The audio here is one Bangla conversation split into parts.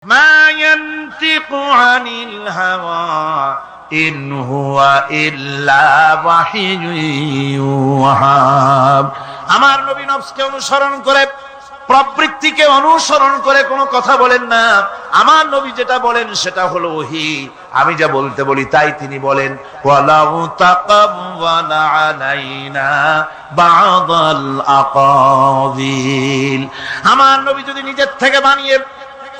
ما ينطق عن الهوى إن هو إلا وحي يوحى। আমার নবী নফসকে অনুসরণ করে, প্রবৃত্তিকে অনুসরণ করে কোনো কথা বলেন না। আমার নবী যেটা বলেন সেটা হলো ওহী। আমি যা বলতে বলি তাই তিনি বলেন। ওয়ালাউ তাকাওয়ালা আলাইনা বা'দাল আকাবিল। আমার নবী যদি নিজের থেকে বানিয়ে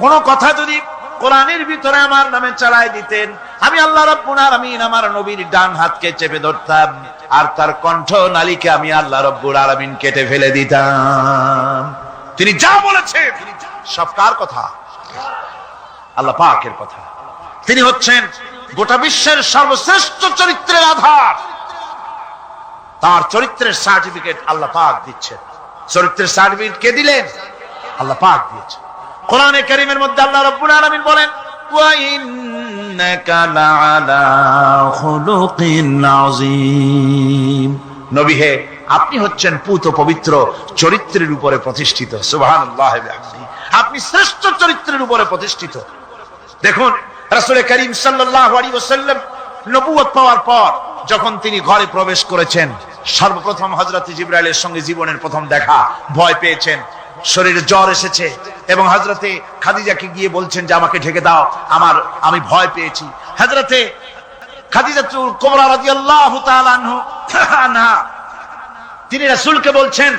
কোন কথা যদি কোরআনের ভিতরে আমার নামে চালায় দিতেন, আমি আল্লাহ রাব্বুল আলামিন আমার নবীর ডান হাতকে চেপে ধরতাম, আর তার কণ্ঠ নালীকে আমি আল্লাহ রাব্বুল আলামিন কেটে ফেলে দিতাম। তিনি যা বলেছেন সব কার কথা? আল্লাহ পাকের কথা। তিনি হচ্ছেন গোটা বিশ্বের সর্বশ্রেষ্ঠ চরিত্রের আধার। তার চরিত্রের সার্টিফিকেট আল্লাহ পাক দিচ্ছেন। চরিত্রের সার্টিফিকেট কে দিলেন? আল্লাহ পাক দিয়েছেন। কোরআনে কারীমের মধ্যে আল্লাহ রাব্বুল আলামিন বলেন, ওয়া ইন্নাকা লাআলা খুলুকিন আযীম। নবী হে, আপনি হচ্ছেন পুত পবিত্র চরিত্রের উপরে প্রতিষ্ঠিত। সুবহানাল্লাহ ওয়া বিহামদিহি। আপনি শ্রেষ্ঠ চরিত্রের উপরে প্রতিষ্ঠিত। দেখুন, রাসূল করিম সাল্লাল্লাহু আলাইহি ওয়াসাল্লাম নবুয়ত পাওয়ার পর যখন তিনি ঘরে প্রবেশ করেছেন, সর্বপ্রথম হযরত জিবরাইলের সঙ্গে জীবনের প্রথম দেখা, ভয় পেয়েছেন, শরীরে জ্বর এসেছে এবং হযরতে খাদিজাকে গিয়ে বলছেন যে আমাকে ঢেকে দাও, আমি ভয় পেয়েছি। হযরতে খাদিজাতুল কুবরা রাদিয়াল্লাহু তাআলা আনহা তিনি রাসূলকে বলছেন,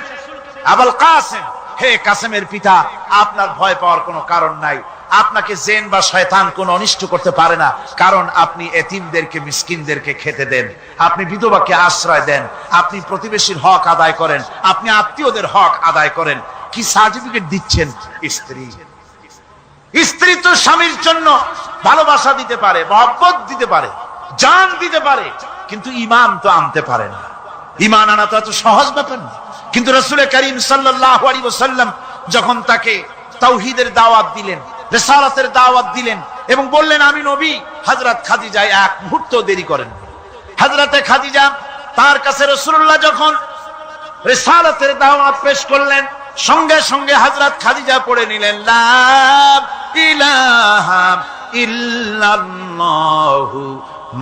আবুল কাসেম, হে কাসেমের পিতা, আপনার ভয় পাওয়ার কোনো কারণ নাই। আপনাকে জিন বা শয়তান কোনো অনিষ্ট করতে পারে না, কারণ আপনি এতিমদেরকে, মিসকিনদেরকে খেতে দেন, আপনি বিধবাকে আশ্রয় দেন, আপনি প্রতিবেশীর হক আদায় করেন, আপনি আত্মীয়দের হক আদায় করেন। কি সার্টিফিকেট দিচ্ছেন? স্ত্রী তো স্বামীর জন্য ভালোবাসা দিতে পারে, মহব্বত দিতে পারে, জান দিতে পারে, কিন্তু ঈমান তো আনতে পারে না। ঈমান আনা তো এত সহজ ব্যাপার না। কিন্তু রাসূল করিম সাল্লাল্লাহু আলাইহি ওয়াসাল্লাম যখন তাকে তাওহীদের দাওয়াত দিলেন, রিসালাতের দাওয়াত দিলেন এবং বললেন আমি নবী, হযরত খাদিজা এক মুহূর্ত দেরি করেন। হযরতে খাদিজা তার কাছে রাসূলুল্লাহ যখন রিসালাতের দাওয়াত পেশ করলেন, সঙ্গে সঙ্গে হযরত খাদিজা পড়ে নিলেন, লা ইলাহা ইল্লাল্লাহু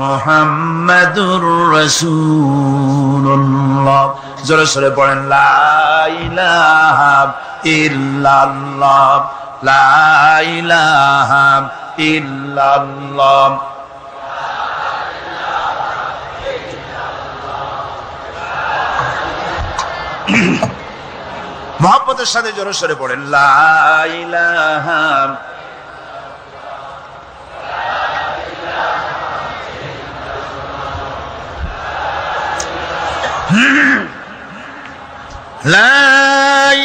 মুহাম্মাদুর রাসূলুল্লাহ। জোরে সোরে পড়েন, লা ইলাহা ইল্লাল্লাহ, লা ইলাহা ইল্লাল্লাহ। মুহাব্বতের সাথে জোরে সোরে পড়েন, লা ইলাহা লা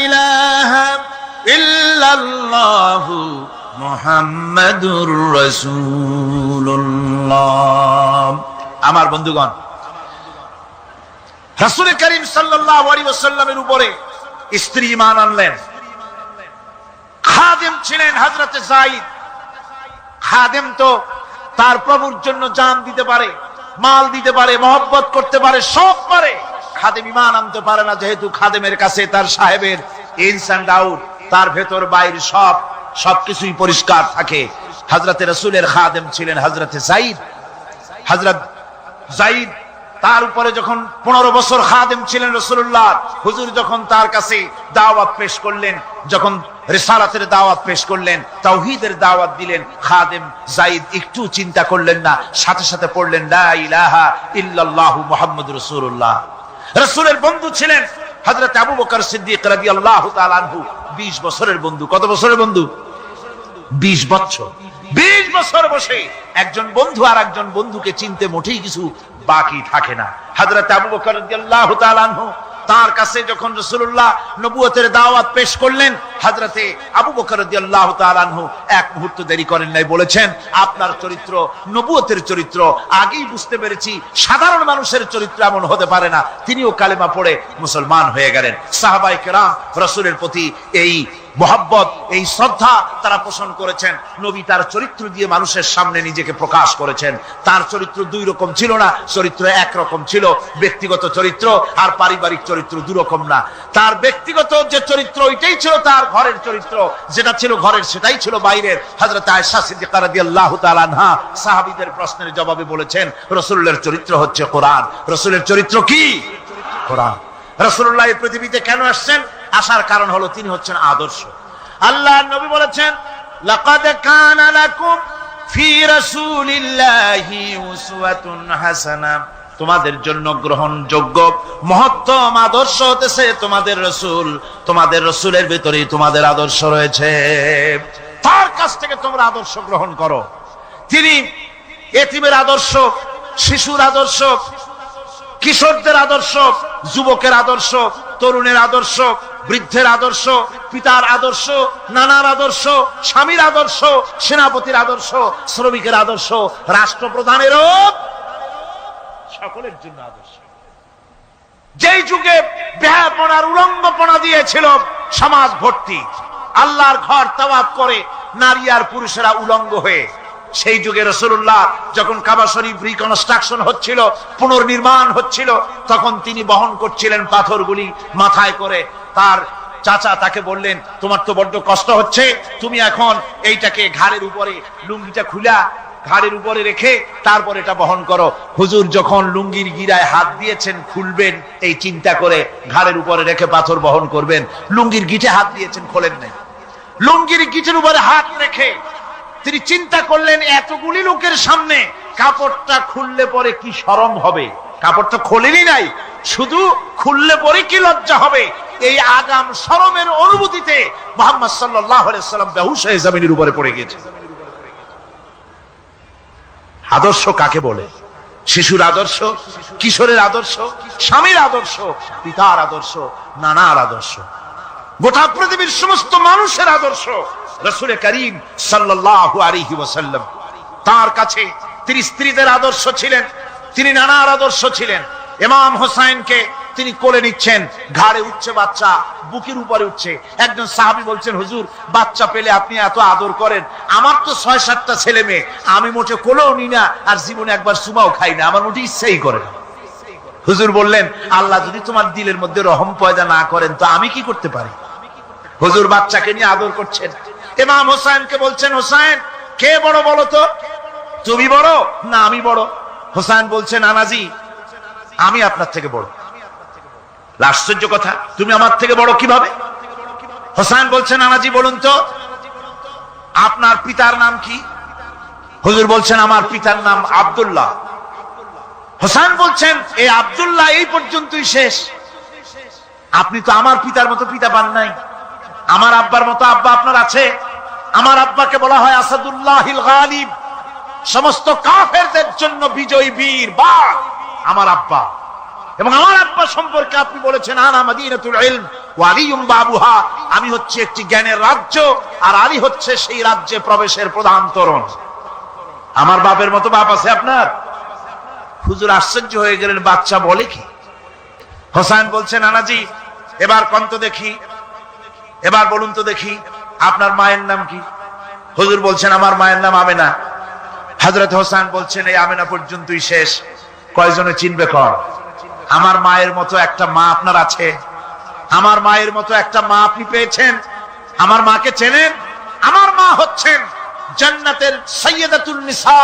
ইলাহা ইল্লাল্লাহু মুহাম্মাদুর রাসূলুল্লাহ। আমার বন্ধুগণ, রাসূল করিম সাল্লাল্লাহু আলাইহি ওয়াসাল্লামের উপরে স্ত্রী ঈমান আনলেন। খাদেম ছিলেন হযরতে যায়েদ। খাদেম তো তার প্রভুর জন্য জান দিতে পারে, মাল দিতে পারে, মহব্বত করতে পারে, সব পারে। খাদেম ঈমান আনতে পারে না, যেহেতু খাদেমের কাছে তার সাহেবের ইনস এন্ড আউট, তার ভেতর বাইরে সবকিছুই পরিষ্কার থাকে। হযরতে রাসূলের খাদেম ছিলেন হযরতে যায়েদ। হযরত যায়েদ তার উপরে যখন 15 বছর খাদেম ছিলেন রাসূলুল্লাহ, হুজুর যখন তার কাছে দাওয়াত পেশ করলেন, যখন রিসালাতের দাওয়াত পেশ করলেন, তাওহীদের দাওয়াত দিলেন, খাদেম যায়েদ একটু চিন্তা করলেন না, সাথে সাথে পড়লেন, লা ইলাহা ইল্লাল্লাহু মুহাম্মাদুর রাসূলুল্লাহ। রাসূলের বন্ধু ছিলেন হযরত আবু বকর সিদ্দিক রাদিয়াল্লাহু তাআলা আনহু। 20 বছরের বন্ধু। কত বছরের বন্ধু? 20 বছর। 20 বছর বসে একজন বন্ধু আর একজন বন্ধুকে চিনতে মোটেই কিছু বাকি থাকে না। হযরত আবু বকর রাদিয়াল্লাহু তাআলা আনহু তার কাছে যখন রাসূলুল্লাহ নবুয়তের দাওয়াত পেশ করলেন, হযরতে আবু বকর রাদিয়াল্লাহু তাআলা আনহু এক মুহূর্ত দেরি করেন নাই, বলেছেন আপনার চরিত্র নবুয়তের চরিত্র। আগেই বুঝতে পেরেছি সাধারণ মানুষের চরিত্র এমন হতে পারে না। তিনিও কালেমা পড়ে মুসলমান হয়ে গেলেন। সাহাবায়ে কেরাম রাসূলের প্রতি এই মোহাব্বত, এই শ্রদ্ধা তারা পোষণ করেছেন। নবী তার চরিত্র দিয়ে মানুষের সামনে নিজেকে প্রকাশ করেছেন। তার চরিত্র দুই রকম ছিল না, চরিত্র এক রকম ছিল। ব্যক্তিগত চরিত্র আর পারিবারিক চরিত্র দুই রকম না। তার ব্যক্তিগত যে চরিত্র ওইটাই ছিল তার ঘরের চরিত্র, যেটা ছিল ঘরের সেটাই ছিল বাইরের। হযরত আয়েশা সিদ্দিকা রাদিয়াল্লাহু তাআলা আনহা সাহাবীদের প্রশ্নের জবাবে বলেছেন, রাসূলের চরিত্র হচ্ছে কোরআন। রাসূলের চরিত্র কি? কোরআন। রাসূলুল্লাহ এই পৃথিবীতে কেন আসছেন? আসার কারণ হলো তিনি হচ্ছেন আদর্শ। আল্লাহর নবী বলেছেন, লাকাদ কানা লাকুম ফি রাসূলিল্লাহি উসওয়াতুন হাসানাহ, তোমাদের জন্য গ্রহণযোগ্য মহত্তম আদর্শ হতেছে তোমাদের রাসূল। তোমাদের রাসূলের ভিতরেই তোমাদের আদর্শ রয়েছে, তার কাছ থেকে তোমরা আদর্শ গ্রহণ করো। তিনি এতিমের আদর্শ, শিশুর আদর্শ, কিশোরদের আদর্শ, যুবকের আদর্শ, তরুণের আদর্শ, বৃদ্ধের আদর্শ, পিতার আদর্শ, নানার আদর্শ, স্বামীর আদর্শ, সেনাপতির আদর্শ, শ্রমিকের আদর্শ, রাষ্ট্রপ্রধানেরও সকলের জন্য আদর্শ। যেই যুগে বেহাপনার উলঙ্গপনা দিয়েছিল সমাজ ভর্তি, আল্লাহর ঘর তাওয়াফ করে নারী আর পুরুষেরা উলঙ্গ হয়ে, সেই যুগে রাসূলুল্লাহ যখন কাবা শরীফ রিকনস্ট্রাকশন হচ্ছিল, পুনর্নির্মাণ হচ্ছিল, তখন তিনি বহন করছিলেন পাথরগুলি মাথায় করে। তার চাচা তাকে বললেন, তোমার তো বড্ড কষ্ট হচ্ছে, তুমি এখন এইটাকে ঘাড়ের উপরে, লুঙ্গিটা খুলা ঘাড়ের উপরে রেখে তারপর এটা বহন করো। হুজুর যখন লুঙ্গির গিরায় হাত দিয়েছেন খুলবেন এই চিন্তা করে, ঘাড়ের উপরে রেখে পাথর বহন করবেন, লুঙ্গির গিটে হাত দিয়েছেন, খোলেন নাই। লুঙ্গির গিটের উপরে হাত রেখে তিনি চিন্তা করলেন, এতগুলি লোকের সামনে কাপড়টা খুললে পরে কি শরম হবে। কাপড়টা খোলেনি নাই, শুধু খুললে পরে কি লজ্জা হবে। এই আগাম শরমের অনুভূতিতে মুহাম্মদ সাল্লাল্লাহু আলাইহি ওয়াসাল্লাম বেহুশ হয়ে জমিনের উপরে পড়ে গেছে। আদর্শ কাকে বলে? শিশুর আদর্শ, কিশোরের আদর্শ, স্বামীর আদর্শ, পিতার আদর্শ, নানার আদর্শ, গোটা পৃথিবীর সমস্ত মানুষের আদর্শ রাসূল করিম সাল্লাল্লাহু আলাইহি ওয়াসাল্লাম। তার কাছে তিনি স্ত্রীদের আদর্শ ছিলেন, তিনি নানার আদর্শ ছিলেন। ইমাম হোসেনকে তিনি কোলে নিচ্ছেন, ঘাড়ে উঠছে বাচ্চা, বুকের উপরে উঠছে। একজন সাহাবী বলছেন, হুজুর বাচ্চা পেলে আপনি এত আদর করেন, আমার তো ৬-৭টা ছেলে মেয়ে, আমি মোটে কোলেও নি না, আর জীবনে একবার সুমাও খাই না, আমার মোটে ইচ্ছাই করে না। হুজুর বললেন, আল্লাহ যদি তোমার দিলের মধ্যে রহম পয়দা না করেন তো আমি কি করতে পারি? হুজুর বাচ্চাকে নিয়ে আদর করছেন। ইমাম হোসেনকে বলছেন, হোসেন কে বড় বলো তো, তুমি বড় না আমি বড়? হোসেন বলছেন, নানাজি আমি আপনার থেকে বড়। আশ্চর্য কথা, তুমি আমার থেকে বড় কিভাবে? হোসেন বলছেন, নানাজি বলুন তো আপনার পিতার নাম কি? হুজুর বলছেন, আমার পিতার নাম আব্দুল্লাহ। হোসেন বলছেন, এই আব্দুল্লাহ এই পর্যন্তই শেষ, আপনি তো আমার পিতার মতো পিতা পান নাই, আমার আব্বার মতো আব্বা আপনার আছে। আমার আব্বাকে বলা হয় আসাদুল্লাহিল গালিব, সমস্ত কাফেরদের জন্য বিজয়ী বীর বাঘ আমার আব্বা। এবং আমার আব্বা সম্পর্কে আপনি বলেছেন, আনা মাদিনাতুল ইলম ওয়া আলিয়ুম বাবুহা, আমি হচ্ছে একটি জ্ঞানের রাজ্য আর আলী হচ্ছে সেই রাজ্যে প্রবেশের প্রধান তোরণ। আমার বাপের মতো বাপ আছে আপনার? হুজুর আশ্চর্য হয়ে গেলেন, বাচ্চা বলে কি? হোসেন বলছেন, নানাজি এবার কোন তো দেখি, এবার বলুন তো দেখি আপনার মায়ের নাম কি? হুজুর বলছেন, আমার মায়ের নাম আমেনা। হযরত হোসেন বলছেন, এই আমেনা পর্যন্তই শেষ, কয়জনে চিনবে কর? আমার মায়ের মতো একটা মা আপনার আছে? আমার মায়ের মতো একটা মা আপনি পেয়েছেন? আমার মাকে চেনেন? আমার মা হচ্ছেন জান্নাতের সাইয়্যিদাতুন নিসা,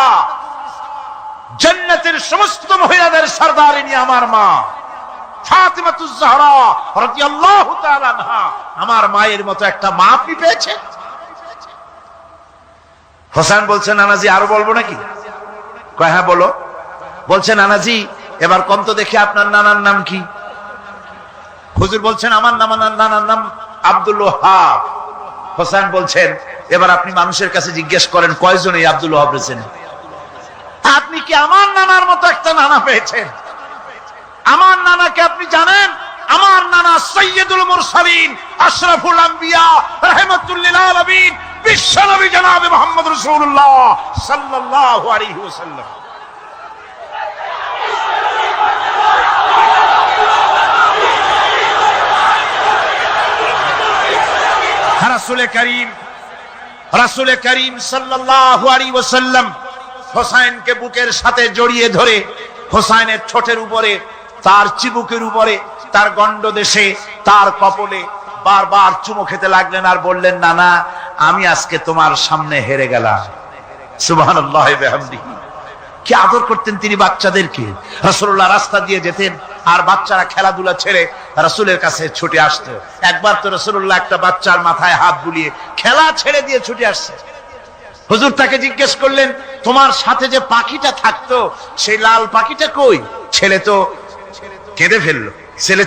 জান্নাতের সমস্ত মহিলাদের সরদারিনী আমার মা ফাতিমাতুজ জাহরা রাদিয়াল্লাহু তাআলা আনহা। আমার মায়ের মতো একটা মা আপনি পেয়েছেন? হোসেন বলছেন, নানাজি আরো বলবো নাকি? কয় হ্যাঁ বলো। বলছেন, নানাজি এবার কোন তো দেখি আপনার নানার নাম কি? হুজুর বলছেন, আমার নানার নাম আব্দুল ওয়াহাব। হোসেন বলছেন, এবার আপনি মানুষের কাছে জিজ্ঞেস করেন কয়জন এই আব্দুল ওয়াহাব রয়েছেন? আপনি কি আমার নানার মতো একটা নানা পেয়েছেন? আমার নানাকে আপনি জানেন? আমার নানা সাইয়্যিদুল মুরসালিন, আশরাফুল আম্বিয়া, রাহমাতুল লিল আলামিন, বিশ্বনবী জনাবে মুহাম্মদ রাসূলুল্লাহ সাল্লাল্লাহু আলাইহি ওয়াসাল্লাম। রাসূল করিম সাল্লাল্লাহু আলাইহি ওয়াসাল্লাম হোসেনকে বুকের সাথে জড়িয়ে ধরে হোসেনের ঠোঁটের উপরে, তার চিবুকের উপরে, তার গন্ডদেশে, তার কপলে বারবার চুমো খেতে লাগলেন আর বললেন, না না, আমি আজকে তোমার সামনে হেরে গেলাম। সুবহানাল্লাহ ওয়া বিহামদিহি। কি আদর করতেন তিনি বাচ্চাদেরকে। রাসূলুল্লাহ রাস্তা দিয়ে যেতেন আর বাচ্চারা খেলাধুলা ছেড়ে রাসূলের কাছে ছুটে আসতো। একবার তো রাসূলুল্লাহ একটা বাচ্চার মাথায় হাত বুলিয়ে খেলা ছেড়ে দিয়ে ছুটে আসছে। হুজুর তাকে জিজ্ঞেস করলেন, তোমার সাথে যে পাখিটা থাকতো সেই লাল পাখিটা কই? ছেলে তো কেঁদে ফেললো। ছেলে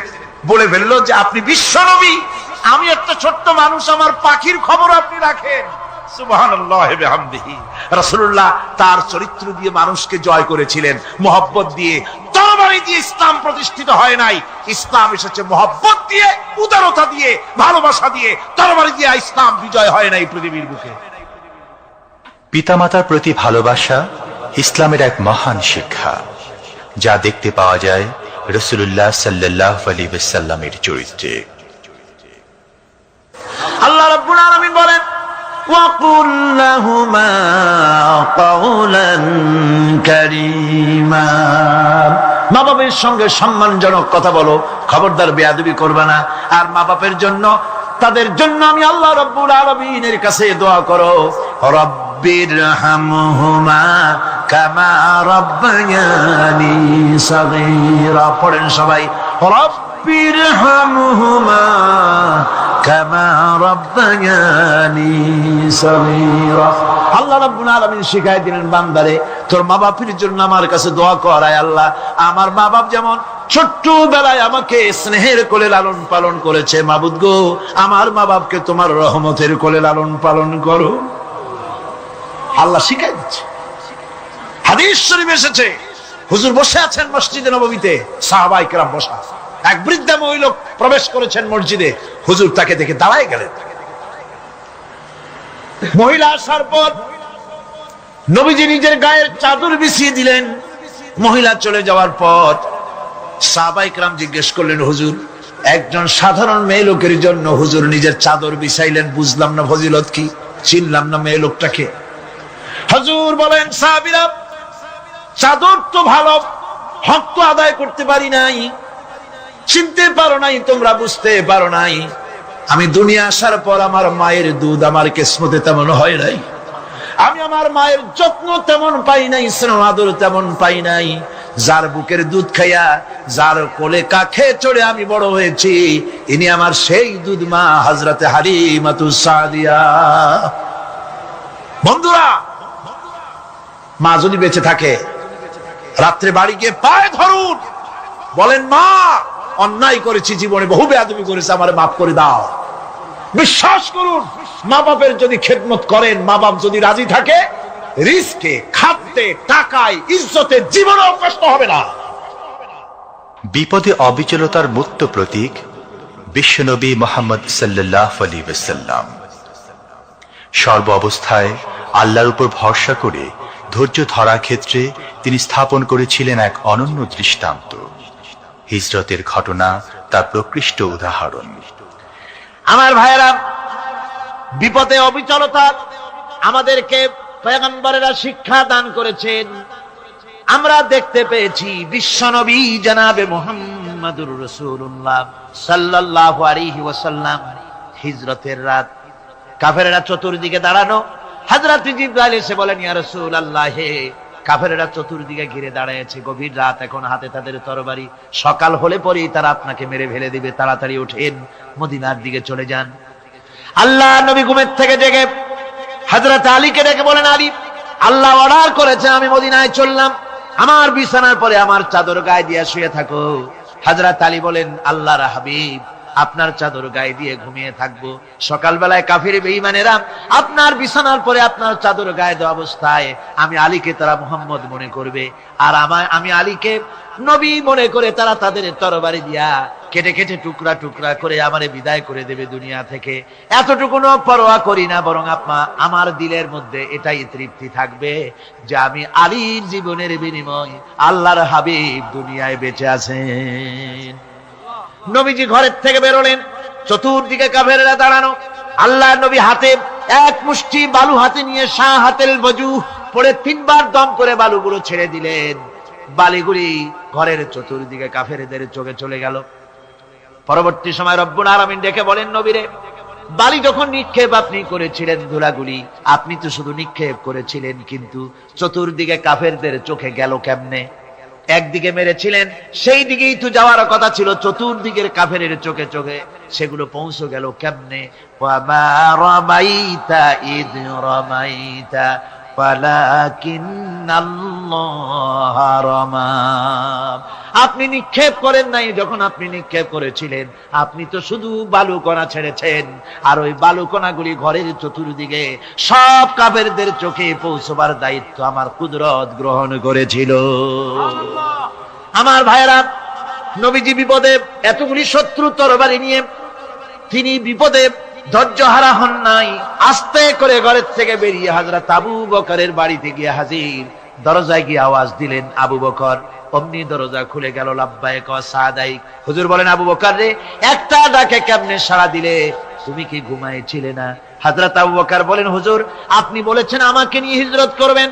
বলে ফেললো যে আপনি বিশ্বনবী, আমি একটা ছোট্ট মানুষ, আমার পাখির খবর আপনি রাখেন। সুবহানাল্লাহ ওয়া বিহামদিহি। রাসূলুল্লাহ তার চরিত্র দিয়ে মানুষকে জয় করেছিলেন, মুহাব্বত দিয়ে। তরবারি দিয়ে ইসলাম প্রতিষ্ঠিত হয় নাই, ইসলাম এসেছে মুহাব্বত দিয়ে, উদারতা দিয়ে, ভালোবাসা দিয়ে। তরবারি দিয়ে ইসলাম বিজয় হয় নাই পৃথিবীর বুকে। পিতামাতার প্রতি ভালোবাসা ইসলামের এক মহান শিক্ষা, যা দেখতে পাওয়া যায় রাসূলুল্লাহ সাল্লাল্লাহু আলাইহি ওয়াসাল্লামের চরিত্রে। আল্লাহ রাব্বুল আলামিন বলেন, ওয়াকুল লাহুমা কাওলান কারীমা। মা বাবার সঙ্গে সম্মানজনক কথা বলো, খবরদার বেয়াদবি করবে না। আর মা বাপের জন্য, তাদের জন্য আমি আল্লাহ রাব্বুল আলামিনের কাছে দোয়া করো, রব্বিরহামহুমা কামা রাব্বায়ানি সাগীরা। পড়েন সবাই, রব্বিরহামহুমা কামা রাব্বায়ানি সাগীরা। আল্লাহ রাব্বুল আলামিন শিখাই দিলেন বান্দারে, তোর মা বাপের জন্য আমার কাছে দোয়া কর, আয় আল্লাহ, আমার মা বাপ যেমন ছোট্টবেলায় আমাকে স্নেহের কোলে লালন পালন করেছে, মাবুদ গো, আমার মা বাপকে তোমার রহমতের কোলে লালন পালন করো। আল্লাহ শিখাই দিচ্ছে। হাদিস শরীফ এসেছে, হুজুর বসে আছেন মসজিদে নববীতে, সাহাবায়ে কেরাম বসা। এক বৃদ্ধা মহিলা প্রবেশ করেছেন মসজিদে, হুজুর তাকে দেখে দাঁড়ায় গেলেন। মহিলা আসার পর নবীজি নিজের গায়ের চাদর বিছিয়ে দিলেন। মহিলা চলে যাওয়ার পর সাহাবায়ে কেরাম জিজ্ঞেস করলেন, হুজুর, একজন সাধারণ মেয়ে লোকের জন্য হুজুর নিজের চাদর বিছাইলেন, বুঝলাম না ফজিলত কি, চিনলাম না মেয়ে লোকটাকে। হুজুর বলেন, সাহাবীরা, চাদর তো ভালো, হক তো আদায় করতে পারি নাই, চিনতে পারো নাই, তোমরা বুঝতে পারো নাই। আমি দুনিয়া আসার পর আমার মায়ের দুধ আমার কিসমতে তেমন হয় নাই, আমি আমার মায়ের যত্ন তেমন পাই নাই, স্নেহ আদর তেমন পাই নাই। যার বুকের দুধ খাইয়া, যার কোলে কাখে চড়ে আমি বড় হয়েছি, ইনি আমার সেই দুধ মা হযরতে হালিমাতুস সাদিয়া। বন্ধুরা, মা যদি বেঁচে থাকে, রাত্রে বাড়ি গিয়ে পায়ে ধরুন, বলেন, মা, অন্যায় করেছি, জীবনে বহু বেয়াদবি করেছি, আমারে মাফ করে দাও। বিশ্বাস করুন, মা বাপের যদি খেদমত করেন, মা বাপ যদি রাজি থাকে, রিস্কে, খাদ্যে, টাকায়, ইজ্জতে জীবনেও কষ্ট হবে না। বিপদে অবিচলতার মুক্ত প্রতীক বিশ্বনবী মুহাম্মদ সাল্লাল্লাহু আলাইহি ওয়াসাল্লাম। সর্ব অবস্থায় আল্লাহর উপর ভরসা করে ধৈর্য ধরার ক্ষেত্রে তিনি স্থাপন করেছিলেন এক অনন্য দৃষ্টান্ত। হিজরতের ঘটনা তার প্রকৃষ্ট উদাহরণ। আমার ভাইয়েরা, বিপদে অবিচলতা আমাদেরকে পয়গম্বরেরা শিক্ষা দান করেছেন। আমরা দেখতে পেয়েছি বিশ্বনবী জনাবে মুহাম্মদুর রাসূলুল্লাহ সাল্লাল্লাহু আলাইহি ওয়াসাল্লাম হিজরতের রাত, কাফেররা চতুর্দিকে দাঁড়ানো। হযরত জিবরাইল এসে বলেন, ইয়া রাসূলুল্লাহ, হে, কাফেররা চতুর্দিকে ঘিরে দাঁড়িয়েছে, গভীর রাত, এখন হাতে তাদের তরবারি, সকাল হলে পরেই তারা আপনাকে মেরে ফেলে দিবে, তাড়াতাড়ি উঠেন, মদিনার দিকে চলে যান। আল্লাহ নবী ঘুমের থেকে জেগে হযরত আলীকে ডেকে বলেন, আলী, আল্লাহ অর্ডার করেছে, আমি মদিনায় চললাম, আমার বিছানার পরে আমার চাদর গায়ে দিয়ে শুয়ে থাকো। হযরত আলী বলেন, আল্লাহর হাবিব, আপনার চাদর গায়ে দিয়ে ঘুমিয়ে থাকবো, সকালবেলায় কাফির বেঈমানেরা আপনার বিছানার পরে আপনার চাদর গায়ে দেওয়া অবস্থায় আমি আলীকে তারা মুহাম্মদ মনে করবে, আর আমি আলীকে নবী মনে করে তারা তাদের তরবারি দিয়া কেটে কেটে টুকরা টুকরা করে আমারে বিদায় করে দেবে দুনিয়া থেকে। এতটুকুনো পরোয়া করি না, বরং আমার দিলের মধ্যে এটাই তৃপ্তি থাকবে যে আমি আলীর জীবনের বিনিময় আল্লাহর হাবিব দুনিয়ায় বেঁচে আছেন। নবীজি ঘরের থেকে বেরোলেন, চতুর্দিকে কাফেররা দাঁড়ানো। আল্লাহ নবী হাতে এক মুষ্টি বালু হাতে নিয়ে শাহাতেল বজু পড়ে 3 বার দম করে বালুগুলো ছেড়ে দিলেন। বালিগুলি ঘরের চতুর্দিকে কাফেরদের চোখে চলে গেল। পরবর্তী সময় রব্বুল আলামিন ডেকে বলেন, নবীরে, বালি যখন নিক্ষেপ আপনি করেছিলেন, ধুলাগুলি আপনি তো শুধু নিক্ষেপ করেছিলেন, কিন্তু চতুর্দিকে কাফেরদের চোখে গেল কেমনে? একদিকে মেরেছিলেন, সেই দিকেই তো যাওয়ার কথা ছিল, চতুর্দিকের কাফেরের চোখে চোখে সেগুলো পৌঁছে গেল কেমনে? ওয়ামা রামাইতা ইদ রামাইতা ওয়ালাকিন্নাল্লাহ রামা। আপনি নিক্ষেপ করেন নাই, যখন আপনি নিক্ষেপ করেছিলেন আপনি তো শুধু বালুকণা ছেড়েছেন, আর ওই বালুকণাগুলি ঘরের চতুর্দিকে সব কাফেরদের চোখে পৌঁছবার দায়িত্ব আমার কুদরত গ্রহণ করেছিল। আমার ভাইরা, নবীজি বিপদে, এতগুলি শত্রু তরবারি নিয়ে তিনি বিপদে ধৈর্য হারা হন নাই। আস্তে করে ঘরের থেকে বেরিয়ে হযরত আবু বকরের বাড়িতে গিয়ে হাজির। দরজায় গিয়ে আওয়াজ দিলেন, আবু বকর। অমনি দরজা খুলে গেল। লাব্বাইক ওয়া সাদাইক। হুজুর বলেন, আবু বকর রে, একটা ডাকে কেমনে সাড়া দিলে? তুমি কি ঘুমাইছিলে না? হযরত আবু বকর বলেন, হুজুর, আপনি বলেছেন আমাকে নিয়ে হিজরত করবেন,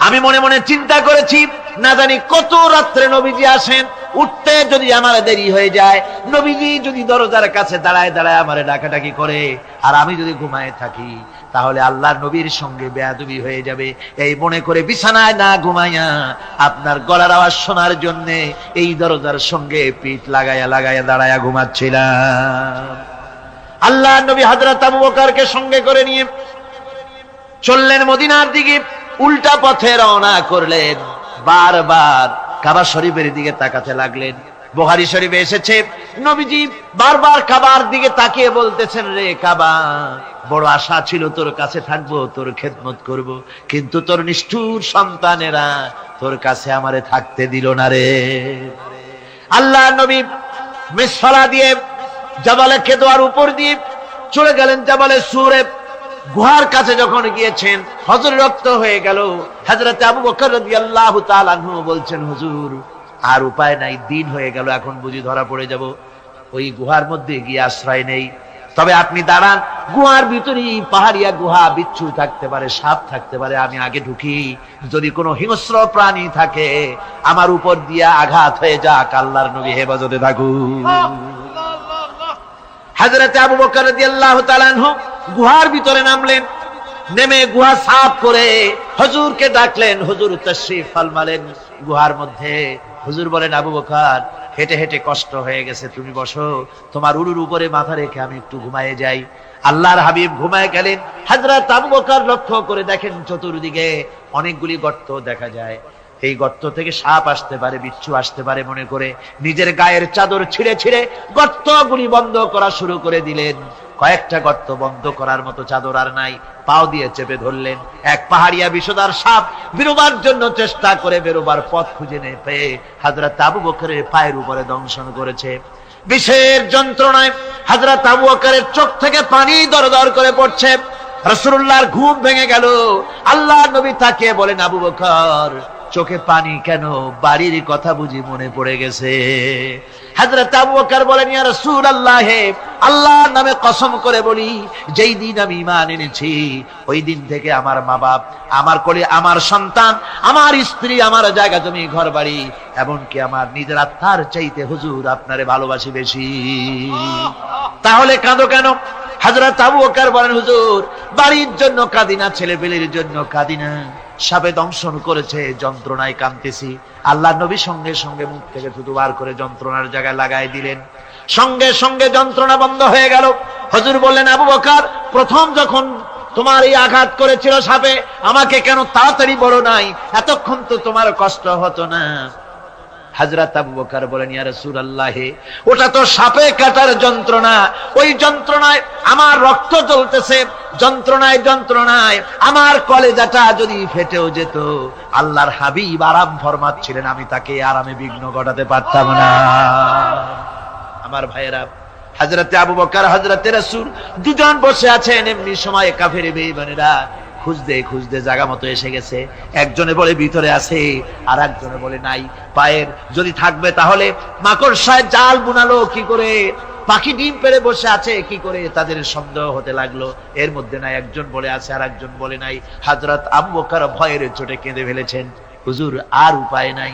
আমি মনে মনে চিন্তা করেছি, না জানি কত রাত্রে নবীজি আসেন, উঠতে যদি আমার দেরি হয়ে যায়, নবীজি যদি দরজার কাছে দাঁড়ায় দাঁড়ায় আমারে ডাকাডাকি করে, আর আমি যদি ঘুমায় থাকি, তাহলে আল্লাহর নবীর সঙ্গে বেয়াদবি হয়ে যাবে। এই মনে করে বিছানায় না ঘুমাইয়া আপনার গলার আওয়াজ শোনার জন্য এই দরজার সঙ্গে পিঠ লাগাইয়া লাগাইয়া দাঁড়াইয়া ঘুমাচ্ছিলাম। আল্লাহর নবী হযরত আবু বকরকে সঙ্গে করে নিয়ে চললেন মদিনার দিকে। উল্টা পথে রওনা করলেন। বারবার কাবা শরীফের দিকে তাকাতে লাগলেন। বুখারী শরীফে এসেছে, নবীজি বারবার কাবার দিকে তাকিয়ে বলতেছেন, রে কাবা, বড় আশা ছিল তোর কাছে থাকবো, তোর খেদমত করব, কিন্তু তোর নিষ্ঠুর সন্তানেরা তোর কাছে আমারে থাকতে দিল না রে। আল্লাহ নবী মিসফালা দিয়ে জাবালে কেদোয়ার উপর দিয়ে চলে গেলেন জাবালে সুরে। গুহার কাছে যখন গিয়েছেন, হযর রক্ত হয়ে গেল। হযরত আবু বকর রাদিয়াল্লাহু তাআলা আনহু বলছেন, হুজুর, আর উপায় নাই, দিন হয়ে গেল, এখন বুঝি ধরা পড়ে যাব, ওই গুহার মধ্যে গিয়ে আশ্রয় নেই। তবে আপনি দাঁড়ান, গুহার ভিতরেই পাহাড়িয়া গুহা, বিচ্ছু থাকতে পারে, সাপ থাকতে পারে, আমি আগে ঢুকি, যদি কোনো হিংস্র প্রাণী থাকে আমার উপর দিয়া আঘাত হয়ে যাক, আল্লাহর নবী হেফাজতে থাকুক। হযরত আবু বকর রাদিয়াল্লাহু তাআলা আনহু গুহার ভিতরে নামলেন। নেমে গুহা সাফ করে হুজুরকে ডাকলেন। হুজুর তাশরীফ ফরমালেন গুহার মধ্যে। হুজুর বলেন, আবু বকর, হেঁটে হেঁটে কষ্ট হয়ে গেছে, তুমি বসো, তোমার উরুর উপরে মাথা রেখে আমি একটু ঘুমায়ে যাই। আল্লাহর হাবিব ঘুমায় গেলেন। হযরত আবু বকর লক্ষ্য করে দেখেন চতুর্দিকে অনেকগুলি গর্ত দেখা যায়। এই গর্ত থেকে সাপ আসতে পারে, বিচ্ছু আসতে পারে মনে করে নিজের গায়ের চাদর ছিঁড়ে ছিঁড়ে গর্তগুলি বন্ধ করা শুরু করে দিলেন। কয়েকটা গর্ত বন্ধ করার মতো চাদর আর নাই, পাও দিয়ে চেপে ধরলেন। এক পাহাড়িয়া বিষধর সাপ বেরোবার জন্য চেষ্টা করে বেরোবার পথ খুঁজে না পেয়ে হযরত আবু বকরের পায়ের উপরে দংশন করেছে। বিষের যন্ত্রণায় হযরত আবু বকরের চোখ থেকে পানি দরদর করে পড়ছে। রাসূলুল্লাহর ঘুম ভেঙে গেল। আল্লাহর নবী তাকিয়ে বলেন, আবু বকর, চোখে পানি কেন? বাড়ির কথা বুঝি মনে পড়ে গেছে? হযরত আবু বকর বলেন, ইয়া রাসূলুল্লাহ, আল্লাহর নামে কসম করে বলি, যেই দিন আমি ঈমান এনেছি ওই দিন থেকে আমার মা বাপ, আমার কোলে আমার সন্তান, আমার স্ত্রী, আমার জায়গা জমি ঘর বাড়ি, এমনকি আমার নিজের আত্মার চাইতে হুজুর আপনারে ভালোবাসি বেশি। তাহলে কাঁদো কেন? হযরত আবু বকর বলেন, হুজুর, বাড়ির জন্য কাঁদি না, ছেলে পেলের জন্য কাঁদি না, সাপে দংশন করেছে, যন্ত্রণায় কাঁদতেছি। আল্লাহ নবী সঙ্গে সঙ্গে মুখ থেকে থুতু বার করে যন্ত্রণার জায়গায় লাগাই দিলেন। সঙ্গে সঙ্গে যন্ত্রণা বন্ধ হয়ে গেল। হুজুর বললেন, আবু বকর, প্রথম যখন তোমার এই আঘাত করেছিল সাপে, আমাকে কেন তাড়াতাড়ি বলো নাই? এতক্ষণ তো তোমার কষ্ট হতো না। হযরত আবু বকর বলেন, ইয়া রাসূলুল্লাহ, ওটা তো সাপে কাটার যন্ত্রণা, ওই যন্ত্রণায় আমার রক্ত জ্বলতেছে, যন্ত্রণায় যন্ত্রণায় আমার কলেজাটা যদি ফেটেও যেত, আল্লাহর হাবিব আরাম ফরমাচ্ছিলেন, আমি তাকে আরামে বিঘ্ন ঘটাতে পারতাম না। আমার ভাইয়েরা, হযরতে আবু বকর, হযরতে রাসূল দুজন বসে আছেন। এমনি সময় কাফের বেঈমানেরা খুঁজতে খুঁজতে জায়গা মতো এসে গেছে। একজনে বলে ভিতরে আছে, আর একজনে বলে নাই। পায়ের যদি থাকবে তাহলে মাকড়সায় জাল বুনালো কি করে, পাখি ডিম পেড়ে বসে আছে কি করে, তাদের সন্দেহ হতে লাগলো। এর মধ্যে নাই, একজন বলে আছে আর একজন বলে নাই। হযরত আবু বকর ভয়ের চোটে কেঁদে ফেলেছেন, হুজুর আর উপায় নাই।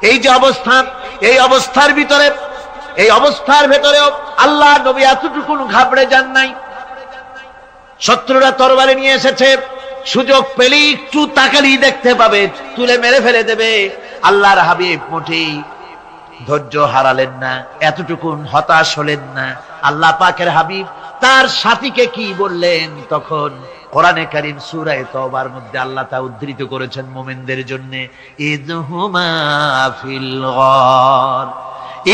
এই যে অবস্থা, এই অবস্থার ভিতরে এই অবস্থার ভেতরেও আল্লাহ নবী এতটুকু ঘাবড়ে যান নাই। শত্রুরা তরবারি নিয়ে এসেছে, সুযোগ পেলেই একটু তাকালেই দেখতে পাবে, তুলে মেরে ফেলে দেবে। আল্লাহর হাবিব মোটেই ধৈর্য হারালেন না, এতটুকু হতাশ হলেন না। আল্লাহ পাকের হাবিব তার সাথীকে কি বললেন? তখন কোরআনে কারীম সূরা তাওবার মধ্যে আল্লাহ তা উদ্ধৃত করেছেন মুমিনদের জন্য, ইযহুমা ফিল গার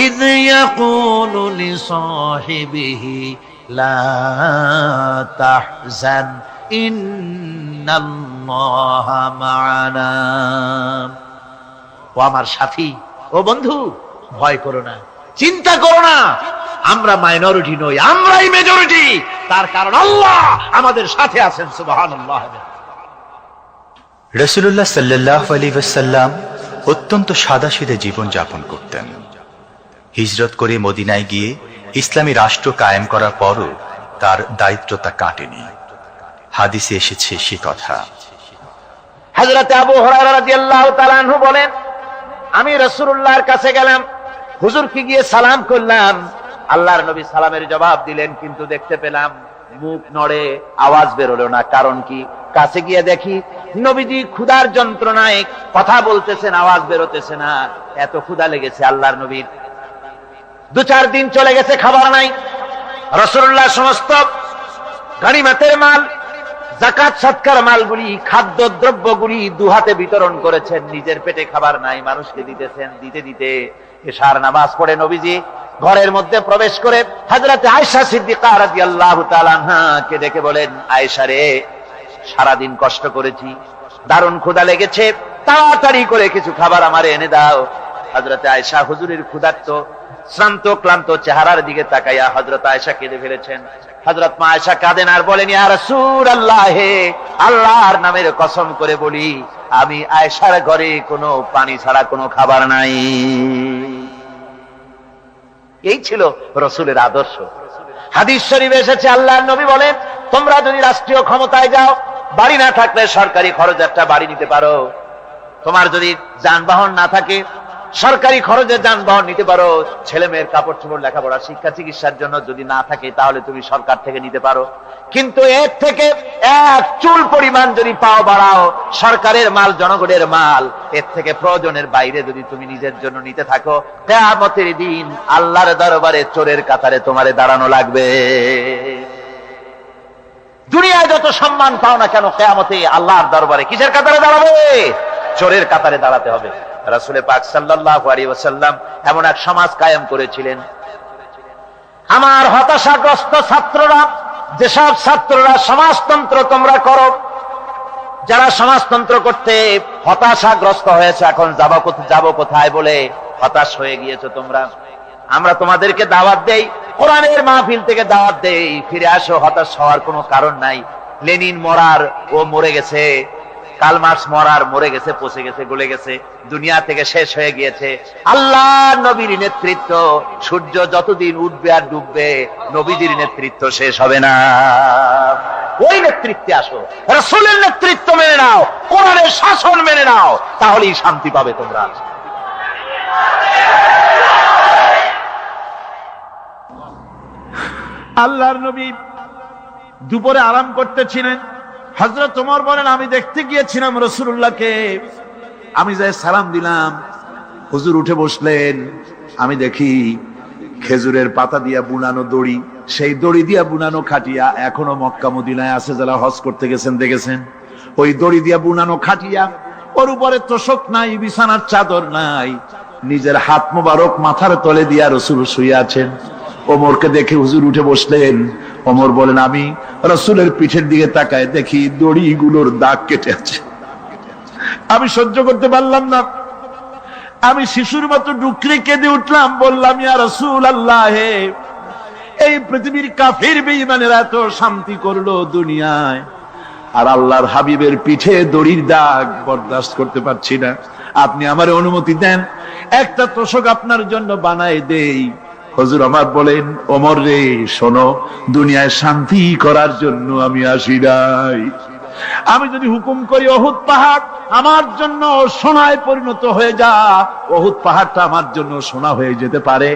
ইয ইয়াকুলু লিসাহিবিহি লা তাহজান ইন্নাল্লাহা মা'ানা। ও আমার সাথী, ও বন্ধু, ভয় করো না, চিন্তা করো না, আমরা মাইনরিটি নই, আমরাই মেজরিটি। তার কারণ আল্লাহ আমাদের সাথে আছেন। সুবহানাল্লাহ। রাসূলুল্লাহ সাল্লাল্লাহু আলাইহি ওয়াসাল্লাম অত্যন্ত সাদাসিধে জীবন যাপন করতেন। হিজরত করে মদিনায় গিয়ে ইসলামী রাষ্ট্র কায়েম করার পরও তার দায়িত্বটা কাটেনি। হাদিসে এসেছে সে কথা। হযরত আবু হুরায়রা রাদিয়াল্লাহু তাআলা আনহু বলেন, আমি রাসূলুল্লাহর কাছে গেলাম, হুজুরকে গিয়ে সালাম করলাম। আল্লাহর নবী সালামের জবাব দিলেন, কিন্তু দেখতে পেলাম মুখ নড়ে, আওয়াজ বেরোলো না। কারণ কি? কাছে গিয়ে দেখি নবীজি ক্ষুধার যন্ত্রণায় কথা বলতেছেন, আওয়াজ বেরোতেছে না। এত ক্ষুধা লেগেছে আল্লাহর নবীর। 2-4 দিন চলে গেছে, খাবার নাই। রাসূলুল্লাহ সমস্ত গনিমতের মাল, যাকাত সদকার মালগুলি, খাদ্য দ্রব্যগুলি দুহাতে বিতরণ করেছেন। নিজের পেটে খাবার নাই, মানুষকে দিতেছেন। দিতে দিতে এশার নামাজ পড়ে নবীজি ঘরের মধ্যে প্রবেশ করে হযরত আয়েশা সিদ্দিকা রাদিয়াল্লাহু তাআলা আনহাকে ডেকে বলেন, আয়েশা রে, সারাদিন কষ্ট করেছি, দারুণ ক্ষুধা লেগেছে, তাড়াতাড়ি করে কিছু খাবার আমারে এনে দাও। হযরত আয়েশা হুজুরের ক্ষুধার্ত শ্রান্ত ক্লান্ত চেহারার দিকে তাকাইয়া হযরত আয়েশা কেঁদে ফেলেছেন। হযরত মা আয়েশা কাঁদেন আর বলেন, ইয়া রাসূলুল্লাহ, হে আল্লাহর নামের কসম করে বলি, আমি আয়েশার ঘরে কোনো পানি ছাড়া কোনো খাবার নাই। এই ছিল রাসূলের আদর্শ। হাদিস শরীফে এসেছে, আল্লাহর নবী বলেন, তোমরা যদি রাষ্ট্রীয় ক্ষমতায় যাও, বাড়ি না থাকলে সরকারি খরচ একটা বাড়ি নিতে পারো। তোমার যদি যানবাহন না থাকে, সরকারি খরচে যানবাহন নিতে পারো। ছেলে মেয়ের কাপড় চোপড়, লেখাপড়া, শিক্ষা, চিকিৎসার জন্য যদি না থাকে, তাহলে তুমি সরকার থেকে নিতে পারো। কিন্তু এর থেকে এক চুল পরিমাণ যদি পাও বাড়াও, সরকারের মাল জনগণের মাল, এর থেকে প্রয়োজনের বাইরে যদি তুমি নিজের জন্য নিতে থাকো, কিয়ামতের দিন আল্লাহর দরবারে চোরের কাতারে তোমারে দাঁড়ানো লাগবে। দুনিয়ায় যত সম্মান পাও না কেন, কিয়ামতে আল্লাহর দরবারে কিসের কাতারে দাঁড়াবে? চোরের কাতারে দাঁড়াতে হবে। রাসূল পাক সাল্লাল্লাহু আলাইহি ওয়াসাল্লাম এমন এক সমাজ কায়েম করেছিলেন। আমার হতাশাগ্রস্ত ছাত্ররা, যেসব ছাত্ররা সমাজতন্ত্র তোমরা করো, যারা সমাজতন্ত্র করতে হতাশাগ্রস্ত হয়েছে, এখন যাব কোথায় বলে হতাশ হয়ে গিয়েছো তোমরা, আমরা তোমাদেরকে দাওয়াত দেই, কোরআনের মাহফিল থেকে দাওয়াত দেই, ফিরে আসো। হতাশ হওয়ার কোনো কারণ নাই। লেনিন মরার, ও মরে গেছে। কার্ল মার্কস মরার, মরে গেছে, পচে গেছে, গলে গেছে, দুনিয়া থেকে শেষ হয়ে গিয়েছে। আল্লাহর নবীর নেতৃত্ব, সূর্য যতদিন উঠবে আর ডুববে, নবীজির নেতৃত্ব শেষ হবে না। ওই নেতৃত্বে আসো, রাসূলের নেতৃত্ব মেনে নাও, কোরআনের শাসন মেনে নাও, তাহলেই শান্তি পাবে তোমরা। আল্লাহর নবী দুপুরে আরাম করতেছিলেন। হযরত ওমর বলেন, আমি দেখতে গিয়েছিলাম রাসূলুল্লাহকে, আমি যাই সালাম দিলাম, হুজুর উঠে বসলেন। আমি দেখি খেজুরের পাতা দিয়া বুনানো দড়ি, সেই দড়ি দিয়া বুনানো খাটিয়া এখনো মক্কা মদিনায় আছে, যারা হজ করতে গেছেন দেখেছেন। ওই দড়ি দিয়া বুনানো খাটিয়া, ওর উপরে তোশক নাই, বিছানার চাদর নাই, নিজের হাত মোবারক মাথার তলে দিয়া রাসূল শুয়ে আছেন। ওমরকে দেখে হুজুর উঠে বসলেন। ওমর বলেন, আমি রাসূলের পিঠের দিকে তাকায় দেখি দড়িগুলোর দাগ কেটে আছে। আমি সহ্য করতে পারলাম না, আমি শিশুর মতো ডুকরে কেঁদে উঠলাম, বললাম, ইয়া রাসূলুল্লাহ, এই পৃথিবীর কাফির বেঈমানেরা এত শান্তি করলো দুনিয়ায়, আর আল্লাহর হাবিবের পিঠে দড়ির দাগ বরদাস্ত করতে পারছি না। আপনি আমার অনুমতি দেন, একটা তোশক আপনার জন্য বানায় দেই। হুজুর আমার বলেন, ওমর রে শোনো, দুনিয়ায় শান্তি করার জন্য আমি আসি নাই, আমি যদি হুকুম করি উহুদ পাহাড় আমার জন্য সোনায় পরিণত হয়ে যা, উহুদ পাহাড়টা আমার জন্য সোনা হয়ে যেতে পারে।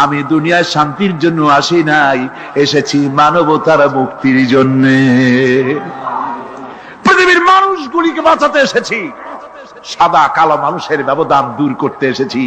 আমি দুনিয়ায় শান্তির জন্য আসি নাই, এসেছি মানবতার মুক্তির জন্য। পৃথিবীর মানুষগুলিকে বাঁচাতে এসেছি, সাদা কালো মানুষের ব্যবধান দূর করতে এসেছি।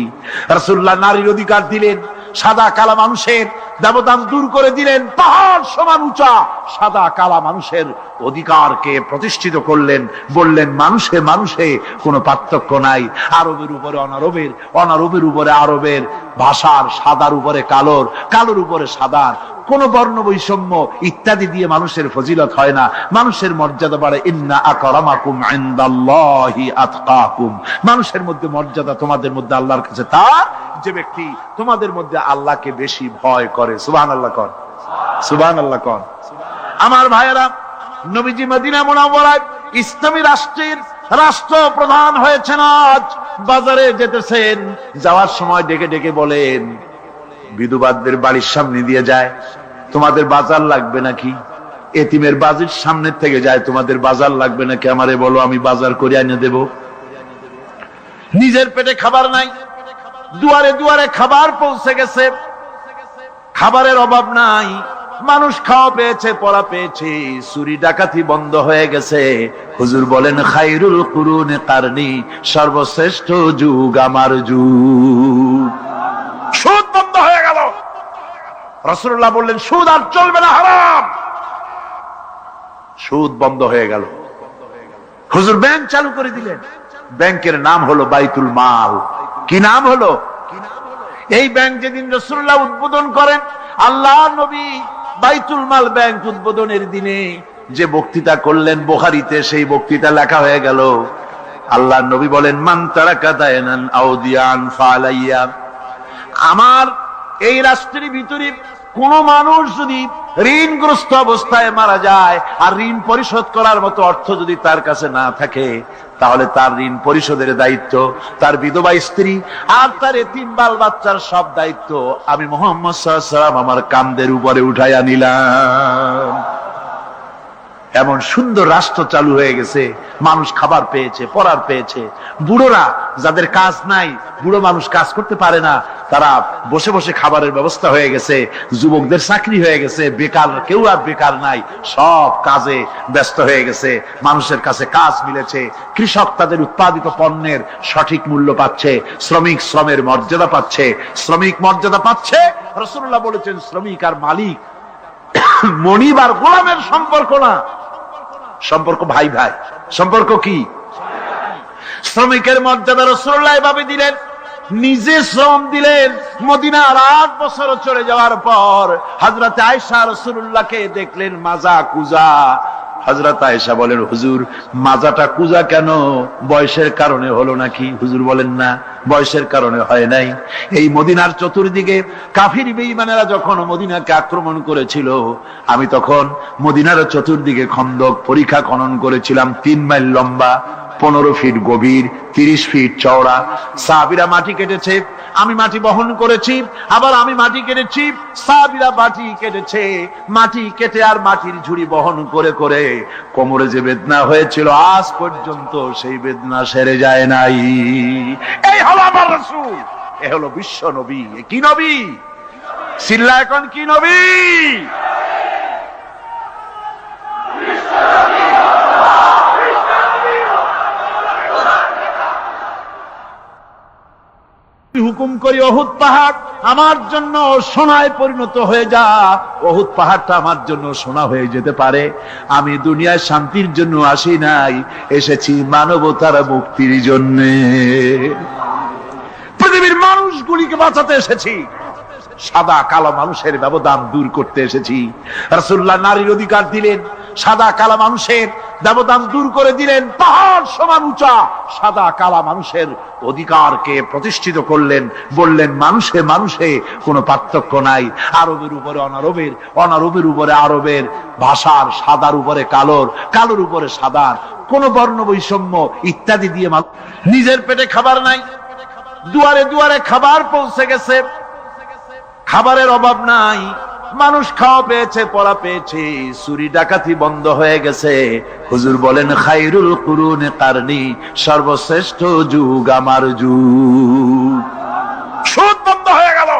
রাসূলুল্লাহ নারীর অধিকার দিলেন, সাদা কালা মানুষের ব্যবধান দূর করে দিলেন। পাহাড় সমান উঁচা সাদা কালা মানুষের অধিকারকে প্রতিষ্ঠিত করলেন, বললেন মানুষে মানুষে কোনো পার্থক্য নাই। আরবের উপরে অনারবের, অনারবের উপরে আরবের, ভাষার সাদার উপরে কালোর, কালোর উপরে সাদার, কোন বর্ণ বৈষম্য ইত্যাদি দিয়ে মানুষের ফজিলত হয় না। মানুষের মর্যাদা বাড়ে। ইন্না আকরামাকুম ইনদাল্লাহি আতকাকুম। মানুষের মধ্যে মর্যাদা তোমাদের মধ্যে আল্লাহর কাছে তার যে ব্যক্তি তোমাদের মধ্যে আল্লাহকে বেশি ভয় করে। সুবহানাল্লাহ কোন, সুবহানাল্লাহ কোন। আমার ভাইয়েরা, নবীজি মদিনা মুনাওয়ারায় ইসলামী রাষ্ট্রের রাষ্ট্রপ্রধান হয়েছেন। আজ বাজারে যেতেছেন, যাওয়ার সময় ডেকে ডেকে বলেন, বিধবাদের বাড়ির সামনে দিয়ে যায়, তোমাদের বাজার লাগবে নাকি? এতিমের বাড়ির সামনে থেকে যায়, তোমাদের বাজার লাগবে নাকি? আমারে বলো, আমি বাজার করে এনে দেব। নিজের পেটে খাবার নাই, দুয়ারে দুয়ারে খাবার পৌঁছে গেছে, খাবারের অভাব নাই, মানুষ খাওয়া পেয়েছে, পড়া পেয়েছে, চুরি ডাকাতি বন্ধ হয়ে গেছে। হুজুর বলেন খায়রুল কুরুনে কারনি, সর্বশ্রেষ্ঠ যুগ আমার যুগ। সুদ বন্ধ হয়ে গেল। রাসূলুল্লাহ বললেন সুদ আর চলবে না, হারাম। সুদ বন্ধ হয়ে গেল। হুজুর ব্যাংক চালু করে দিলেন। ব্যাংকের নাম হলো বাইতুল মাল। কি নাম হলো? এই ব্যাংক যেদিন রাসূলুল্লাহ উদ্বোধন করেন, আল্লাহ নবী বাইতুল মাল ব্যাংক উদ্বোধনের দিনে যে বক্তৃতা করলেন, বুখারীতে সেই বক্তৃতা লেখা হয়ে গেল। আল্লাহ নবী বলেন মান তারাকা দায়নান আও দিয়ান ফালাইয়া। আমার এই রাষ্ট্রের ভিতরে কোন মানুষ যদি ঋণগ্রস্ত অবস্থায় মারা যায় আর ঋণ পরিশোধ করার মতো অর্থ যদি তার কাছে না থাকে, তাহলে তার ঋণ পরিশোধের দায়িত্ব, তার বিধবা স্ত্রী আর তার এতিম বাল বাচ্চার সব দায়িত্ব আমি মুহাম্মদ সাল্লাল্লাহু আলাইহি ওয়াসাল্লাম আমার কাঁধের উপরে উঠাইয়া নিলাম। এমন সুন্দর রাষ্ট্র চালু হয়ে গেছে, মানুষ খাবার পেয়েছে, পড়ার পেয়েছে। বুড়োরা যাদের কাজ নাই, বুড়ো মানুষ কাজ করতে পারে না, তারা বসে বসে খাবারের ব্যবস্থা হয়ে গেছে। যুবকদের চাকরি হয়ে গেছে, বেকার কেউ আর বেকার নাই, সব কাজে ব্যস্ত হয়ে গেছে, মানুষের কাছে কাজ মিলেছে। কৃষক তাদের উৎপাদিত পণ্যের সঠিক মূল্য পাচ্ছে, শ্রমিক শ্রমের মর্যাদা পাচ্ছে, শ্রমিক মর্যাদা পাচ্ছে। রাসূলুল্লাহ বলেছেন শ্রমিক আর মালিক মনিব আর গোলামের সম্পর্ক না, সম্পর্ক ভাই ভাই। সম্পর্ক কি? শ্রমিকের মর্যাদা রাসূলুল্লাহ এভাবে দিলেন, নিজে শ্রম দিলেন। মদিনার 8 বছর চলে যাওয়ার পর হযরত আয়েশা রাসূলুল্লাহকে দেখলেন মাজা কুজা। হযরত আয়েশা বলেন হুজুর মাজাটা কুজা কেন? বয়সের কারণে হলো নাকি? হুজুর বলেন না, বয়সের কারণে হয় নাই। এই মদিনার চতুর্দিকে কাফির বেঈমানেরা যখন মদিনাকে আক্রমণ করেছিল, আমি তখন মদিনার চতুর্দিকে খন্দক পরিখা খনন করেছিলাম, 3 মাইল লম্বা, 15 ফিট গভীর, 30 ফিট চওড়া। সাহাবীরা মাটি কেটেছে, আমি মাটি বহন করেছি, আবার আমি মাটি কেটেছি, সাহাবীরা মাটি কেটেছে। মাটি কেটে আর মাটির ঝুড়ি বহন করে করে কোমরে যে বেদনা হয়েছিল আজ পর্যন্ত সেই বেদনা সেরে যায় নাই। এই হলো আমার রাসূল, এ হলো বিশ্ব নবী। কি নবী? চিল্লা এখন কি নবী? হুকুম করি উহুদ পাহাড় আমার জন্য সোনায় পরিণত হয়ে যা, উহুদ পাহাড়টা আমার জন্য সোনা হয়ে যেতে পারে। আমি দুনিয়ায় শান্তির জন্য আসি নাই, এসেছি মানবতার মুক্তির জন্য। পৃথিবীর মানুষগুলিকে বাঁচাতে এসেছি, সাদা কালো মানুষের ব্যবধান দূর করতে এসেছি। রাসূলুল্লাহ নারীর অধিকার দিলেন, সাদা কালা মানুষের ব্যবধান দূর করে দিলেন। পাহাড় সমান উঁচা সাদা কালা মানুষের অধিকারকে প্রতিষ্ঠিত করলেন, বললেন মানুষে মানুষে কোনো পার্থক্য নাই। আরবের উপরে অনারবের, অনারবের উপরে আরবের, ভাষার সাদার উপরে কালোর, কালোর উপরে সাদার, কোন বর্ণ বৈষম্য ইত্যাদি দিয়ে নিজের পেটে খাবার নাই, দুয়ারে দুয়ারে খাবার পৌঁছে গেছে, খাবারের অভাব নাই, মানুষ খাওয়া পেয়েছে, পড়া পেয়েছে, চুরি ডাকাতি বন্ধ হয়ে গেছে। হুজুর বলেন খায়রুল কুরুনে কারনি, সর্বশ্রেষ্ঠ যুগ আমার যুগ। সুদ বন্ধ হয়ে গেল।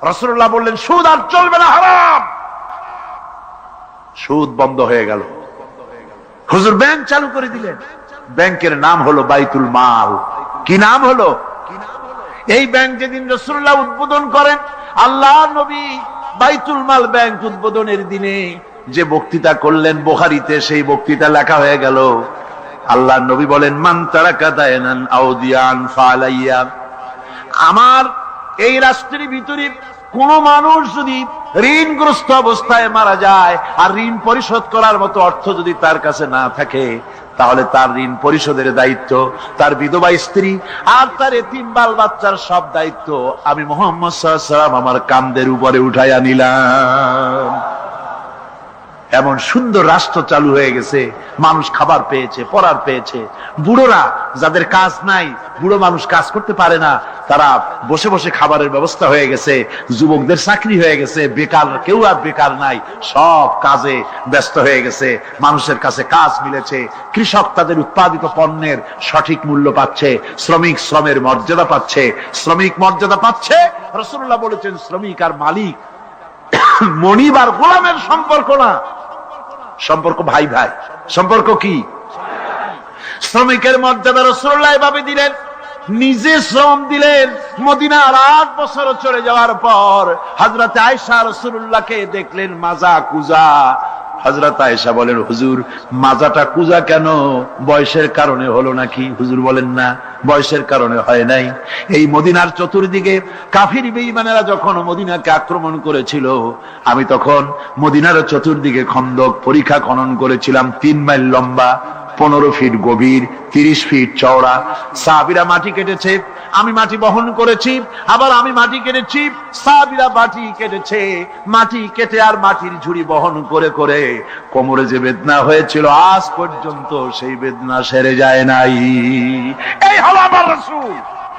রাসূলুল্লাহ বললেন সুদ আর চলবে না, হারাম। সুদ বন্ধ হয়ে গেল। হুজুর ব্যাংক চালু করে দিলেন। ব্যাংকের নাম হলো বাইতুল মাল। কি নাম হলো? এই ব্যাংক যেদিন রাসূলুল্লাহ উদ্বোধন করেন, আল্লাহ নবী বাইতুল মাল ব্যাংক উদ্বোধনের দিনে যে বক্তৃতা করলেন, বুখারীতে সেই বক্তৃতা লেখা হয়ে গেল। আল্লাহ নবী বলেন মান তারাকা দায়নান আউদিয়ান ফালাইয়া, আমার এই রাষ্ট্রের ভিতরে কোন মানুষ যদি ঋণগ্রস্ত অবস্থায় মারা যায় আর ঋণ পরিশোধ করার মতো অর্থ যদি তার কাছে না থাকে, তাহলে তার ঋণ পরিশোধের দায়িত্ব, তার বিধবা স্ত্রী আর তার এতিম বাল বাচ্চার সব দায়িত্ব আমি মুহাম্মদ সাল্লাল্লাহু আলাইহি ওয়াসাল্লাম আমার কাঁধের উপরে উঠাইয়া নিলাম। এমন সুন্দর রাষ্ট্র চালু হয়ে গেছে। মানুষ খাবার পেয়েছে, পড়ার পেয়েছে। বুড়োরা যাদের কাজ নাই, বুড়ো মানুষ কাজ করতে পারে না, তারা বসে বসে খাবারের ব্যবস্থা হয়ে গেছে। যুবকদের চাকরি হয়ে গেছে, বেকার কেউ আর বেকার নাই, সব কাজে ব্যস্ত হয়ে গেছে। মানুষের কাছে কাজ মিলেছে। কৃষক তাদের উৎপাদিত পণ্যের সঠিক মূল্য পাচ্ছে, শ্রমিক শ্রমের মর্যাদা পাচ্ছে। শ্রমিক মর্যাদা পাচ্ছে। রাসূলুল্লাহ বলেছেন শ্রমিক আর মালিক মনিব আর গোলামের সম্পর্ক না, সম্পর্ক ভাই ভাই। সম্পর্ক কি? শ্রমিকের মর্যাদা রাসূলুল্লাহ এভাবে দিলেন, নিজে শ্রম দিলেন। মদিনার 8 বছর চলে যাওয়ার পর হযরত আয়েশা রাসূলুল্লাহকে দেখলেন মাজা কুজা। হযরত আয়েশা বলেন হুজুর মাজাটা কুজা কেন? বয়সের কারণে হলো নাকি? হুজুর বলেন না, বয়সের কারণে হয় নাই। এই মদিনার চতুর্দিকে কাফির বেঈমানেরা যখন মদিনাকে আক্রমণ করেছিল, আমি তখন মদিনার চতুর্দিকে খন্দক পরিখা খনন করেছিলাম। 3 মাইল লম্বা, 15 ফিট গভীর, 30 ফিট চওড়া। সাহাবীরা মাটি কেটেছে, আমি মাটি বহন করেছি, আবার আমি মাটি কেটেছি, সাহাবীরা মাটি কেটেছে। মাটি কেটে আর মাটির ঝুড়ি বহন করে করে কোমরে যে বেদনা হয়েছিল আজ পর্যন্ত সেই বেদনা সেরে যায় নাই। এই হলো আমার রাসূল,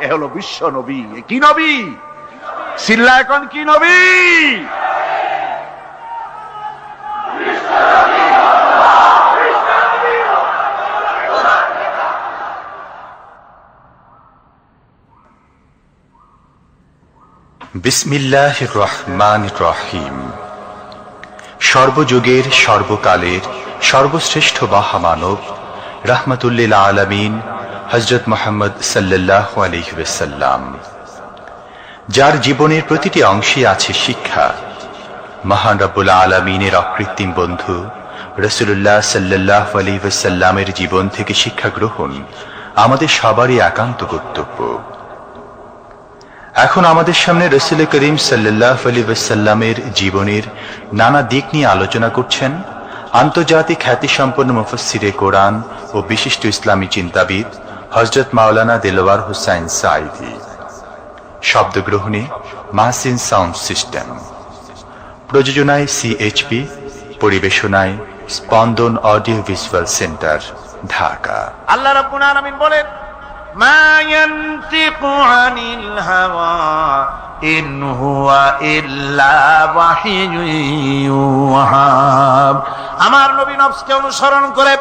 এ হলো বিশ্ব নবী। কি নবী? সিল্লা এখন কি নবী? বিসমিল্লাহির রহমানির রহিম। সর্বযুগের সর্বকালের সর্বশ্রেষ্ঠ মহামানব রাহমাতুল্লিল আলামিন হযরত মুহাম্মদ সাল্লাল্লাহু আলাইহি ওয়াসাল্লাম, যার জীবনের প্রতিটি অংশে আছে শিক্ষা, মহান রব্বুল আলামিনের অকৃত্রিম বন্ধু রাসূলুল্লাহ সাল্লাল্লাহু আলাইহি ওয়াসাল্লামের জীবন থেকে শিক্ষা গ্রহণ আমাদের সবারই একান্ত কর্তব্য। এখন আমাদের সামনে রাসূল করিম সাল্লাল্লাহু আলাইহি ওয়াসাল্লামের জীবনের নানা দিক নিয়ে আলোচনা করছেন আন্তর্জাতিক খ্যাতিসম্পন্ন মুফাসসিরে কোরআন ও বিশিষ্ট ইসলামী চিন্তাবিদ হযরত মাওলানা দেলওয়ার হোসাইন সাঈদী। শব্দগ্রহণে মাহসিন সাউন্ড সিস্টেম, প্রযোজনায় সিএইচপি, পরিবেশনায় স্পন্দন অডিও ভিজুয়াল সেন্টার, ঢাকা। আল্লাহ রাব্বুল আলামিন বলেন মা ইয়ানতিকু আনিল হাওয়া ইন হুয়া ইল্লা ওয়াহিয়ুন ইউহা। আমার নবী নফসকে অনুসরণ করে,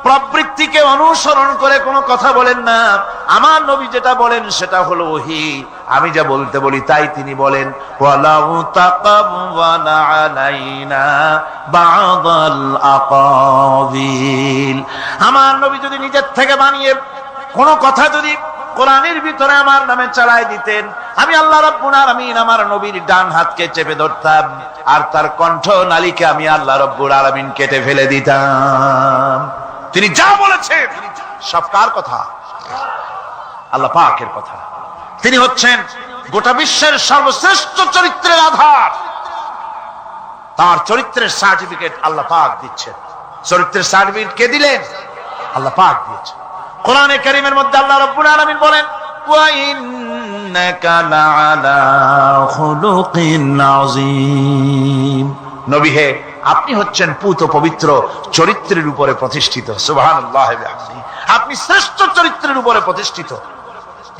প্রবৃত্তিকে অনুসরণ করে কোনো কথা বলেন না। আমার নবী যেটা বলেন সেটা হলো ওহী। আমি যা বলতে বলি তাই তিনি বলেন। ওয়ালাউ তাকাওয়ালা আলাইনা বা'দাল আকাবিল। আমার নবী যদি নিজের থেকে বানিয়ে কোন কথা যদি কোরআনের ভিতরে আমার নামে চালায় দিতেন, আমি আল্লাহ রাব্বুল আলামিন আমার নবীর ডান হাতকে চেপে ধরতাম আর তার কণ্ঠ নালীকে আমি আল্লাহ রাব্বুল আলামিন কেটে ফেলে দিতাম। তিনি যা বলেছেন সব কার কথা? আল্লাহ পাকের কথা। তিনি হচ্ছেন গোটা বিশ্বের সর্বশ্রেষ্ঠ চরিত্রের আধার। তার চরিত্রের সার্টিফিকেট আল্লাহ পাক দিচ্ছেন। চরিত্রের সার্টিফিকেট কে দিলেন? আল্লাহ পাক দিয়েছেন। কোরআনে কারীমের মধ্যে আল্লাহ রাব্বুল আলামিন বলেন ওয়া ইন্নাকা লাআলা খুলুকিন আযীম। নবী হে, আপনি হচ্ছেন পুত পবিত্র চরিত্রের উপরে প্রতিষ্ঠিত। সুবহানাল্লাহ ওয়া বিহামদিহি। আপনি শ্রেষ্ঠ চরিত্রের উপরে প্রতিষ্ঠিত।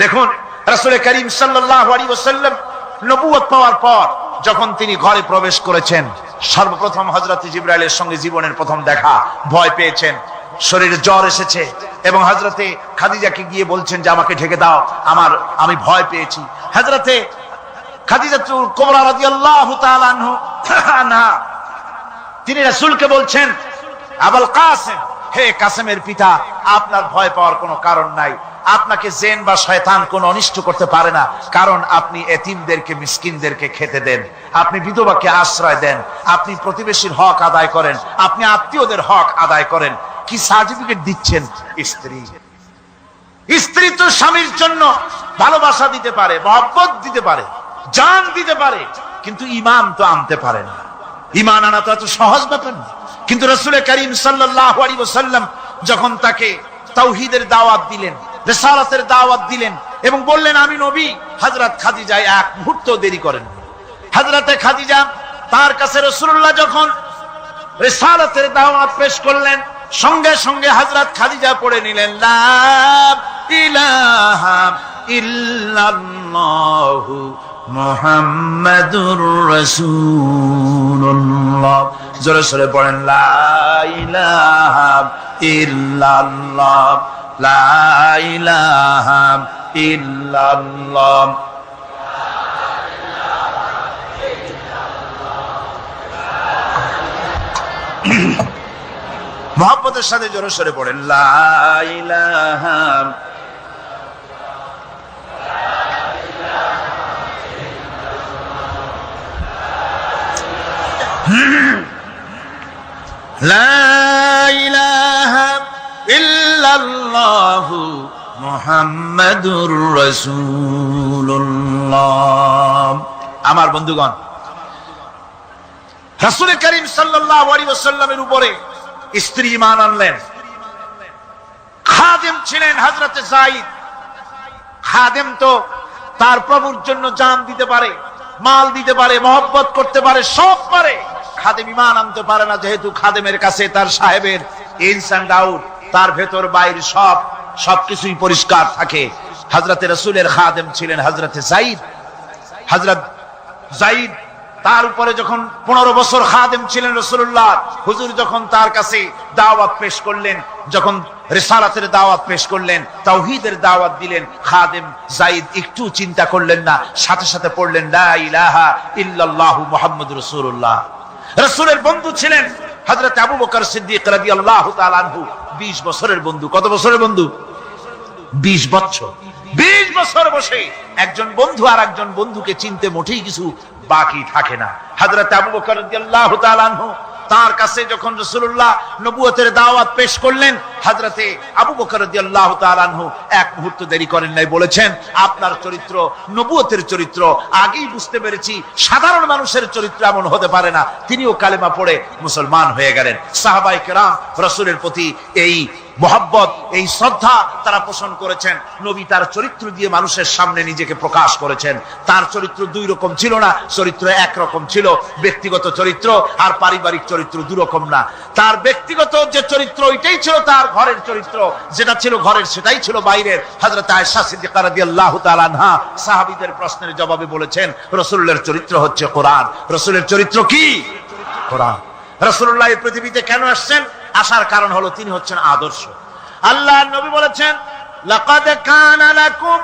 দেখুন রাসূল করিম সাল্লাল্লাহু আলাইহি ওয়াসাল্লাম নবুয়ত পাওয়ার পর যখন তিনি ঘরে প্রবেশ করেছেন, সর্বপ্রথম হযরত জিবরাইলের সঙ্গে জীবনের প্রথম দেখা, ভয় পেয়েছেন, শরীরে জ্বর এসেছে এবং হযরতে খাদিজাকে গিয়ে বলছেন যে আমাকে ঢেকে দাও, আমি ভয় পেয়েছি। হযরতে খাদিজাতুল কুবরা রাদিয়াল্লাহু তাআলা আনহা তিনি রাসূলকে বলছেন, আবুল কাসেম, হে কাসেমের পিতা, আপনার ভয় পাওয়ার কোনো কারণ নাই, আপনাকে জিন বা শয়তান কোনো অনিষ্ট করতে পারে না, কারণ আপনি এতিমদেরকে, মিসকিনদেরকে খেতে দেন, আপনি বিধবাকে আশ্রয় দেন, আপনি প্রতিবেশীর হক আদায় করেন, আপনি আত্মীয়দের হক আদায় করেন। কি সার্টিফিকেট দিচ্ছেন? স্ত্রী তো স্বামীর জন্য ভালোবাসা দিতে পারে, মহব্বত দিতে পারে, জান দিতে পারে, কিন্তু ঈমান তো আনতে পারে না। ঈমান আনা তো এত সহজ ব্যাপার না। কিন্তু রাসূল করিম সাল্লাল্লাহু আলাইহি ওয়াসাল্লাম যখন তাকে তাওহীদের দাওয়াত দিলেন, রিসালাতের দাওয়াত দিলেন এবং বললেন আমি নবী, হযরত খাদিজা এক মুহূর্ত দেরি করেন। হযরতে খাদিজা তার কাছে রাসূলুল্লাহ যখন রিসালাতের দাওয়াত পেশ করলেন, সঙ্গে সঙ্গে হযরত খাদিজা পড়ে নিলেন লা ইলাহা ইল্লাল্লাহু মুহাম্মাদুর রাসূলুল্লাহ। জোরে জোরে পড়েন লা ইলাহা ইল্লাল্লাহ, লা ইলাহা ইল্লাল্লাহ। মুহাব্বতের সাথে জোরে জোরে পড়েন লা ইলাহা লা ইলাহা ইল্লাল্লাহু মুহাম্মাদুর রাসূলুল্লাহ। আমার বন্ধুগণ, রাসূল করিম সাল্লাল্লাহু আলাইহি ওয়াসাল্লামের উপরে স্ত্রী ঈমান আনলেন। খাদেম ছিলেন হযরতে যায়েদ। খাদেম তো তার প্রভুর জন্য জান দিতে পারে, মাল দিতে পারে, মহব্বত করতে পারে, সব পারে। খাদেম ঈমান আনতে পারে না, যেহেতু খাদেমের কাছে তার সাহেবের ইনস এন্ড আউট, তার ভেতর বাইরে সবকিছুই পরিষ্কার থাকে। হযরতে রাসূলের খাদেম ছিলেন হযরতে যায়েদ। হযরত যায়েদ তার উপরে যখন 15 বছর খাদেম ছিলেন রাসূলুল্লাহ, হুজুর যখন তার কাছে দাওয়াত পেশ করলেন, যখন রিসালাতের দাওয়াত পেশ করলেন, তাওহীদের দাওয়াত দিলেন, খাদেম যায়েদ একটু চিন্তা করলেন না, সাথে সাথে পড়লেন লা ইলাহা ইল্লাল্লাহু মুহাম্মাদুর রাসূলুল্লাহ। রাসূলের বন্ধু ছিলেন হযরত আবু বকর সিদ্দিক রাদিয়াল্লাহু তাআলা আনহু। 20 বছরের বন্ধু। কত বছরের বন্ধু? 20 বছর। 20 বছর বসে একজন বন্ধু আর একজন বন্ধুকে চিনতে মোটেই কিছু বাকি থাকে না। হযরত আবু বকর রাদিয়াল্লাহু তাআলা আনহু তার কাছে যখন রাসূলুল্লাহ নবুয়তের দাওয়াত পেশ করলেন, হযরতে আবু বকর রাদিয়াল্লাহু তাআলা আনহু এক মুহূর্ত দেরি করেন নাই, বলেছেন আপনার চরিত্র নবুয়তের চরিত্র। আগেই বুঝতে পেরেছি সাধারণ মানুষের চরিত্র এমন হতে পারে না। তিনিও কালেমা পড়ে মুসলমান হয়ে গেলেন। সাহাবায়ে কেরাম রাসূলের প্রতি এই মোহাব্বত, এই শ্রদ্ধা তারা পোষণ করেছেন। নবী তার চরিত্র দিয়ে মানুষের সামনে নিজেকে প্রকাশ করেছেন। তার চরিত্র দুই রকম ছিল না, চরিত্র একরকম ছিল। ব্যক্তিগত চরিত্র আর পারিবারিক চরিত্র দুরকম না। তার ব্যক্তিগত যে চরিত্র ওইটাই ছিল তার ঘরের চরিত্র, যেটা ছিল ঘরের সেটাই ছিল বাইরের। হযরত আয়েশা সিদ্দিকা রাদিয়াল্লাহু তাআলা আনহা সাহাবীদের প্রশ্নের জবাবে বলেছেন রাসূলের চরিত্র হচ্ছে কোরআন। রাসূলের চরিত্র কি? কোরআন। রাসূলুল্লাহ এই পৃথিবীতে কেন আসছেন? আসার কারণ হলো তিনি হচ্ছেন আদর্শ। আল্লাহর নবী বলেছেন লাকাদ কানা লাকুম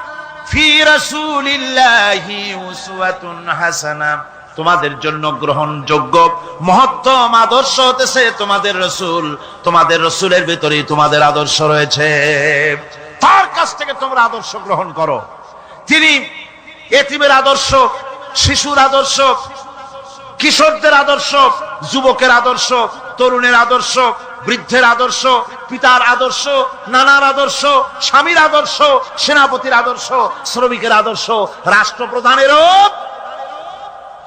ফি রাসূলিল্লাহি উসওয়াতুন হাসানাহ, তোমাদের জন্য গ্রহণযোগ্য মহত্তম আদর্শ হতেছে তোমাদের রাসূল। তোমাদের রাসূলের ভিতরে তোমাদের আদর্শ রয়েছে, তার কাছ থেকে তোমরা আদর্শ গ্রহণ করো। তিনি এতিমের আদর্শ, শিশুর আদর্শ, কিশোরদের আদর্শ, যুবকের আদর্শ, তরুণের আদর্শ, বৃদ্ধের আদর্শ, পিতার আদর্শ, নানার আদর্শ, স্বামীর আদর্শ, সেনাপতির আদর্শ, শ্রমিকের আদর্শ, রাষ্ট্রপ্রধানেরও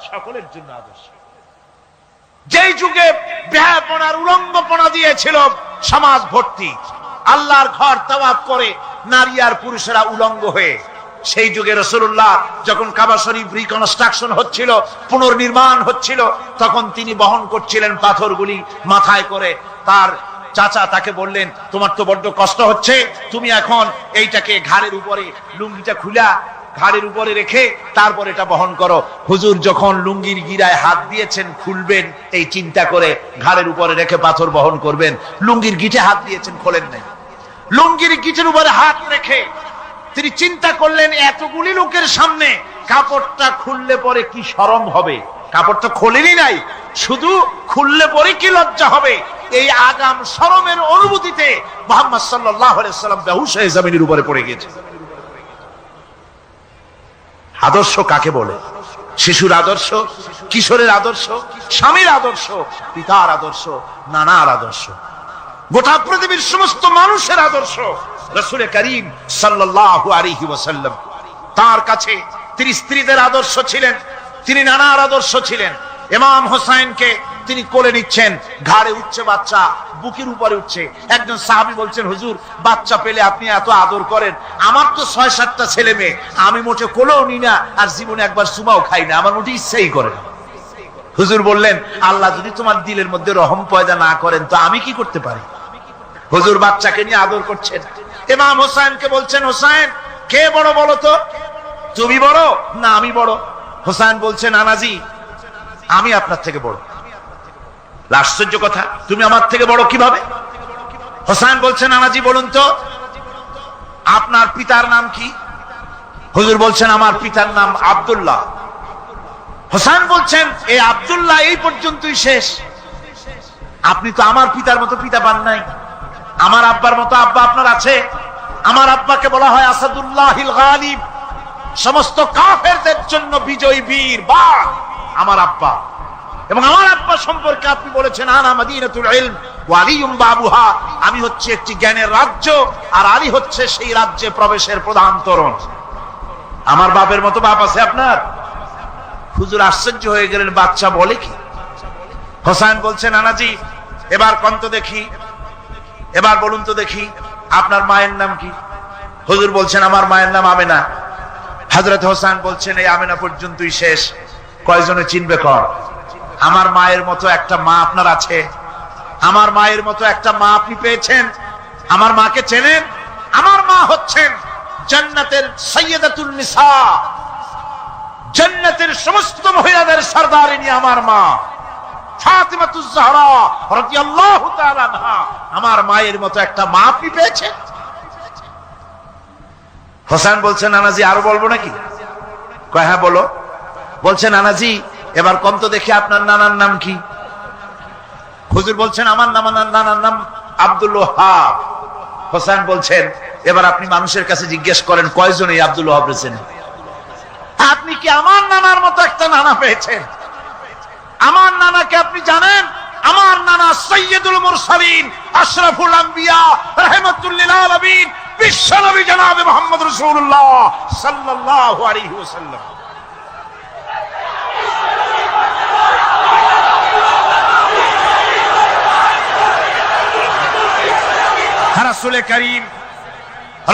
সকলের জন্য আদর্শ। যেই যুগে বেহায়াপনার উলঙ্গপনা দিয়েছিল সমাজ ভর্তি, আল্লাহর ঘর তাওয়াফ করে নারী আর পুরুষেরা উলঙ্গ হয়ে, সেই যুগে রাসূলুল্লাহ যখন কাবা শরীফ রিকনস্ট্রাকশন হচ্ছিল, পুনর্নির্মাণ হচ্ছিল, তখন তিনি বহন করছিলেন পাথরগুলি মাথায় করে। তার চাচা তাকে বললেন তোমার তো বড্ড কষ্ট হচ্ছে, তুমি এখন এইটাকে ঘাড়ের উপরে লুঙ্গিটা খুলা ঘাড়ের উপরে রেখে তারপর এটা বহন করো। হুজুর যখন লুঙ্গির গিরায় হাত দিয়েছেন খুলবেন এই চিন্তা করে ঘাড়ের উপরে রেখে পাথর বহন করবেন, লুঙ্গির গিটে হাত দিয়েছেন খোলেন নাই। লুঙ্গির গিটের উপরে হাত রেখে তিনি চিন্তা করলেন এতগুলি লোকের সামনে কাপড়টা খুললে পরে কি শরম হবে। কাপড়টা খোলেনি নাই, শুধু খুললে পরে কি লজ্জা হবে। এই আগাম শরমের অনুভূতিতে মুহাম্মদ সাল্লাল্লাহু আলাইহি ওয়াসাল্লাম বেহুশ হয়ে জমিনের উপরে পড়ে গিয়েছে। আদর্শ কাকে বলে? শিশুর আদর্শ, কিশোরের আদর্শ, স্বামীর আদর্শ, পিতার আদর্শ, নানার আদর্শ, গোটা পৃথিবীর সমস্ত মানুষের আদর্শ রাসূল করিম সাল্লাল্লাহু আলাইহি ওয়াসাল্লাম। তার কাছে তিনি স্ত্রীদের আদর্শ ছিলেন, তিনি নানার আদর্শ ছিলেন। ইমাম হোসেনকে তিনি কোলে নিচ্ছেন, ঘাড়ে উঠছে বাচ্চা, বুকের উপরে উঠছে। একজন সাহাবী বলছেন, হুজুর বাচ্চা পেলে আপনি এত আদর করেন, আমার তো ৬-৭টা ছেলে মেয়ে, আমি মোটে কোলেও নি না, আর জীবনে একবার সুমাও খাই না, আমার মোটে ইচ্ছাই করে না। হুজুর বললেন, আল্লাহ যদি তোমার দিলের মধ্যে রহম পয়দা না করেন তো আমি কি করতে পারি। হুজুর বাচ্চাকে নিয়ে আদর করছেন। ইমাম হোসেনকে বলছেন, হোসেন কে বড় বলো তো, তুমি বড় না আমি বড়? হোসেন বলছেন, নানাজি আমি আপনার থেকে বড়। আশ্চর্য কথা, তুমি আমার থেকে বড় কিভাবে? হোসেন বলছেন, নানাজি বলুন তো আপনার পিতার নাম কি? হুজুর বলছেন, আমার পিতার নাম আব্দুল্লাহ। হোসেন বলছেন, এই আব্দুল্লাহ এই পর্যন্তই শেষ, আপনি তো আমার পিতার মতো পিতা পান নাই, আমার আব্বার মতো আব্বা আপনার আছে। আমার আব্বাকে বলা হয় আসাদুল্লাহিল গালিব, সমস্ত কাফেরদের জন্য বিজয়ী বীর বাঘ আমার আব্বা। এবং আমার আব্বা সম্পর্কে আপনি বলেছেন, আনা মাদিনাতুল ইলম ওয়া আলিয়ুম বাবুহা, আমি হচ্ছে একটি জ্ঞানের রাজ্য আর আলী হচ্ছে সেই রাজ্যে প্রবেশের প্রধান তোরণ। আমার বাপের মতো বাপ আছে আপনার? হুজুর আশ্চর্য হয়ে গেলেন, বাচ্চা বলে কি? হোসেন বলছেন, নানাজি এবার কোন তো দেখি, এবার বলুন তো দেখি আপনার মায়ের নাম কি? হুজুর বলছেন, আমার মায়ের নাম আমেনা। হযরত হোসেন বলছেন, এই আমেনা পর্যন্তই শেষ, কয়জনে চিনবে কর? আমার মায়ের মতো একটা মা আপনার আছে? আমার মায়ের মতো একটা মা আপনি পেয়েছেন? আমার মাকে চেনেন? আমার মা হচ্ছেন জান্নাতের সাইয়্যিদাতুন নিসা, জান্নাতের সমস্ত মহিলাদের সরদারিনী আমার মা ফাতিমাতুজ জাহরা রাদিয়াল্লাহু তাআলা আনহা। আমার মায়ের মতো একটা মা আপনি পেয়েছেন? হোসেন বলছেন, নানাজি আরো বলবো নাকি? কয় হ্যাঁ বলো। বলছেন, নানাজি এবার কোন তো দেখি আপনার নানার নাম কি? হুজুর বলছেন, আমার নানার নাম আব্দুল ওয়াহাব। হোসেন বলছেন, এবার আপনি মানুষের কাছে জিজ্ঞেস করেন কয়জন এই আব্দুল ওয়াহাব রয়েছেন? আপনি কি আমার নানার মতো একটা নানা পেয়েছেন? আমার নানাকে আপনি জানেন? আমার নানা সাইয়্যিদুল মুরসালিন, আশরাফুল আম্বিয়া, রাহমাতুল লিল আলামিন, বিশ্বনবী জনাবে মুহাম্মদ রাসূলুল্লাহ সাল্লাল্লাহু আলাইহি ওয়াসাল্লাম।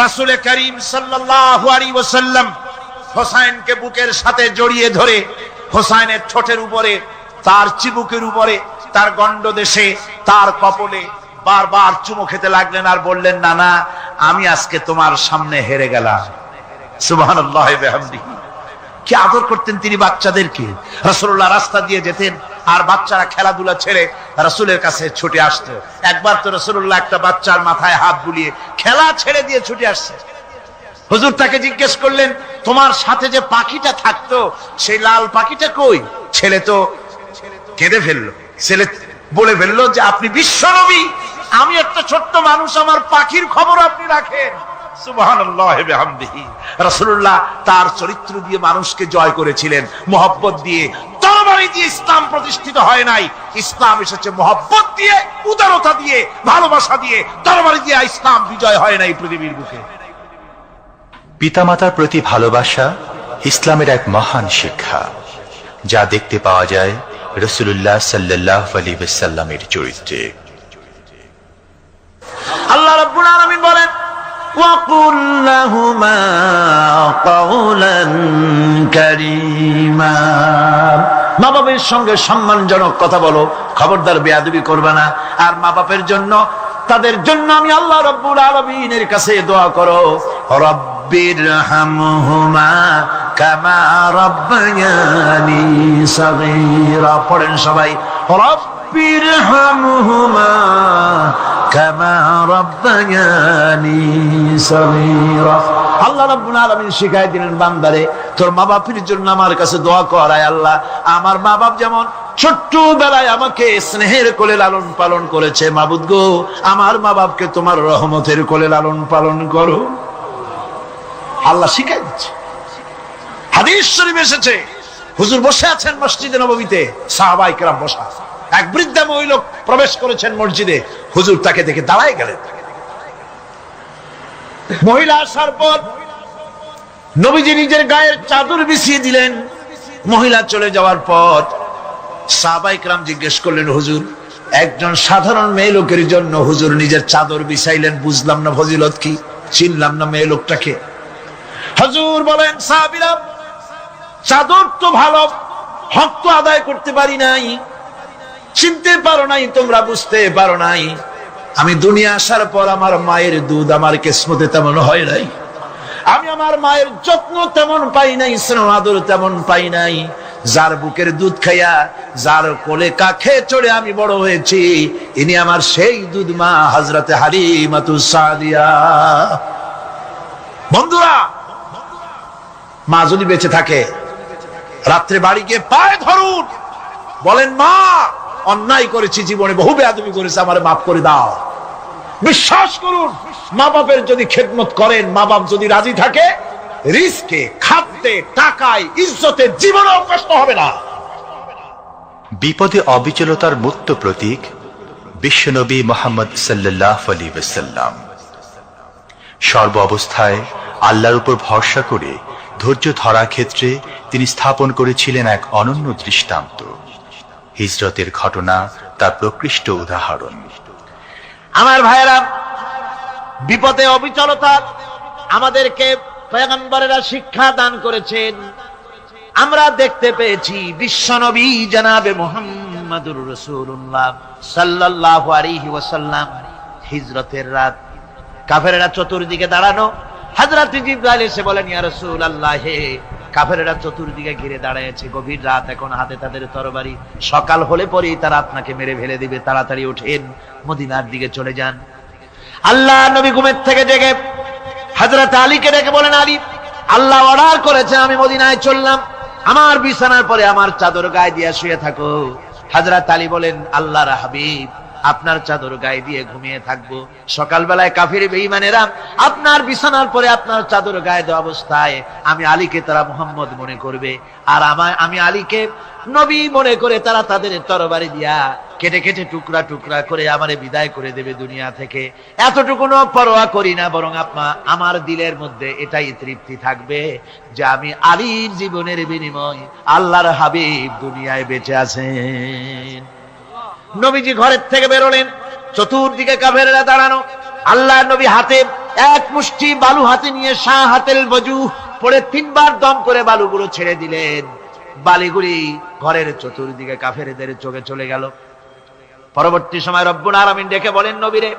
রাসূল করিম সাল্লাল্লাহু আলাইহি ওয়াসাল্লাম হোসেনকে বুকের সাথে জড়িয়ে ধরে হোসেনের ঠোঁটের উপরে, তার চিবুকের উপরে, তার গণ্ডদেশে, তার কপলে বারবার চুমো খেতে লাগলেন আর বললেন, নানা আমি আজকে তোমার সামনে হেরে গেলাম। সুবহানাল্লাহ ওয়া বিহামদিহি। কি আদর করতেন তিনি বাচ্চাদেরকে। রাসূলুল্লাহ রাস্তা দিয়ে যেতেন আর বাচ্চারা খেলাধুলা ছেড়ে রাসূলের কাছে ছুটে আসতো। একবার তো রাসূলুল্লাহ একটা বাচ্চার মাথায় হাত বুলিয়ে খেলা ছেড়ে দিয়ে ছুটে আসছে। হুজুর তাকে জিজ্ঞেস করলেন, তোমার সাথে যে পাখিটা থাকতো সেই লাল পাখিটা কই? ছেলে তো কেঁদে ফেললো। ছেলে বলে ফেললো যে আপনি বিশ্বনবী, আমি একটা ছোট্ট মানুষ, আমার পাখির খবর আপনি রাখেন। সুবহানাল্লাহ ওয়া বিহামদিহি। রাসূলুল্লাহ তার চরিত্র দিয়ে মানুষকে জয় করেছিলেন, মহব্বত দিয়ে। তরবারি দিয়ে ইসলাম প্রতিষ্ঠিত হয় নাই, ইসলাম এসেছে মহব্বত দিয়ে, উদারতা দিয়ে, ভালোবাসা দিয়ে। তরবারি দিয়ে ইসলাম বিজয় হয় নাই পৃথিবীর বুকে। পিতামাতার প্রতি ভালোবাসা ইসলামের এক মহান শিক্ষা, যা দেখতে পাওয়া যায় রাসূলুল্লাহ সাল্লাল্লাহু আলাইহি ওয়াসাল্লামের চরিত্রে। আল্লাহ রাব্বুল আলামিন বলেন, ওয়াকুল লাহুমা কাওলান কারীমা, মা বাবার সঙ্গে সম্মানজনক কথা বলো, খবরদার বেয়াদবি করবে না। আর মা বাবার জন্য, তাদের জন্য আমি আল্লাহ রাব্বুল আলামিনের কাছে দোয়া করো, রব্ব রব্বিরহামহুমা কামা রাব্বায়ানি সাগীরা। পড়েন সবাই, রব্বিরহামহুমা কামা রাব্বায়ানি সাগীরা। আল্লাহ রাব্বুল আলামিন শিখাই দিলেন বান্দারে, তোর মা বাপের জন্য আমার কাছে দোয়া কর, আয় আল্লাহ আমার মা বাপ যেমন ছোট্টবেলায় আমাকে স্নেহের কোলে লালন পালন করেছে, মাবুদ গো আমার মা বাপকে তোমার রহমতের কোলে লালন পালন করো। আল্লাহ শিখাই দিচ্ছে। হাদিস শরীফ এসেছে, হুজুর বসে আছেন মসজিদে নববীতে, সাহাবায়ে কেরাম বসা, এক বৃদ্ধা মহিলা প্রবেশ করেছেন মসজিদে, হুজুর তাকে দেখে দাঁড়ায় গেলেন। মহিলা আসার পর নবীজি নিজের গায়ের চাদর বিছিয়ে দিলেন। মহিলা চলে যাওয়ার পর সাহাবায়ে কেরাম জিজ্ঞেস করলেন, হুজুর একজন সাধারণ মেয়ে লোকের জন্য হুজুর নিজের চাদর বিছাইলেন, বুঝলাম না ফজিলত কি, চিনলাম না মেয়ে লোকটাকে। হুজুর বলেন, সাহাবীরা চাদর তো ভালো, হক তো আদায় করতে পারি নাই, চিনতে পারো নাই, তোমরা বুঝতে পারো নাই, আমি দুনিয়া আসার পর আমার মায়ের দুধ আমার কিসমতে তেমন হয় নাই, আমি আমার মায়ের যত্ন তেমন পাই নাই, স্নেহ আদর তেমন পাই নাই। যার বুকের দুধ খাইয়া, যার কোলে কাখে চড়ে আমি বড় হয়েছি, ইনি আমার সেই দুধ মা হযরতে হালিমাতুস সাদিয়া। বন্ধুরা, মা যদি বেঁচে থাকে রাত্রে বাড়ি গিয়ে পায়ে ধরুন, বলেন মা অন্যায় করেছি, জীবনে বহু বেয়াদবি করেছি, আমারে মাফ করে দাও। বিশ্বাস করুন, মা বাপের যদি খেদমত করেন, মা বাপ যদি রাজি থাকে, রিস্কে, খাদ্যে, টাকায়, ইজ্জতে জীবনেও কষ্ট হবে না। বিপদে অবিচলতার মুক্ত প্রতীক বিশ্বনবী মুহাম্মদ সাল্লাল্লাহু আলাইহি ওয়াসাল্লাম। সর্ব অবস্থায় আল্লাহর উপর ভরসা করে ধৈর্য ধরার ক্ষেত্রে তিনি স্থাপন করেছিলেন এক অনন্য দৃষ্টান্ত। হিজরতের ঘটনা তার প্রকৃষ্ট উদাহরণ। আমার ভাইয়েরা, বিপদে অবিচলতা আমাদেরকে পয়গম্বরেরা শিক্ষা দান করেছেন। আমরা দেখতে পেয়েছি বিশ্বনবী জনাবে মুহাম্মদুর রাসূলুল্লাহ সাল্লাল্লাহু আলাইহি ওয়াসাল্লাম হিজরতের রাত, কাফেররা চতুর্দিকে দাঁড়ানো, হযরত জিবরাইল এসে বলেন, ইয়া রাসূলুল্লাহ, হে কাফেররা চতুর্দিকে ঘিরে দাঁড়িয়েছে, গভীর রাত, এখন হাতে তাদের তরবারি, সকাল হলে পরেই তারা আপনাকে মেরে ফেলে দিবে, তাড়াতাড়ি ওঠেন, মদিনার দিকে চলে যান। আল্লাহ নবী ঘুমের থেকে জেগে হযরত আলীকে ডেকে বলেন, আলী, আল্লাহ অর্ডার করেছে আমি মদিনায় চললাম, আমার বিছানার পরে আমার চাদর গায়ে দিয়ে শুয়ে থাকো। হযরত আলী বলেন, আল্লাহর হাবিব, আপনার চাদর গায়ে দিয়ে ঘুমিয়ে থাকবো, সকালবেলায় কাফির বেঈমানেরা আপনার বিছানার পরে আপনার চাদর গায়ে দেওয়া অবস্থায় আমি আলীকে তারা মুহাম্মদ মনে করবে, আর আমি আলীকে নবী মনে করে তারা তাদের তরবারি দিয়া কেটে কেটে টুকরা টুকরা করে আমারে বিদায় করে দেবে দুনিয়া থেকে। এতটুকুনো পরোয়া করি না, বরং আমার দিলের মধ্যে এটাই তৃপ্তি থাকবে যে আমি আলীর জীবনের বিনিময় আল্লাহর হাবিব দুনিয়ায় বেঁচে আছেন। নবীজি ঘরের থেকে বেরোলেন, চতুর্দিকে কাফেররা দাঁড়ানো, আল্লাহর নবী হাতে এক মুষ্টি বালু হাতে নিয়ে শাহাদাতুল ওযু পড়ে তিনবার দম করে বালুগুলো ছেড়ে দিলেন। বালিগুলি ঘরের চতুর্দিকে কাফেরদের চোখে চলে গেল। পরবর্তী সময় রব্বুল আলামিন ডেকে বলেন, নবীরে,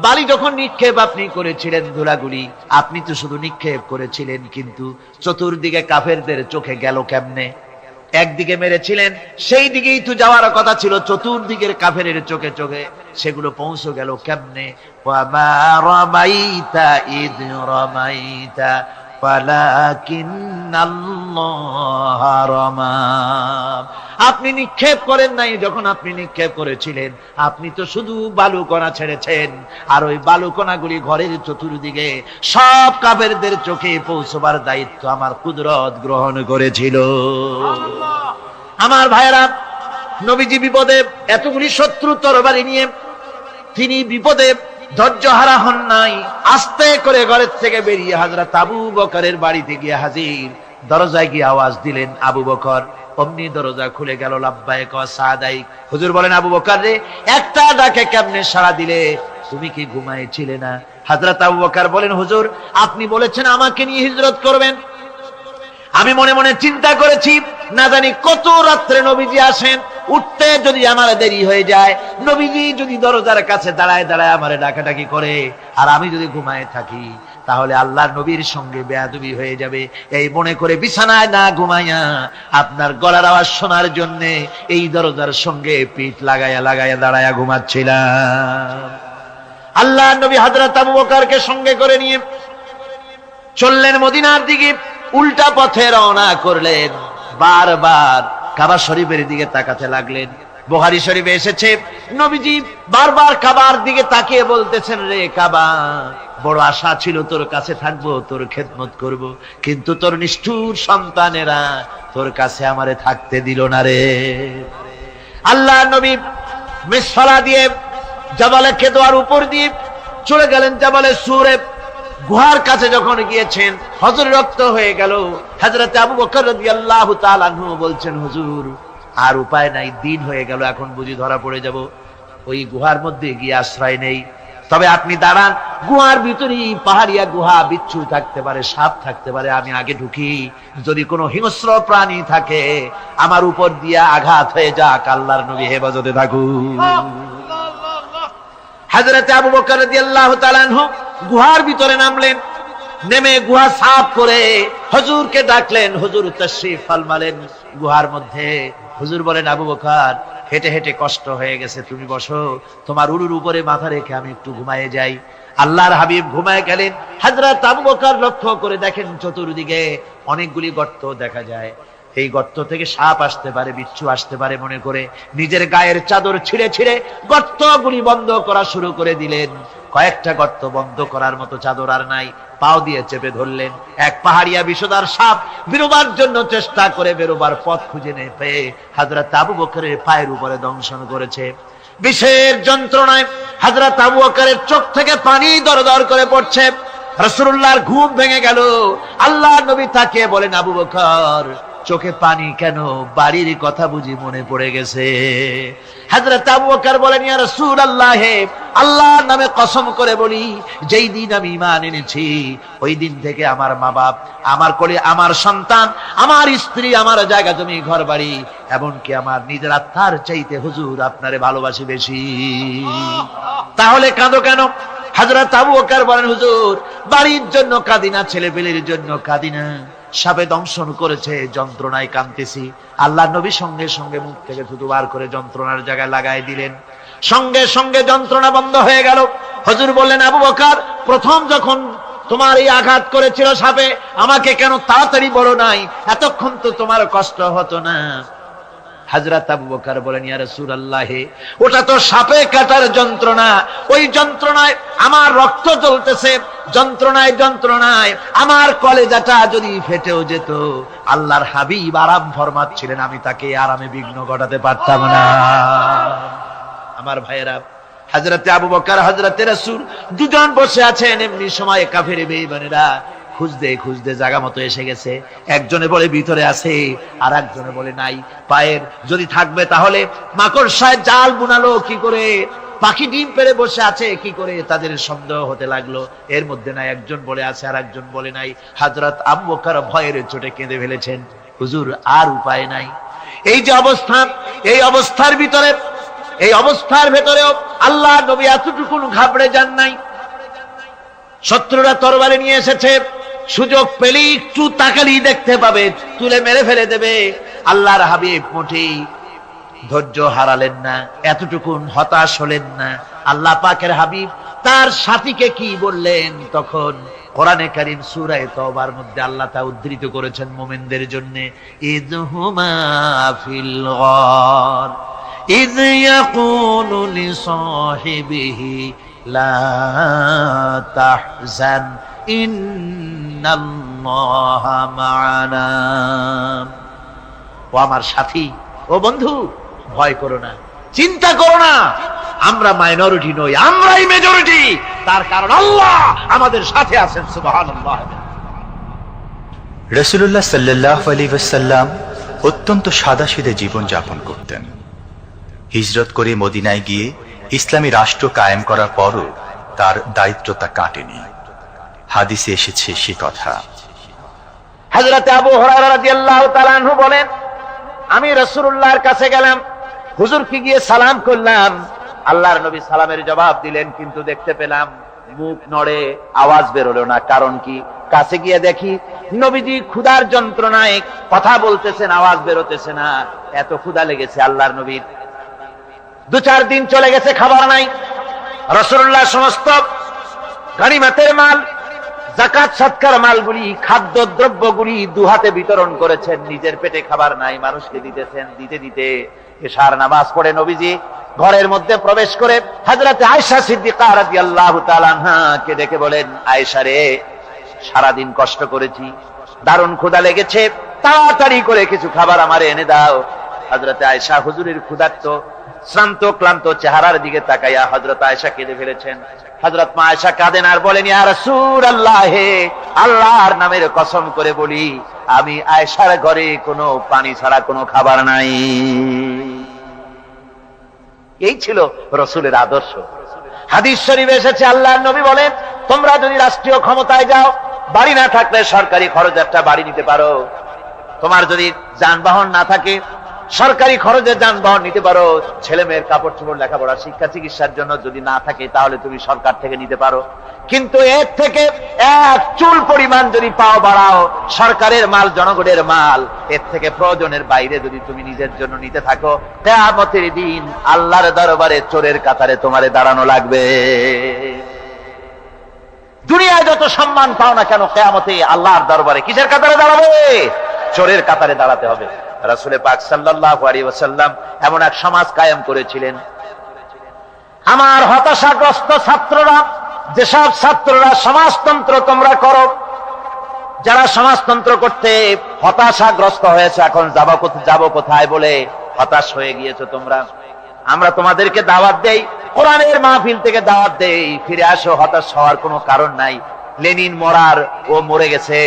বালি যখন নিক্ষেপ আপনি করেছিলেন, ধুলাগুলি আপনি তো শুধু নিক্ষেপ করেছিলেন, কিন্তু চতুর্দিকে কাফেরদের চোখে গেল কেমনে? একদিকে মেরেছিলেন, সেই দিকেই তো যাওয়ার কথা ছিল, চতুর্দিকের কাফেরের চোখে চোখে সেগুলো পৌঁছে গেল কেমনে? ওয়ামা রামাইতা ইদ রামাইতা ওয়ালাকিন্নাল্লাহ রামা। আপনি নিক্ষেপ করেন নাই, যখন আপনি নিক্ষেপ করেছিলেন আপনি তো শুধু বালুকণা ছেড়েছেন, আর ওই বালুকণাগুলি ঘরের চতুর্দিকে সব কাফেরদের চোখে পৌঁছবার দায়িত্ব আমার কুদরত গ্রহণ করেছিল। আমার ভাইয়েরা, নবীজি বিপদে এতগুলি শত্রু তরবারি নিয়ে তিনি বিপদে ধৈর্য হারা হন নাই, আস্তে করে ঘরের থেকে বেরিয়ে হযরত আবু বকরের বাড়িতে গিয়ে হাজির। দরজায় গিয়ে আওয়াজ দিলেন, আবু বকর। অমনি দরজা খুলে গেল, লাব্বাইক ওয়া সাদাইক। হুজুর বলেন, আবু বকর রে, একটা ডাকে কেমনে সাড়া দিলে? তুমি কি ঘুমাইছিলে না? হযরত আবু বকর বলেন, হুজুর আপনি বলেছেন আমাকে নিয়ে হিজরত করবেন, আমি মনে মনে চিন্তা করেছি, না জানি কত রাত্রে নবীজি আসেন, উঠতে যদি আমার দেরি হয়ে যায়, নবীজি যদি দরজার কাছে দাঁড়ায় দাঁড়ায় আমারে ডাকাডাকি করে, আর আমি যদি ঘুমায় থাকি, তাহলে আল্লাহর নবীর সঙ্গে বেয়াদবি হয়ে যাবে। এই মনে করে বিছানায় না ঘুমাইয়া আপনার গলার আওয়াজ শোনার জন্য এই দরজার সঙ্গে পিঠ লাগাইয়া লাগাইয়া দাঁড়াইয়া ঘুমাচ্ছিলাম। আল্লাহর নবী হযরত আবু বকরকে সঙ্গে করে নিয়ে চললেন মদিনার দিকে, উল্টা পথে রওনা করলেন। বারবার কাবা শরীফের দিকে তাকাতে লাগলেন। বুখারী শরীফে এসেছে, নবীজি বারবার কাবার দিকে তাকিয়ে বলতেছেন, রে কাবা, বড় আশা ছিল তোর কাছে থাকবো, তোর খেদমত করব, কিন্তু তোর নিষ্ঠুর সন্তানেরা তোর কাছে আমারে থাকতে দিল না রে। আল্লাহ নবী মিসফালা দিয়ে জাবালে কেদোয়ার উপর দিয়ে চলে গেলেন জাবালে সুরে। গুহার কাছে যখন গিয়েছেন, হযরত রক্ত হয়ে গেল। হযরত আবু বকর রাদিয়াল্লাহু তাআলা আনহু বলছেন, হুজুর আর উপায় নাই, দিন হয়ে গেল, এখন বুঝি ধরা পড়ে যাব, ওই গুহার মধ্যে গিয়ে আশ্রয় নেই। তবে আপনি দাঁড়ান, গুহার ভিতরেই পাহাড়িয়া গুহা, বিচ্ছু থাকতে পারে, সাপ থাকতে পারে, আমি আগে ঢুকি, যদি কোনো হিংস্র প্রাণী থাকে আমার উপর দিয়া আঘাত হয়ে যাক, আল্লাহর নবী হেফাজতে থাকুন। হযরত আবু বকর রাদিয়াল্লাহু তাআলা আনহু গুহার ভিতরে নামলেন। নেমে গুহা সাফ করে হুজুরকে ডাকলেন। হুজুর তাশরীফ ফরমালেন গুহার মধ্যে। হুজুর বলেন, আবু বকর, হেঁটে হেঁটে কষ্ট হয়ে গেছে, তুমি বসো, তোমার উরুর উপরে মাথা রেখে আমি একটু ঘুমায়ে যাই। আল্লাহর হাবিব ঘুমায় গেলেন। হযরত আবু বকর লক্ষ্য করে দেখেন চতুর্দিকে অনেকগুলি গর্ত দেখা যায়। এই গর্ত থেকে সাপ আসতে পারে, বিচ্ছু আসতে পারে মনে করে নিজের গায়ের চাদর ছিঁড়ে ছিঁড়ে গর্তগুলি বন্ধ করা শুরু করে দিলেন। কয়েকটা গর্ত বন্ধ করার মতো চাদর আর নাই, পাও দিয়ে চেপে ধরলেন। এক পাহাড়িয়া বিষধর সাপ বেরোবার জন্য চেষ্টা করে বেরোবার পথ খুঁজে না পেয়ে হযরত আবু বকরের পায়ের উপরে দংশন করেছে। বিষের যন্ত্রণায় হযরত আবু বকরের চোখ থেকে পানি দরদর করে পড়ছে। রাসূলুল্লাহর ঘুম ভেঙে গেল। আল্লাহর নবী তাকিয়ে বলেন, আবু বকর, চোখে পানি কেন? বাড়ির কথা বুঝি মনে পড়ে গেছে? হযরত আবু বকর বলেন, ইয়া রাসূলুল্লাহ, আল্লাহর নামে কসম করে বলি, যেই দিন আমি ঈমান এনেছি ওই দিন থেকে আমার মা বাপ, আমার কোলে আমার সন্তান, আমার স্ত্রী, আমার জায়গা জমি ঘর বাড়ি, এমনকি আমার নিজের আত্মার চাইতে হুজুর আপনারে ভালোবাসি বেশি। তাহলে কাঁদো কেন? হযরত আবু বকর বলেন, হুজুর বাড়ির জন্য কাঁদি না, ছেলেপেলের জন্য কাঁদি না, সাপে দংশন করেছে, যন্ত্রণায় কাঁদতেছি। আল্লাহ নবী সঙ্গে সঙ্গে মুখ থেকে থুতু বার করে যন্ত্রণার জায়গায় লাগাই দিলেন। সঙ্গে সঙ্গে যন্ত্রণা বন্ধ হয়ে গেল। হুজুর বললেন, আবু বকর, প্রথম যখন তোমার এই আঘাত করেছিল সাপে, আমাকে কেন তাড়াতাড়ি বলো নাই? এতক্ষণ তো তোমার কষ্ট হতো না। হযরত আবু বকর বলেন, ইয়া রাসূলুল্লাহ, ওটা তো সাপে কাটার যন্ত্রণা, ওই যন্ত্রণায় আমার রক্ত জ্বলতেছে, যন্ত্রণায় যন্ত্রণায় আমার কলেজাটা যদি ফেটেও যেত, আল্লাহর হাবিব আরাম ফরমাচ্ছিলেন, আমি তাকে আরামে বিঘ্ন ঘটাতে পারতাম না। আমার ভাইয়েরা, হযরতে আবু বকর, হযরতে রাসূল দুজন বসে আছেন। এমনি সময় কাফের বেঈমানেরা খুঁজতে খুঁজতে জায়গা মতো এসে গেছে। একজনে বলে ভিতরে আছে, আর একজনে বলে নাই। পায়ের যদি থাকবে তাহলে মাকড়সায় জাল বুনালো কি করে, পাখি ডিম পেড়ে বসে আছে কি করে, তাদের সন্দেহ হতে লাগলো। এর মধ্যে নাই, একজন বলে আছে আর একজন বলে নাই। হযরত আবু বকর ভয়ের চোটে কেঁদে ফেলেছেন, হুজুর আর উপায় নাই। এই যে অবস্থা, এই অবস্থার ভিতরে, এই অবস্থার ভেতরেও আল্লাহ নবী এতটুকু ঘাবড়ে যান নাই। শত্রুরা তরবারি নিয়ে এসেছে, সুযোগ পেলেই একটু তাকালি দেখতে পাবে, তুলে মেরে ফেলে দেবে। আল্লাহর হাবিব মোটেই ধৈর্য হারালেন না, এতটুকু হতাশ হলেন না। আল্লাহ পাকের হাবিব তার সাথীকে কি বললেন? তখন কোরআনে কারীম সূরা তাওবার মধ্যে আল্লাহ তা উদ্ধৃত করেছেন মুমিনদের জন্য, ইযহুমা ফিল গার ইয ইয়াকুলু লিসাহিবিহি লা তাহজান ইন্নাল্লাহা মা'ানা। ও আমার সাথী, ও বন্ধু, ভয় করো না, চিন্তা করো না, আমরা মাইনরিটি নই, আমরাই মেজরিটি। তার কারণ আল্লাহ আমাদের সাথে আছেন। সুবহানাল্লাহ। রাসূলুল্লাহ সাল্লাল্লাহু আলাইহি ওয়াসাল্লাম অত্যন্ত সাদাসিধে জীবন যাপন করতেন। হিজরত করে মদিনায় গিয়ে ইসলামী রাষ্ট্র কায়েম করার পরও তার দায়িত্বটা কাটেনি। হাদিসে এসেছে সে কথা। হযরত আবু হুরায়রা রাদিয়াল্লাহু তাআলা আনহু বলেন, আমি রাসূলুল্লাহর কাছে গেলাম, হুজুরকে গিয়ে সালাম করলাম। আল্লাহর নবী সালামের জবাব দিলেন, কিন্তু দেখতে পেলাম মুখ নড়ে, আওয়াজ বেরোলো না। কারণ কি? কাছে গিয়ে দেখি নবীজি ক্ষুধার যন্ত্রণায় কথা বলতেছেন, আওয়াজ বেরোতেছে না। এত ক্ষুধা লেগেছে আল্লাহর নবীর। 2-4 দিন চলে গেছে, খাবার নাই। রাসূলুল্লাহ সমস্ত গনিমতের মাল, যাকাত সদকার মালগুলি, খাদ্য দ্রব্যগুলি দুহাতে বিতরণ করেছেন। নিজের পেটে খাবার নাই, মানুষকে দিতেছেন। দিতে দিতে এশার নামাজ পড়ে নবীজি ঘরের মধ্যে প্রবেশ করে হযরত আয়েশা সিদ্দিকা রাদিয়াল্লাহু তাআলা আনহাকে ডেকে বলেন, আয়েশা রে, সারাদিন কষ্ট করেছি, দারুণ ক্ষুধা লেগেছে, তাড়াতাড়ি করে কিছু খাবার আমারে এনে দাও। হযরত আয়েশা হুজুরের ক্ষুধার্ত শ্রান্ত ক্লান্ত চেহারার দিকে তাকাইয়া হযরত আয়েশা কেঁদে ফেলেছেন। হযরত মা আয়েশা কাঁদেন আর বলেন, ইয়া রাসূলুল্লাহ, হে আল্লাহর নামের কসম করে বলি, আমি আয়েশার ঘরে কোনো পানি ছাড়া কোনো খাবার নাই। এই ছিল রাসূলের আদর্শ। হাদিস শরীফে এসেছে, আল্লাহর নবী বলেন, তোমরা যদি রাষ্ট্রীয় ক্ষমতায় যাও, বাড়ি না থাকলে সরকারি খরচে একটা বাড়ি নিতে পারো। তোমার যদি যানবাহন না থাকে, সরকারি খরচে যানবাহন নিতে পারো। ছেলে মেয়ের কাপড় চোপড়, লেখাপড়া, শিক্ষা চিকিৎসার জন্য যদি না থাকে, তাহলে তুমি সরকার থেকে নিতে পারো। কিন্তু এর থেকে এক চুল পরিমাণ যদি পাও বাড়াও, সরকারের মাল জনগণের মাল, এর থেকে প্রয়োজনের বাইরে যদি তুমি নিজের জন্য নিতে থাকো, কিয়ামতের দিন আল্লাহর দরবারে চোরের কাতারে তোমারে দাঁড়ানো লাগবে। দুনিয়ায় যত সম্মান পাও না কেন, কিয়ামতে আল্লাহর দরবারে কিসের কাতারে দাঁড়াবে? চোরের কাতারে দাঁড়াতে হবে। রাসূল পাক সাল্লাল্লাহু আলাইহি ওয়াসাল্লাম এমন এক সমাজ কায়েম করেছিলেন। আমার হতাশাগ্রস্ত ছাত্ররা, যেসব ছাত্ররা সমাজতন্ত্র তোমরা করো, যারা সমাজতন্ত্র করতে হতাশাগ্রস্ত হয়েছে, এখন যাব কোথায় বলে হতাশ হয়ে গিয়েছো তোমরা, আমরা তোমাদেরকে দাওয়াত দেই, কোরআনের মাহফিল থেকে দাওয়াত দেই, ফিরে আসো। হতাশ হওয়ার কোনো কারণ নাই। লেনিন মরার, ও মরে গেছে।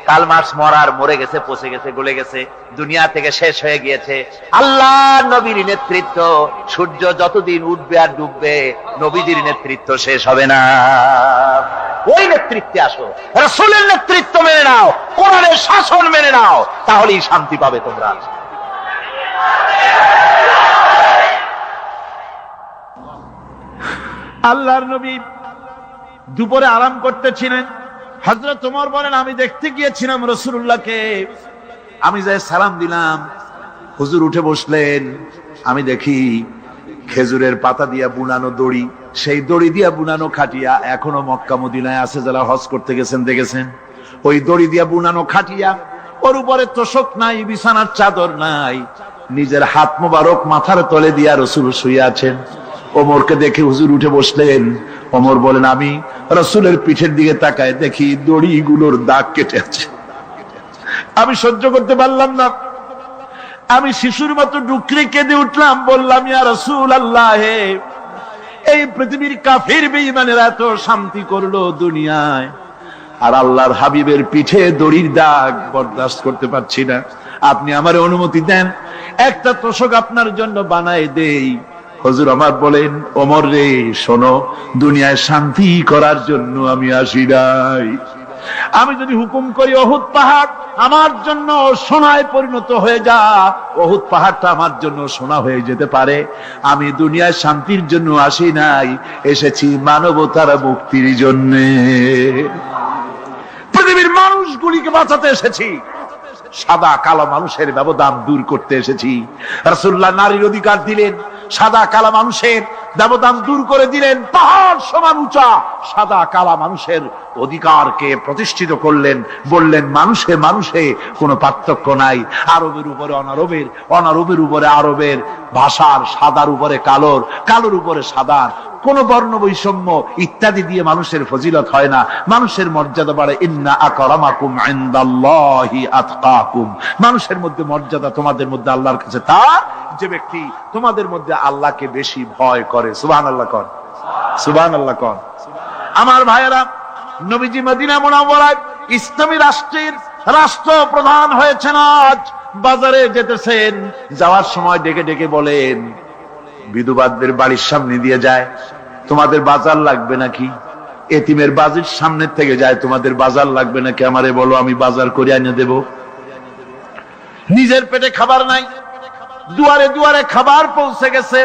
কার্ল মার্কস মরার, মরে গেছে, পচে গেছে, গলে গেছে, দুনিয়া থেকে শেষ হয়ে গিয়েছে। আল্লাহর নবীর নেতৃত্ব, সূর্য যতদিন উঠবে আর ডুববে, নবীজির নেতৃত্ব শেষ হবে না। ওই নেতৃত্বে আসো, রাসূলের নেতৃত্ব মেনে নাও, কোরআনের শাসন মেনে নাও, তাহলেই শান্তি পাবে তোমরা। আল্লাহর নবী দুপুরে আরাম করতেছিলেন। হযরত ওমর বলেন, আমি দেখতে গিয়েছিলাম রাসূলুল্লাহকে, আমি যাই সালাম দিলাম, হুজুর উঠে বসলেন। আমি দেখি খেজুরের পাতা দিয়া বুনানো দড়ি, সেই দড়ি দিয়া বুনানো খাটিয়া এখনো মক্কা মদিনায় আছে, যারা হজ করতে গেছেন দেখেছেন। ওই দড়ি দিয়া বুনানো খাটিয়া, ওর উপরে তোশক নাই, বিছানার চাদর নাই, নিজের হাত মোবারক মাথার তলে দিয়া রাসূল শুয়ে আছেন। ওমরকে দেখে হুজুর উঠে বসলেন। ওমর বলেন, আমি রাসূলের পিঠের দিকে তাকায় দেখি দড়িগুলোর দাগ কেটে আছে। আমি সহ্য করতে পারলাম না, আমি শিশুর মতো ডুকরে কেঁদে উঠলাম, বললাম, ইয়া রাসূলুল্লাহ, এই পৃথিবীর কাফির বেঈমানেরা এত শান্তি করলো দুনিয়ায়, আর আল্লাহর হাবিবের পিঠে দড়ির দাগ বরদাস্ত করতে পারছি না। আপনি আমারে অনুমতি দেন, একটা তোশক আপনার জন্য বানায় দেই। হুজুর আমার বলেন, ওমর রে, শোনো, দুনিয়ায় শান্তি করার জন্য আমি আসি নাই। আমি যদি হুকুম করি উহুদ পাহাড় আমার জন্য সোনায় পরিণত হয়ে যা, উহুদ পাহাড়টা আমার জন্য সোনা হয়ে যেতে পারে। আমি দুনিয়ায় শান্তির জন্য আসি নাই, এসেছি মানবতার মুক্তির জন্য। পৃথিবীর মানুষগুলিকে বাঁচাতে এসেছি, সাদা কালো মানুষের ব্যবধান দূর করতে এসেছি। রাসূলুল্লাহ নারীর অধিকার দিলেন, সাদা কালা মানুষের ব্যবধান দূর করে দিলেন। পাহাড় সমান উঁচা সাদা কালা মানুষের অধিকারকে প্রতিষ্ঠিত করলেন, বললেন মানুষে মানুষে কোনো পার্থক্য নাই। আরবের উপরে অনারবের, অনারবের উপরে আরবের, ভাষার, সাদার উপরে কালোর, কালোর উপরে সাদার, কোন বর্ণ বৈষম্য ইত্যাদি দিয়ে মানুষের ফজিলত হয় না। মানুষের মর্যাদা বাড়ে, ইন্না আকরামাকুম ইনদাল্লাহি আতকাকুম। মানুষের মধ্যে মর্যাদা তোমাদের মধ্যে আল্লাহর কাছে তার, যে ব্যক্তি তোমাদের মধ্যে আল্লাহকে বেশি ভয় করে। সুবহানাল্লাহ কোন, সুবহানাল্লাহ কোন। আমার ভাইয়েরা, নবীজি মদিনা মুনাওয়ারায় ইসলামী রাষ্ট্রের রাষ্ট্রপ্রধান হয়েছেন। আজ বাজারে যেতেছেন, যাওয়ার সময় ডেকে ডেকে বলেন, বিধবাদের বাড়ির সামনে দিয়ে যায়, তোমাদের বাজার লাগবে নাকি? এতিমের বাড়ির সামনে থেকে যায়, তোমাদের বাজার লাগবে নাকি? আমারে বলো, আমি বাজার করে এনে দেব। নিজের পেটে খাবার নাই, দুয়ারে দুয়ারে খাবার পৌঁছে গেছে,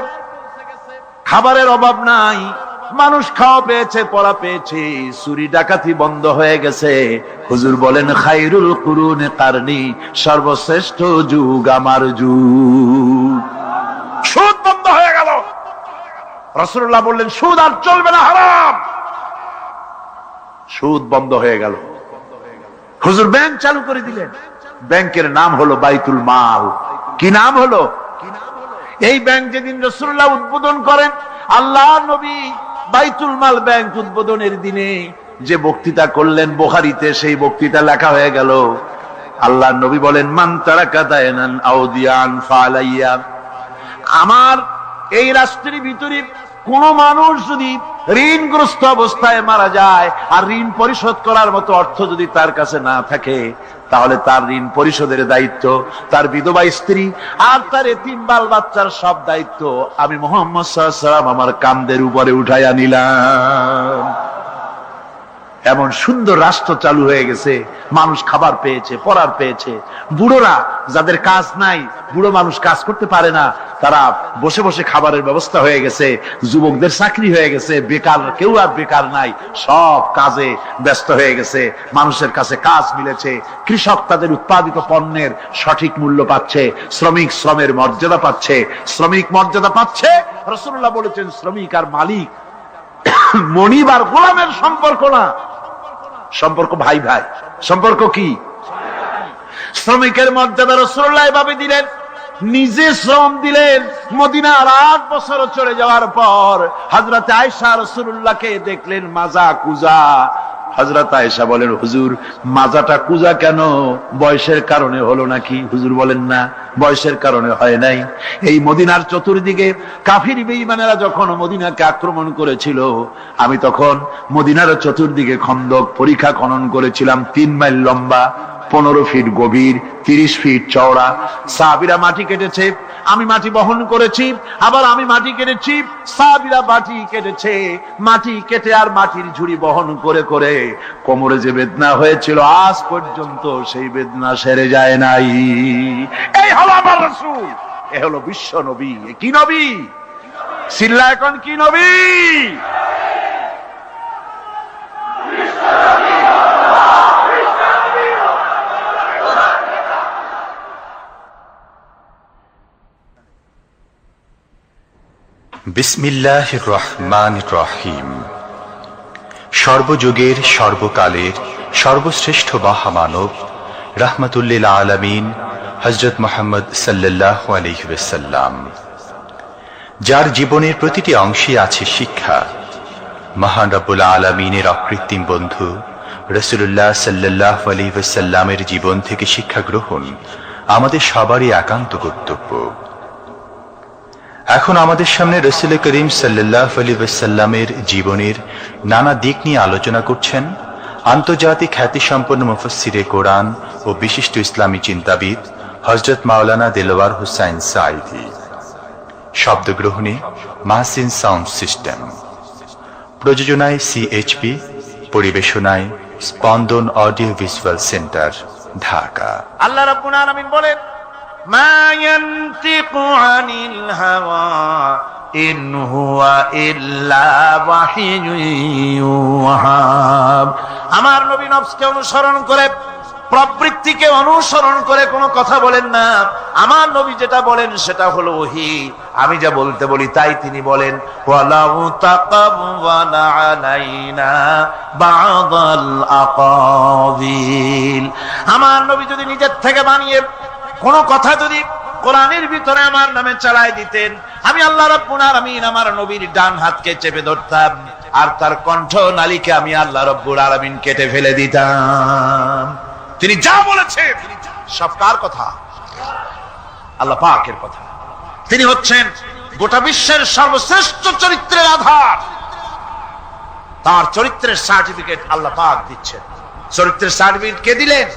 খাবারের অভাব নাই। মানুষ খাওয়া পেয়েছে, পড়া পেয়েছে, চুরি ডাকাতি বন্ধ হয়ে গেছে। হুজুর বলেন খায়রুল কুরুনে কারনি, সর্বশ্রেষ্ঠ যুগ আমার যুগ। সুদ বন্ধ হয়ে গেল। রাসূলুল্লাহ বললেন সুদ আর চলবে না, হারাম। সুদ বন্ধ হয়ে গেল। হুজুর ব্যাংক চালু করে দিলেন। ব্যাংকের নাম হলো বাইতুল মাল। কি নাম হলো? এই ব্যাংক যেদিন রাসূলুল্লাহ উদ্বোধন করেন, আল্লাহ নবী বাইতুল মাল ব্যাংক উদ্বোধনের দিনে যে বক্তৃতা করলেন, বুখারীতে সেই বক্তৃতা লেখা হয়ে গেল। আল্লাহ নবী বলেন মান তারাকা দায়নান আউদিয়ান ফালাইয়া, আমার এই রাষ্ট্রের ভিতরে কোন মানুষ যদি ঋণগ্রস্ত অবস্থায় মারা যায় আর ঋণ পরিশোধ করার মতো অর্থ যদি তার কাছে না থাকে, তাহলে তার ঋণ পরিশোধের দায়িত্ব, তার বিধবা স্ত্রী আর তার এতিম বাল বাচ্চার সব দায়িত্ব আমি মুহাম্মদ সাল্লাল্লাহু আলাইহি ওয়াসাল্লাম আমার কাঁধের উপরে উঠাইয়া নিলাম। এমন সুন্দর রাষ্ট্র চালু হয়ে গেছে। মানুষ খাবার পেয়েছে, পড়ার পেয়েছে। বুড়োরা যাদের কাজ নাই, বুড়ো মানুষ কাজ করতে পারে না, তারা বসে বসে খাবারের ব্যবস্থা হয়ে গেছে। যুবকদের চাকরি হয়ে গেছে, বেকার কেউ আর বেকার নাই, সব কাজে ব্যস্ত হয়ে গেছে। মানুষের কাছে কাজ মিলেছে। কৃষক তাদের উৎপাদিত পণ্যের সঠিক মূল্য পাচ্ছে। শ্রমিক শ্রমের মর্যাদা পাচ্ছে। শ্রমিক মর্যাদা পাচ্ছে। রাসূলুল্লাহ বলেছেন শ্রমিক আর মালিক মনিব আর গোলামের সম্পর্ক না, সম্পর্ক ভাই ভাই। সম্পর্ক কি? শ্রমিকের মর্যাদা রাসূলুল্লাহ এভাবে দিলেন, নিজে শ্রম দিলেন। মদিনার 8 বছর চলে যাওয়ার পর হযরত আয়েশা রাসূলুল্লাহকে দেখলেন মাজা কুজা। হযরত আয়েশা বলেন হুজুর মাজাটা কুজা কেন? বয়সের কারণে হলো নাকি? হুজুর বলেন না, বয়সের কারণে হয় নাই। এই মদিনার চতুর্দিকে কাফির বেঈমানেরা যখন মদিনাকে আক্রমণ করেছিল, আমি তখন মদিনার চতুর্দিকে খন্দক পরিখা খনন করেছিলাম। 3 মাইল লম্বা, 15 ফিট গভীর, 30 ফিট চওড়া। সাহাবীরা মাটি কেটেছে, আমি মাটি বহন করেছি। আবার আমি মাটি কেটেছি, সাহাবীরা মাটি কেটেছে। মাটি কেটে আর মাটির ঝুড়ি বহন করে করে কোমরে যে বেদনা হয়েছিল, আজ পর্যন্ত সেই বেদনা সেরে যায় নাই। এই হলো আমার রাসূল, এ হলো বিশ্ব নবী। কি নবী? সিল্লা এখন কি নবী? বিসমিল্লাহির রহমানির রহিম। সর্বযুগের সর্বকালের সর্বশ্রেষ্ঠ মহামানব রাহমাতুল্লিল আলামিন হযরত মুহাম্মদ সাল্লাল্লাহু আলাইহি ওয়াসাল্লাম, যার জীবনের প্রতিটি অংশে আছে শিক্ষা, মহান রব্বুল আলামিনের অকৃত্রিম বন্ধু রাসূলুল্লাহ সাল্লাল্লাহু আলাইহি ওয়াসাল্লামের জীবন থেকে শিক্ষা গ্রহণ আমাদের সবারই একান্ত কর্তব্য। এখন আমাদের সামনে রাসূল করিম সাল্লাল্লাহু আলাইহি ওয়াসাল্লামের জীবনের নানা দিক নিয়ে আলোচনা করছেন আন্তর্জাতিক খ্যাতিসম্পন্ন মুফাসসিরে কোরআন ও বিশিষ্ট ইসলামী চিন্তাবিদ হযরত মাওলানা দেলওয়ার হোসাইন সাঈদী। শব্দগ্রহণে মাহসিন সাউন্ড সিস্টেম, প্রযোজনায় সিএইচপি, পরিবেশনায় স্পন্দন অডিও ভিজুয়াল সেন্টার, ঢাকা। আল্লাহ রাব্বুল আলামিন বলেন মা ইয়ানতিকু আনিল হাওয়া ইন হুয়া ইল্লা ওয়াহিয়ুন ইউহা। আমার নবী নফসকে অনুসরণ করে, প্রবৃত্তিকে অনুসরণ করে কোনো কথা বলেন না। আমার নবী যেটা বলেন সেটা হলো ওহী। আমি যা বলতে বলি তাই তিনি বলেন। ওয়ালাউ তাকাওয়ালা আলাইনা বা'দাল আকাবিল। আমার নবী যদি নিজের থেকে বানিয়ে কোন কথা যদি কোরআনের ভিতরে আমার নামে চালায় দিতেন, আমি আল্লাহ রাব্বুল আলামিন আমার নবীর ডান হাতকে চেপে ধরতাম আর তার কণ্ঠ নালীকে আমি আল্লাহ রাব্বুল আলামিন কেটে ফেলে দিতাম। তিনি যা বলেছেন সব কার কথা? আল্লাহ পাকের কথা। তিনি হচ্ছেন গোটা বিশ্বের সর্বশ্রেষ্ঠ চরিত্রের আধার। তার চরিত্রের সার্টিফিকেট আল্লাহ পাক দিচ্ছেন। চরিত্রের সার্টিফিকেট কে দিলেন?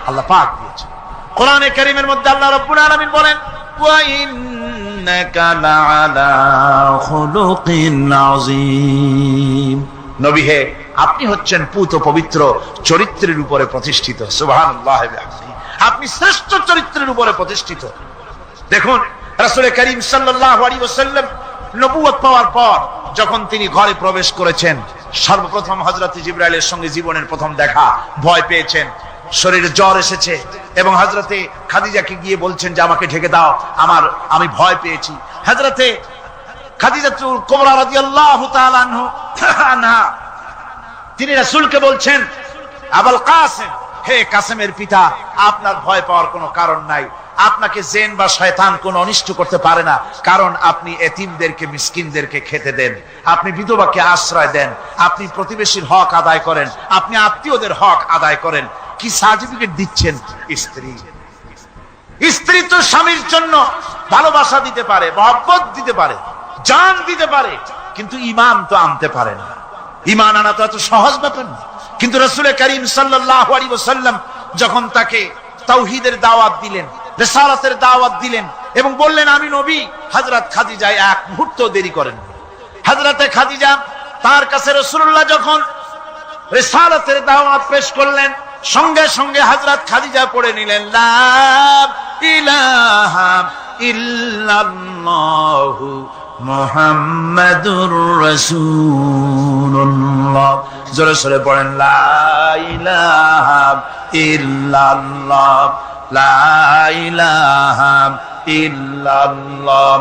আল্লাহ পাক দিয়েছেন। কোরআনে কারীমের মধ্যে আল্লাহ রাব্বুল আলামিন বলেন ওয়া ইন্নাকা লাআলা খুলুকিন আযীম। নবী হে, আপনি হচ্ছেন পুত পবিত্র চরিত্রের উপরে প্রতিষ্ঠিত। সুবহানাল্লাহ ওয়া বিহামদিহি। আপনি শ্রেষ্ঠ চরিত্রের উপরে প্রতিষ্ঠিত। দেখুন রাসূল করিম সাল্লাল্লাহু আলাইহি ওয়াসাল্লাম নবুয়ত পাওয়ার পর যখন তিনি ঘরে প্রবেশ করেছেন, সর্বপ্রথম হযরত জিবরাইলের সঙ্গে জীবনের প্রথম দেখা, ভয় পেয়েছেন, শরীরে জ্বর এসেছে এবং হযরতে খাদিজাকে গিয়ে বলছেন যে আমাকে ঢেকে দাও, আমি ভয় পেয়েছি। হযরতে খাদিজাতুল কুবরা রাদিয়াল্লাহু তাআলা আনহা তিনি রাসূলকে বলছেন, আবুল কাসেম, হে কাসেমের পিতা, আপনার ভয় পাওয়ার কোনো কারণ নাই, আপনাকে জিন বা শয়তান কোনো অনিষ্ট করতে পারে না, কারণ আপনি এতিমদেরকে, মিসকিনদেরকে খেতে দেন, আপনি বিধবাকে আশ্রয় দেন, আপনি প্রতিবেশীর হক আদায় করেন, আপনি আত্মীয়দের হক আদায় করেন। কি সার্টিফিকেট দিচ্ছেন? স্ত্রী তো স্বামীর জন্য ভালোবাসা দিতে পারে, মহব্বত দিতে পারে, জান দিতে পারে, কিন্তু ঈমান তো আনতে পারে না। ঈমান আনা তো এত সহজ ব্যাপার না। কিন্তু রাসূল করিম সাল্লাল্লাহু আলাইহি ওয়াসাল্লাম যখন তাকে তাওহীদের দাওয়াত দিলেন, রিসালাতের দাওয়াত দিলেন এবং বললেন আমি নবী, হযরত খাদিজা এক মুহূর্ত দেরি করেন। হযরতে খাদিজা তার কাছে রাসূলুল্লাহ যখন রিসালাতের দাওয়াত পেশ করলেন, সঙ্গে সঙ্গে হযরত খাদিজা পড়ে নিলেন লা ইলাহা ইল্লাল্লাহু মুহাম্মাদুর রাসূলুল্লাহ। জোরে জোরে পড়েন লা ইলাহা ইল্লাল্লাহ, লা ইলাহা ইল্লাল্লাহ।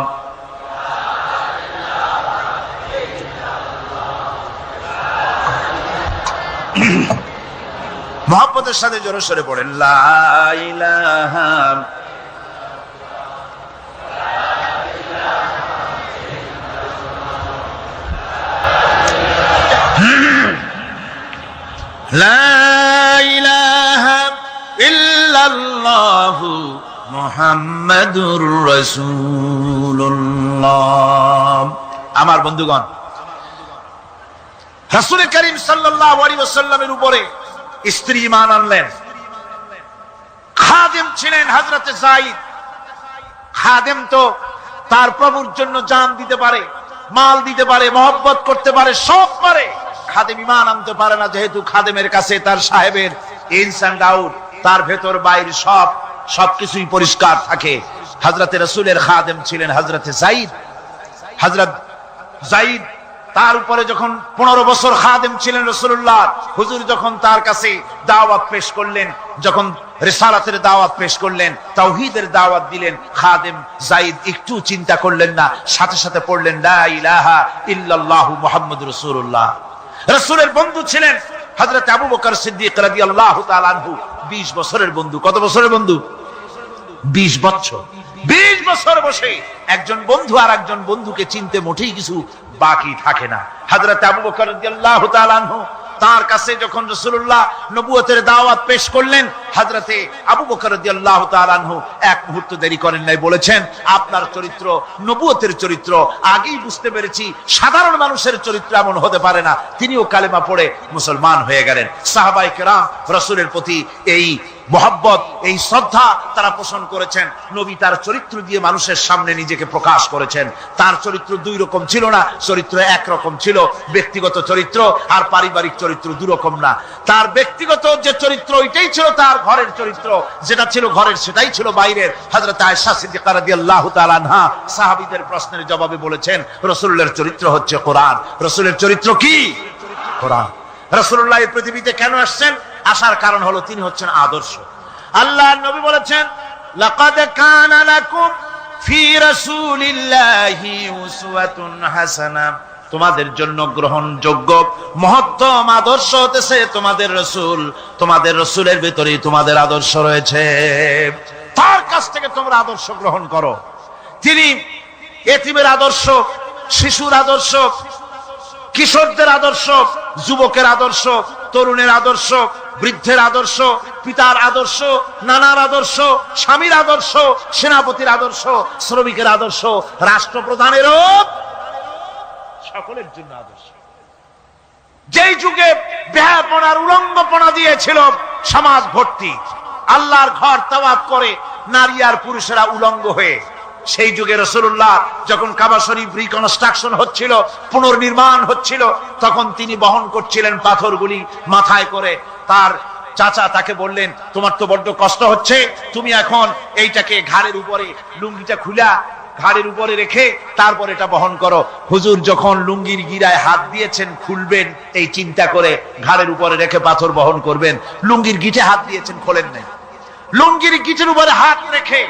মুহাব্বতের সাথে জোরে জোরে পড়েন লা ইলাহা লা ইলাহা ইল্লাল্লাহু মুহাম্মাদুর রাসূলুল্লাহ। আমার বন্ধুগণ, রাসূল করিম সাল্লাল্লাহু আলাইহি ওয়াসাল্লামের উপরে স্ত্রী ঈমান আনলেন। খাদেম ছিলেন হযরতে যায়েদ। খাদেম তো তার প্রভুর জন্য জান দিতে পারে, মাল দিতে পারে, মহব্বত করতে পারে, সব পারে। খাদেম ঈমান আনতে পারে না, যেহেতু খাদেমের কাছে তার সাহেবের ইনস এন্ড আউট, তার ভেতর বাইরে সবকিছুই পরিষ্কার থাকে। হযরতে রাসূলের খাদেম ছিলেন হযরতে যায়েদ। হযরত যায়েদ তার উপরে যখন 15 বছর খাদেম ছিলেন রাসূলুল্লাহ, হুজুর যখন তার কাছে দাওয়াত পেশ করলেন, যখন রিসালাতের দাওয়াত পেশ করলেন, তাওহীদের দাওয়াত দিলেন, খাদেম যায়েদ একটু চিন্তা করলেন না, সাথে সাথে পড়লেন লা ইলাহা ইল্লাল্লাহু মুহাম্মাদুর রাসূলুল্লাহ। রাসূলের বন্ধু ছিলেন হযরত আবু বকর সিদ্দিক রাদিয়াল্লাহু তাআলা আনহু। 20 বছরের বন্ধু। কত বছরের বন্ধু? 20 বছর। 20 বছর বসে একজন বন্ধু আর একজন বন্ধুকে চিনতে মোটেই কিছু বাকি থাকে না। হযরত আবু বকর রাদিয়াল্লাহু তাআলা আনহু তার কাছে যখন রাসূলুল্লাহ নবুয়তের দাওয়াত পেশ করলেন, হযরতে আবু বকর রাদিয়াল্লাহু তাআলা আনহু এক মুহূর্ত দেরি করেন নাই, বলেছেন আপনার চরিত্র নবুয়তের চরিত্র। আগেই বুঝতে পেরেছি সাধারণ মানুষের চরিত্র এমন হতে পারে না। তিনিও কালেমা পড়ে মুসলমান হয়ে গেলেন। সাহাবায়ে কেরাম রাসূলের প্রতি এই মহব্বত, এই শ্রদ্ধা তারা পোষণ করেছেন। নবী তার চরিত্র দিয়ে মানুষের সামনে নিজেকে প্রকাশ করেছেন। তার চরিত্র দুই রকম ছিল না, চরিত্র একরকম ছিল। ব্যক্তিগত চরিত্র আর পারিবারিক চরিত্র দুরকম না। তার ব্যক্তিগত যে চরিত্র ওইটাই ছিল তার ঘরের চরিত্র, যেটা ছিল ঘরের সেটাই ছিল বাইরের। হযরত আয়েশা সিদ্দিকা রাদিয়াল্লাহু তাআলা আনহা সাহাবীদের প্রশ্নের জবাবে বলেছেন রাসূলের চরিত্র হচ্ছে কোরআন। রাসূলের চরিত্র কি? কোরআন। রাসূলুল্লাহ এই পৃথিবীতে কেন আসছেন? আসার কারণ হলো তিনি হচ্ছেন আদর্শ। আল্লাহর নবী বলেছেন লাকাদ কানা লাকুম ফি রাসূলিল্লাহি উসওয়াতুন হাসানাহ, তোমাদের জন্য গ্রহণযোগ্য মহত্তম আদর্শ হতেছে তোমাদের রাসূল। তোমাদের রাসূলের ভিতরেই তোমাদের আদর্শ রয়েছে। তার কাছ থেকে তোমরা আদর্শ গ্রহণ করো। তিনি এতিমের আদর্শ, শিশুর আদর্শ, কিশোরদের আদর্শ, যুবকের আদর্শ, তরুণের আদর্শ, বৃদ্ধের আদর্শ, পিতার আদর্শ, নানার আদর্শ, স্বামীর আদর্শ, সেনাপতির আদর্শ, শ্রমিকের আদর্শ, রাষ্ট্রপ্রধানেরও সকলের জন্য আদর্শ। যেই যুগে বেহাপনার উলঙ্গপনা দিয়েছিল সমাজ ভর্তি, আল্লাহর ঘর তাওয়াফ করে নারী আর পুরুষেরা উলঙ্গ হয়ে, সেই যুগে রাসূলুল্লাহ যখন কাবা শরীফ রিকনস্ট্রাকশন হচ্ছিল, পুনর্নির্মাণ হচ্ছিল, তখন তিনি বহন করছিলেন পাথরগুলি মাথায় করে। তার চাচা তাকে বললেন তোমার তো বড্ড কষ্ট হচ্ছে, তুমি এখন এইটাকে ঘাড়ের উপরে লুঙ্গিটা খুলা ঘাড়ের উপরে রেখে তারপর এটা বহন করো। হুজুর যখন লুঙ্গির গিরায় হাত দিয়েছেন খুলবেন এই চিন্তা করে ঘাড়ের উপরে রেখে পাথর বহন করবেন, লুঙ্গির গিটে হাত দিয়েছেন খোলেন নাই। লুঙ্গির গিটের উপরে হাত রেখে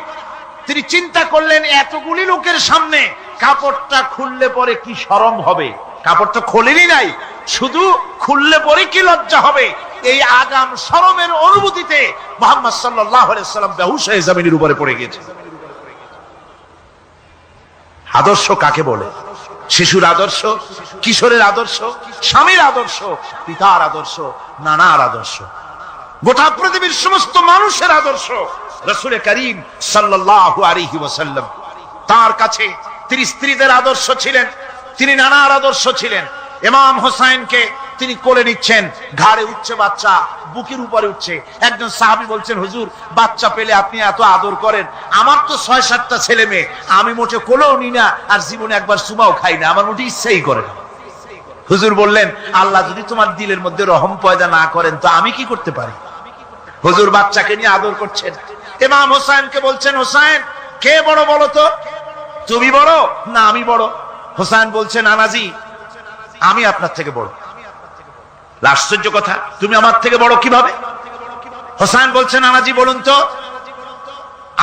তিনি চিন্তা করলেন এতগুলি লোকের সামনে কাপড়টা খুললে পরে কি শরম হবে, কাপড় তো খোলেনি নাই, শুধু খুললে পরে কি লজ্জা হবে। এই আগাম শরমের অনুভূতিতে মুহাম্মদ সাল্লাল্লাহু আলাইহি ওয়াসাল্লাম বেহুশ হয়ে জমিনের উপরে পড়ে গিয়েছে। আদর্শ কাকে বলে? শিশুর আদর্শ, কিশোরের আদর্শ, স্বামীর আদর্শ, পিতার আদর্শ, নানার আদর্শ, গোটা পৃথিবীর সমস্ত মানুষের আদর্শ রাসূল করিম সাল্লাল্লাহু আলাইহি ওয়াসাল্লাম। তার কাছে তিনি স্ত্রীদের আদর্শ ছিলেন, তিনি নানার আদর্শ ছিলেন। ইমাম হোসেনকে তিনি কোলে নিচ্ছেন, ঘাড়ে উঠছে বাচ্চা, বুকের উপরে উঠছে। একজন সাহাবী বলছেন, হুজুর বাচ্চা পেলে আপনি এত আদর করেন, আমার তো ৬-৭টা ছেলে মেয়ে, আমি মোটে কোলেও নি না, আর জীবনে একবার সুমাও খাই না, আমার মোটে ইচ্ছাই করে না। হুজুর বললেন, আল্লাহ যদি তোমার দিলের মধ্যে রহম পয়দা না করেন তো আমি কি করতে পারি? হুজুর বাচ্চাকে নিয়ে আদর করছেন। ইমাম হোসেনকে বলছেন, হোসেন কে বড় বলো তো, তুমি বড় না আমি বড়? হোসেন বলছেন, নানাজি আমি আপনার থেকে বড়। আশ্চর্য কথা, তুমি আমার থেকে বড় কিভাবে? হোসেন বলছেন, নানাজি বলুন তো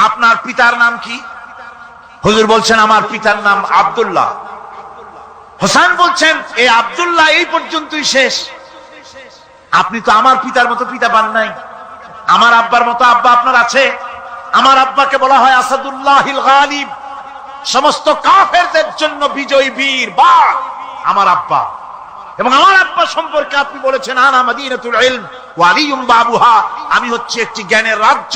আপনার পিতার নাম কি? হুজুর বলছেন, আমার পিতার নাম আব্দুল্লাহ। হোসেন বলছেন, এই আব্দুল্লাহ এই পর্যন্তই শেষ, আপনি তো আমার পিতার মতো পিতা পান নাই, আমার আব্বার মতো আব্বা আপনার আছে। আমার আব্বাকে বলা হয় আসাদুল্লাহিল গালিব, সমস্ত কাফেরদের জন্য বিজয়ী বীর বাঘ আমার আব্বা। এবং আমার আব্বা সম্পর্কে আপনি বলেছেন, আনা মাদিনাতুল ইলম ওয়া আলিয়ুম বাবুহা, আমি হচ্ছে একটি জ্ঞানের রাজ্য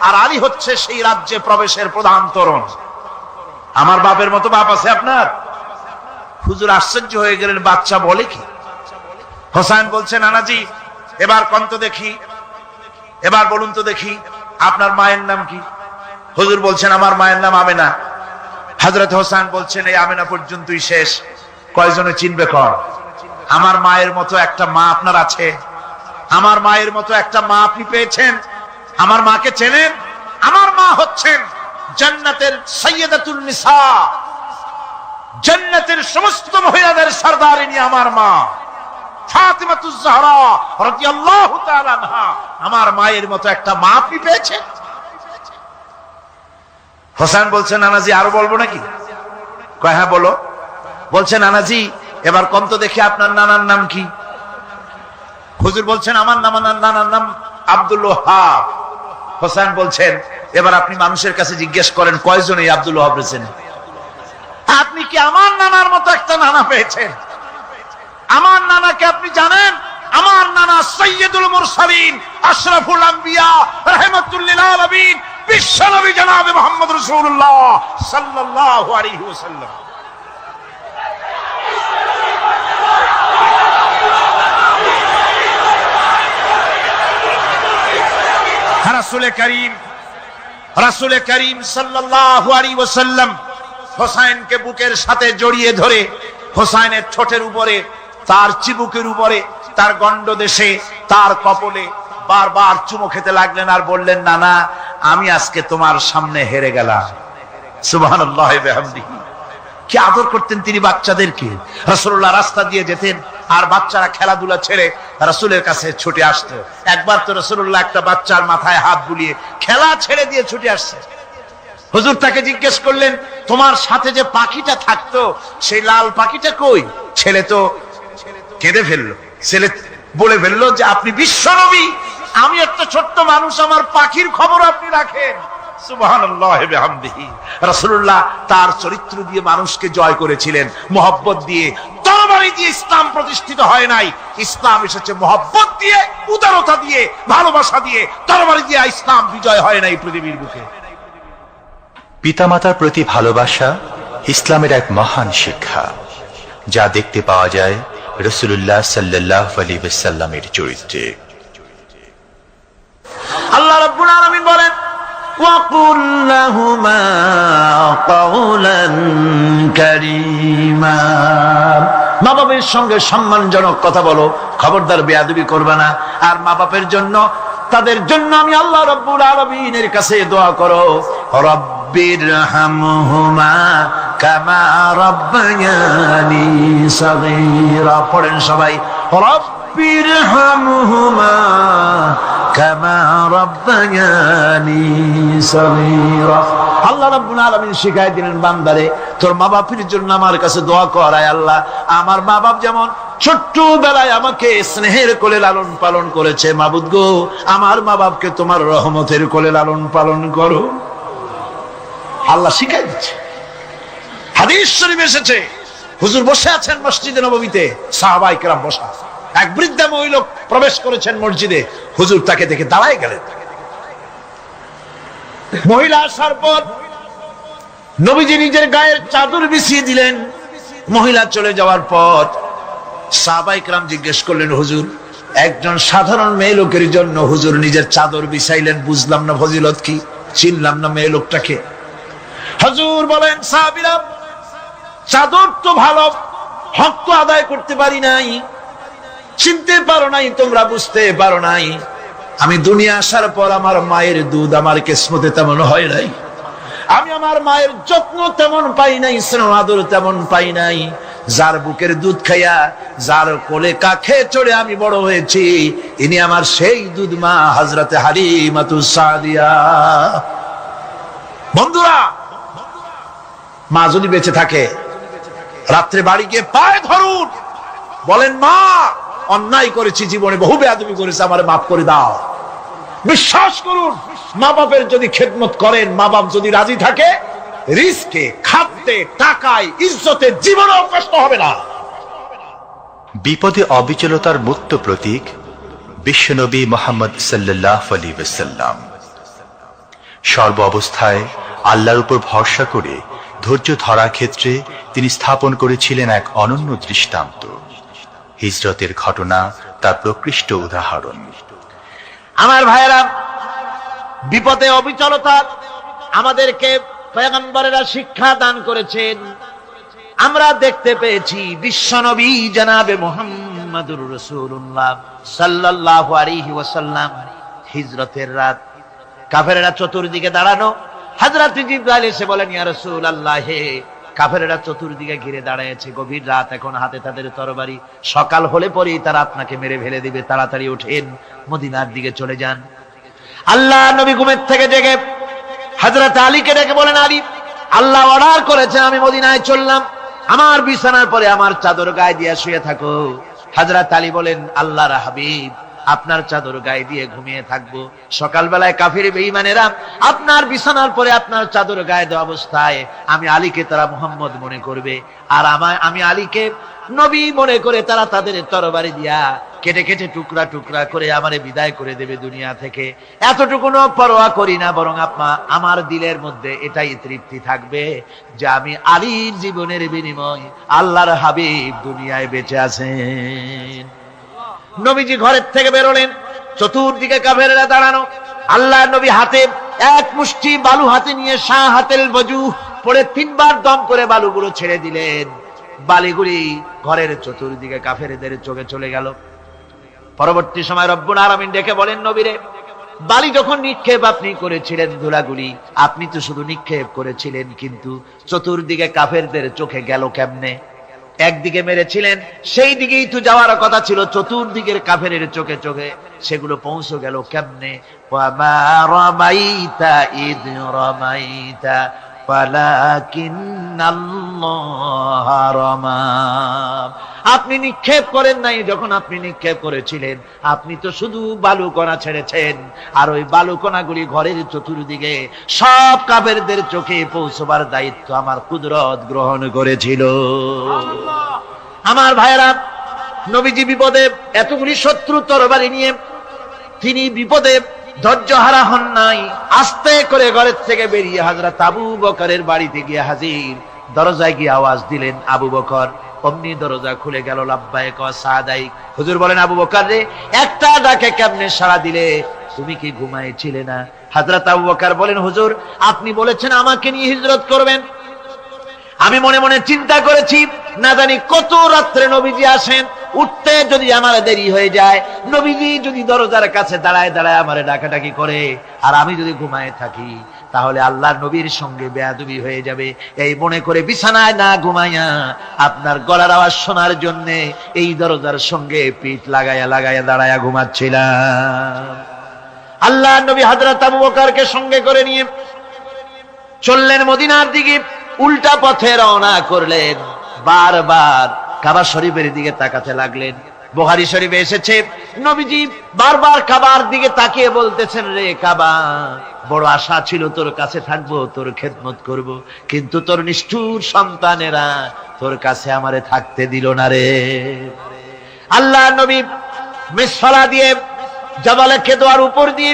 আর আলী হচ্ছে সেই রাজ্যে প্রবেশের প্রধান তোরণ। আমার বাপের মতো বাপ আছে আপনার? হুজুর আশ্চর্য হয়ে গেলেন, বাচ্চা বলে কি? হোসেন বলছেন, নানাজি এবার কোন তো দেখি, এবার বলুন তো দেখি আপনার মায়ের নাম কি? হুজুর বলছেন, আমার মায়ের নাম আমেনা। হযরত হোসেন বলছেন, এই আমেনা পর্যন্তই শেষ, কয়জনে চিনবে কর? আমার মায়ের মতো একটা মা আপনার আছে? আমার মায়ের মতো একটা মা আপনি পেয়েছেন? আমার মাকে চেনেন? আমার মা হচ্ছেন জান্নাতের সাইয়্যিদাতুন নিসা, জান্নাতের সমস্ত মহিলাদের সরদারিনী আমার মা ফাতিমাতুজ জাহরা রাদিয়াল্লাহু তাআলা আনহা। আমার মায়ের মতো একটা মা আপনি পেয়েছেন? হোসেন বলছেন, নানাজি আরো বলবো নাকি? কয় হ্যাঁ বলো। বলছেন, নানাজি এবার কোন তো দেখি আপনার নানার নাম কি? হুজুর বলছেন, আমার নানার নাম আব্দুল ওয়াহাব। হোসেন বলছেন, এবার আপনি মানুষের কাছে জিজ্ঞেস করেন কয়জন এই আব্দুল ওয়াহাব রয়েছেন? আপনি কি আমার নানার মতো একটা নানা পেয়েছেন? আমার নানাকে আপনি জানেন? আমার নানা সাইয়্যিদুল মুরসালিন, আশরাফুল আম্বিয়া, রাহমাতুল লিল আলামিন, বিশ্বনবী জনাবে মুহাম্মদ রাসূলুল্লাহ সাল্লাল্লাহু আলাইহি ওয়াসাল্লাম। রাসূল করিম সাল্লাল্লাহু আলাইহি ওয়াসাল্লাম হোসেনকে বুকের সাথে জড়িয়ে ধরে হোসেনের ঠোঁটের উপরে, তার চিবুকের উপরে, তার গণ্ডদেশে, তার কপলে বারবার চুমো খেতে লাগলেন আর বললেন, নানা আমি আজকে তোমার সামনে হেরে গেলাম। সুবহানাল্লাহ ওয়া বিহামদিহি। কি আদর করতেন তিনি বাচ্চাদেরকে। রাসূলুল্লাহ রাস্তা দিয়ে যেতেন আর বাচ্চারা খেলাধুলা ছেড়ে রাসূলের কাছে ছুটে আসতো। একবার তো রাসূলুল্লাহ একটা বাচ্চার মাথায় হাত বুলিয়ে খেলা ছেড়ে দিয়ে ছুটে আসছে। হুজুর তাকে জিজ্ঞেস করলেন, তোমার সাথে যে পাখিটা থাকতো সেই লাল পাখিটা কই? ছেলে তো কেঁদে ফেললো। ছেলে বলে ফেললো যে আপনি বিশ্বনবী, আমি একটা ছোট্ট মানুষ, আমার পাখির খবর আপনি রাখেন। সুবহানাল্লাহ ওয়া বিহামদিহি। রাসূলুল্লাহ তার চরিত্র দিয়ে মানুষকে জয় করেছিলেন, মহব্বত দিয়ে। তরবারি দিয়ে ইসলাম প্রতিষ্ঠিত হয় নাই, ইসলাম এসেছে মহব্বত দিয়ে, উদারতা দিয়ে, ভালোবাসা দিয়ে। তরবারি দিয়ে ইসলাম বিজয় হয় নাই পৃথিবীর বুকে। পিতামাতার প্রতি ভালোবাসা ইসলামের এক মহান শিক্ষা, যা দেখতে পাওয়া যায় রাসূলুল্লাহ সাল্লাল্লাহু আলাইহি ওয়াসাল্লামের চরিত্রে। আল্লাহ রাব্বুল আলামিন বলেন, ওয়াকুল লাহুমা কাওলান কারীমা, মা বাবার সঙ্গে সম্মানজনক কথা বলো, খবরদার বেয়াদবি করবে না। আর মা বাবার জন্য, তাদের জন্য আমি আল্লাহ রাব্বুল আলামিনের কাছে দোয়া করো, রব্ব রব্বিরহামহুমা কামা রাব্বায়ানি সাগীরা। পড়েন সবাই, রব্বিরহামহুমা কামা রাব্বায়ানি সাগীরা। আল্লাহ রাব্বুল আলামিন শিখাই দিলেন বান্দারে, তোর মা বাপের জন্য আমার কাছে দোয়া কর, আয় আল্লাহ আমার মা বাপ যেমন ছোট্টবেলায় আমাকে স্নেহের কোলে লালন পালন করেছে, মাবুদ গো আমার মা বাপকে তোমার রহমতের কোলে লালন পালন করো। আল্লাহ শিখাই দিচ্ছে। হাদিস শরীফ এসেছে, হুজুর বসে আছেন মসজিদে নববীতে, সাহাবায়ে কেরাম বসা, এক বৃদ্ধা মহিলা প্রবেশ করেছেন মসজিদে, হুজুর তাকে দেখে দাঁড়ায় গেলেন। মহিলা আসার পর নবীজি নিজের গায়ের চাদর বিছিয়ে দিলেন। মহিলা চলে যাওয়ার পর সাহাবায়ে কেরাম জিজ্ঞেস করলেন, হুজুর একজন সাধারণ মেয়ে লোকের জন্য হুজুর নিজের চাদর বিছাইলেন, বুঝলাম না ফজিলত কি, চিনলাম না মেয়ে লোকটাকে। হুজুর বলেন, সাহাবীরা চাদর তো ভালো, হক তো আদায় করতে পারি নাই, চিনতে পারো নাই, তোমরা বুঝতে পারো নাই, আমি দুনিয়া আসার পর আমার মায়ের দুধ আমার কিসমতে তেমন হয় নাই, আমি আমার মায়ের যত্ন তেমন পাই নাই, স্নেহ আদর তেমন পাই নাই। যার বুকের দুধ খাইয়া, যার কোলে কাখে চড়ে আমি বড় হয়েছি, ইনি আমার সেই দুধ মা হযরতে হালিমাতুস সাদিয়া। বন্ধুরা, মা যদি বেঁচে থাকে রাত্রে বাড়ি গিয়ে পায়ে ধরুন, বলেন মা অন্যায় করেছি, জীবনে বহু বেয়াদবি করেছি, আমারে মাফ করে দাও। বিশ্বাস করুন, মা বাপের যদি খেদমত করেন, মা বাপ যদি রাজি থাকে, রিস্কে, খাদ্যে, টাকায়, ইজ্জতে জীবনেও কষ্ট হবে না। বিপদে অবিচলতার মুক্ত প্রতীক বিশ্বনবী মুহাম্মদ সাল্লাল্লাহু আলাইহি ওয়াসাল্লাম। সর্ব অবস্থায় আল্লাহর উপর ভরসা করে ধৈর্য ধরার ক্ষেত্রে তিনি স্থাপন করেছিলেন এক অনন্য দৃষ্টান্ত। হিজরতের ঘটনা তার প্রকৃষ্ট উদাহরণ। আমার ভাইয়েরা, বিপদে অবিচলতা আমাদেরকে পয়গম্বরেরা শিক্ষা দান করেছেন। আমরা দেখতে পেয়েছি বিশ্বনবী জনাবে মুহাম্মদুর রাসূলুল্লাহ সাল্লাল্লাহু আলাইহি ওয়াসাল্লাম হিজরতের রাত, কাফেররা চতুর্দিকে দাঁড়ানো, হযরত জিবরাইল এসে বলেন, ইয়া রাসূলুল্লাহ, হে কাফেররা চতুর্দিকে ঘিরে দাঁড়িয়েছে, গভীর রাত, এখন হাতে তাদের তরবারি, সকাল হলে পরেই তারা আপনাকে মেরে ফেলে দিবে, তাড়াতাড়ি ওঠেন, মদিনার দিকে চলে যান। আল্লাহ নবী ঘুমের থেকে জেগে হযরত আলীকে ডেকে বলেন, আলী, আল্লাহ অর্ডার করেছেন আমি মদিনায় চললাম, আমার বিছানার পরে আমার চাদর গায়ে দিয়ে শুয়ে থাকো। হযরত আলী বলেন, আল্লাহর হাবিব, আপনার চাদর গায়ে দিয়ে ঘুমিয়ে থাকবো, সকালবেলায় কাফির বেঈমানেরা আপনার বিছানার পরে আপনার চাদর গায়ে দেওয়া অবস্থায় আমি আলীকে তারা মুহাম্মদ মনে করবে, আর আমি আলীকে নবী মনে করে তারা তাদের তরবারি দিয়া কেটে কেটে টুকরা টুকরা করে আমারে বিদায় করে দেবে দুনিয়া থেকে। এতটুকুনো পরোয়া করি না, বরং আমার দিলের মধ্যে এটাই তৃপ্তি থাকবে যে আমি আলীর জীবনের বিনিময় আল্লাহর হাবিব দুনিয়ায় বেঁচে আছেন। নবীজি ঘরের থেকে বেরোলেন, চতুর্দিকে কাফেররা দাঁড়ানো, আল্লাহ নবী হাতে এক মুষ্টি বালু হাতে নিয়ে শাহাতেল ওযু পড়ে তিনবার দম করে বালুগুলো ছেড়ে দিলেন। বালিগুলি ঘরের চতুর্দিকে কাফেরদের চোখে চলে গেল। পরবর্তী সময় রব্বুল আলামিন ডেকে বলেন, নবীরে, বালি যখন নিক্ষেপ আপনি করেছিলেন, ধুলাগুলি আপনি তো শুধু নিক্ষেপ করেছিলেন, কিন্তু চতুর্দিকে কাফেরদের চোখে গেল কেমনে? একদিকে মেরেছিলেন, সেই দিকেই তো যাওয়ার কথা ছিল, চতুর্দিকের কাফেরের চোখে চোখে সেগুলো পৌঁছে গেল কেমনে? ওয়ামা রামাইতা ইদ রামাইতা ওয়ালাকিন্নাল্লাহ রামা। আপনি নিক্ষেপ করেন নাই, যখন আপনি নিক্ষেপ করেছিলেন আপনি তো শুধু বালুকণা ছেড়েছেন, আর ওই বালুকণাগুলি ঘরের চতুর্দিকে সব কাফেরদের চোখে পৌঁছবার দায়িত্ব আমার কুদরত গ্রহণ করেছিল। আমার ভাইয়েরা, নবীজি বিপদে, এতগুলি শত্রু তরবারি নিয়ে তিনি বিপদে ধৈর্যহারা হন নাই, আস্তে করে ঘরের থেকে বেরিয়ে হযরত আবু বকরের বাড়িতে গিয়ে হাজির। দরজায় গিয়ে আওয়াজ দিলেন, আবু বকর। অমনি দরজা খুলে গেল, লাব্বাইক ওয়া সাদাইক। হুজুর বলেন, আবু বকর রে, একটা ডাকে কেমনে সাড়া দিলে? তুমি কি ঘুমাইছিলে না? হযরত আবু বকর বলেন, হুজুর আপনি বলেছেন আমাকে নিয়ে হিজরত করবেন, আমি মনে মনে চিন্তা করেছি, না জানি কত রাত্রে নবীজি আসেন, উঠতে যদি আমার দেরি হয়ে যায়, নবীজি যদি দরজার কাছে দাঁড়ায় দাঁড়ায় আমারে ডাকাডাকি করে, আর আমি যদি ঘুমায় থাকি, তাহলে আল্লাহর নবীর সঙ্গে বেয়াদবি হয়ে যাবে। এই মনে করে বিছানায় না ঘুমাইয়া আপনার গলার আওয়াজ শোনার জন্য এই দরজার সঙ্গে পিঠ লাগাইয়া লাগাইয়া দাঁড়াইয়া ঘুমাচ্ছিলাম। আল্লাহর নবী হযরত আবু বকরকে সঙ্গে করে নিয়ে চললেন মদিনার দিকে, উল্টা পথে রওনা করলেন। বারবার কাবা শরীফের দিকে তাকাতে লাগলেন। বুখারী শরীফে এসেছে, নবীজি বারবার কাবার দিকে তাকিয়ে বলতেছেন, রে কাবা, বড় আশা ছিল তোর কাছে থাকবো, তোর খেদমত করব, কিন্তু তোর নিষ্ঠুর সন্তানেরা তোর কাছে আমারে থাকতে দিল না রে। আল্লাহ নবী মিসফালা দিয়ে জাবালে কেদোয়ার উপর দিয়ে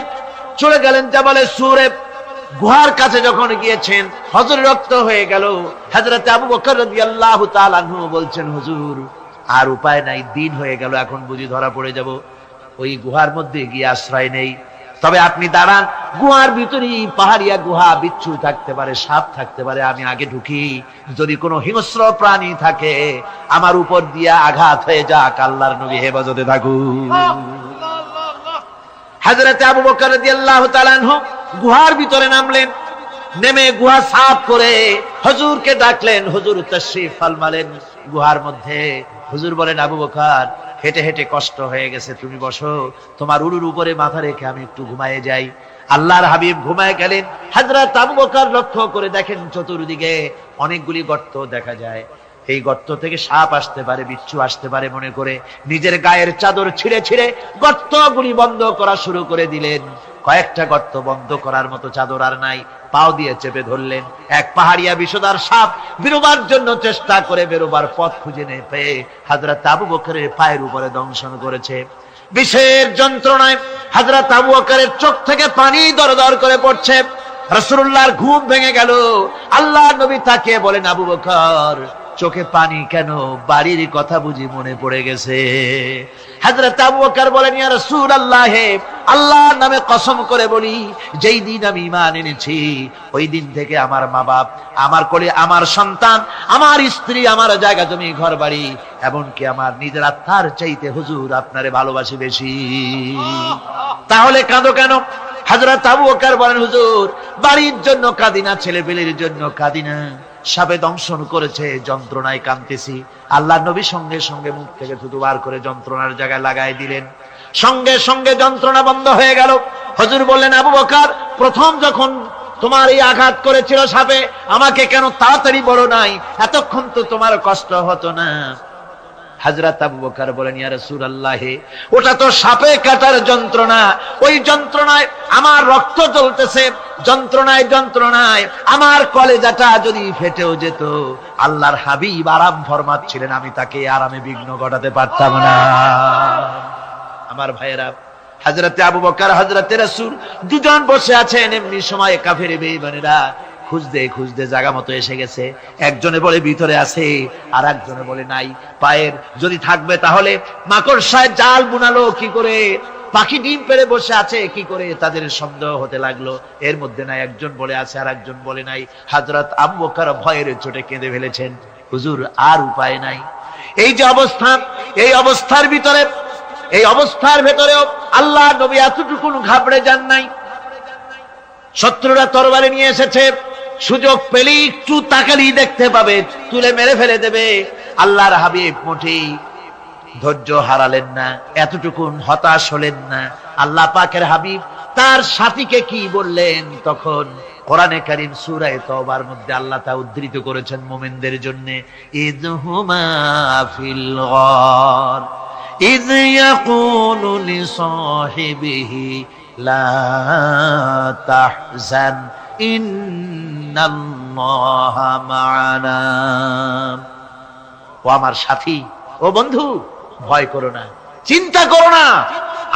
চলে গেলেন জাবালে সুরে। গুহার কাছে যখন গিয়েছেন, হযরত রক্ত হয়ে গেল। হযরত আবু বকর রাদিয়াল্লাহু তাআলা আনহু বলছেন, হুজুর আর উপায় নাই, দিন হয়ে গেল, এখন বুঝি ধরা পড়ে যাব, ওই গুহার মধ্যে গিয়ে আশ্রয় নেই। তবে আপনি দাঁড়ান, গুহার ভিতরেই পাহাড়িয়া গুহা, বিচ্ছু থাকতে পারে, সাপ থাকতে পারে, আমি আগে ঢুকি, যদি কোনো হিংস্র প্রাণী থাকে আমার উপর দিয়া আঘাত হয়ে যাক, আল্লাহর নবী হেফাজতে থাকুন। হযরত আবু বকর রাদিয়াল্লাহু তাআলা আনহু গুহার ভিতরে নামলেন। নেমে গুহা সাফ করে হুজুরকে ডাকলেন। হুজুর তাশরীফ ফরমালেন গুহার মধ্যে। হুজুর বলেন, আবু বকর, হেঁটে হেঁটে কষ্ট হয়ে গেছে, তুমি বসো, তোমার উরুর উপরে মাথা রেখে আমি একটু ঘুমায়ে যাই। আল্লাহর হাবিব ঘুমায় গেলেন। হযরত আবু বকর লক্ষ্য করে দেখেন চতুর্দিকে অনেকগুলি গর্ত দেখা যায়। এই গর্ত থেকে সাপ আসতে পারে, বিচ্ছু আসতে পারে মনে করে নিজের গায়ের চাদর ছিঁড়ে ছিঁড়ে গর্তগুলি বন্ধ করা শুরু করে দিলেন। কয়েকটা গর্ত বন্ধ করার মতো চাদর আর নাই, পাও দিয়ে চেপে ধরলেন। এক পাহাড়িয়া বিষধর সাপ বেরোবার জন্য চেষ্টা করে বেরোবার পথ খুঁজে না পেয়ে হযরত আবু বকরের পায়ের উপরে দংশন করেছে। বিষের যন্ত্রণায় হযরত আবু বকরের চোখ থেকে পানি দরদর করে পড়ছে। রাসূলুল্লাহর ঘুম ভেঙে গেল। আল্লাহর নবী তাকিয়ে বলেন, আবু বকর, চোখে পানি কেন? বাড়ির কথা বুঝি মনে পড়ে গেছে? হযরত আবু বকর বলেন, ইয়া রাসূলুল্লাহ, আল্লাহর নামে কসম করে বলি, যেই দিন আমি ঈমান এনেছি ওই দিন থেকে আমার মা বাপ, আমার কোলে আমার সন্তান, আমার স্ত্রী, আমার জায়গা জমি ঘর বাড়ি, এমনকি আমার নিজের আত্মার চাইতে হুজুর আপনারে ভালোবাসি বেশি। তাহলে কাঁদো কেন? হযরত আবু বকর বলেন, হুজুর বাড়ির জন্য কাঁদি না, ছেলেপেলের জন্য কাঁদি না, সাপে দংশন করেছে, যন্ত্রণায় কাঁদতেছি। আল্লাহর নবী সঙ্গে সঙ্গে মুখ থেকে থুতু বার করে যন্ত্রণার জায়গায় লাগাই দিলেন। সঙ্গে সঙ্গে যন্ত্রণা বন্ধ হয়ে গেল। হুজুর বললেন, আবু বকর, প্রথম যখন তোমার এই আঘাত করেছিল সাপে, আমাকে কেন তাড়াতাড়ি বলো নাই? এতক্ষণ তো তোমার কষ্ট হতো না। হযরত আবু বকর বলেন, ইয়া রাসূলুল্লাহ, ওটা তো সাপে কাটার যন্ত্রণা, ওই যন্ত্রণায় আমার রক্ত জ্বলতেছে, যন্ত্রণায় যন্ত্রণায় আমার কলেজাটা যদি ফেটেও যেত, আল্লাহর হাবিব আরাম ফরমাচ্ছিলেন, আমি তাকে আরামে বিঘ্ন ঘটাতে পারতাম না। আমার ভাইয়েরা, হযরতে আবু বকর, হযরতে রাসূল দুজন বসে আছেন। এমনি সময় কাফের বেঈমানেরা খুঁজতে খুঁজতে জায়গা মতো এসে গেছে। একজনে বলে ভিতরে আছে, আর একজনে বলে নাই। পায়ের যদি থাকবে তাহলে মাকড়সায় জাল বুনালো কি করে, পাখি ডিম পেড়ে বসে আছে কি করে, তাদের সন্দেহ হতে লাগলো। এর মধ্যে নাই, একজন বলে আছে আর একজন বলে নাই। হযরত আবু বকর ভয়ের চোটে কেঁদে ফেলেছেন, হুজুর আর উপায় নাই। এই যে অবস্থা, এই অবস্থার ভিতরে, এই অবস্থার ভেতরেও আল্লাহ নবী এতটুকু ঘাবড়ে যান নাই। শত্রুরা তরবারি নিয়ে এসেছে, সুযোগ পেলেই একটু তাকালেই দেখতে পাবে, তুলে মেরে ফেলে দেবে। আল্লাহর হাবিব মোটেই ধৈর্য হারালেন না, এতটুকু হতাশ হলেন না। আল্লাহ পাকের হাবিব তার সাথীকে কি বললেন? তখন কোরআনে কারীম সূরা তাওবার মধ্যে আল্লাহ তা উদ্ধৃত করেছেন মুমিনদের জন্য, ইযহুমা ফিল গার ইয ইয়াকুলু লিসাহিবিহি লা তাহজান ইন্নাল্লাহা মা'ানা। ও আমার সাথী, ও বন্ধু, ভয় করো না, চিন্তা করো না,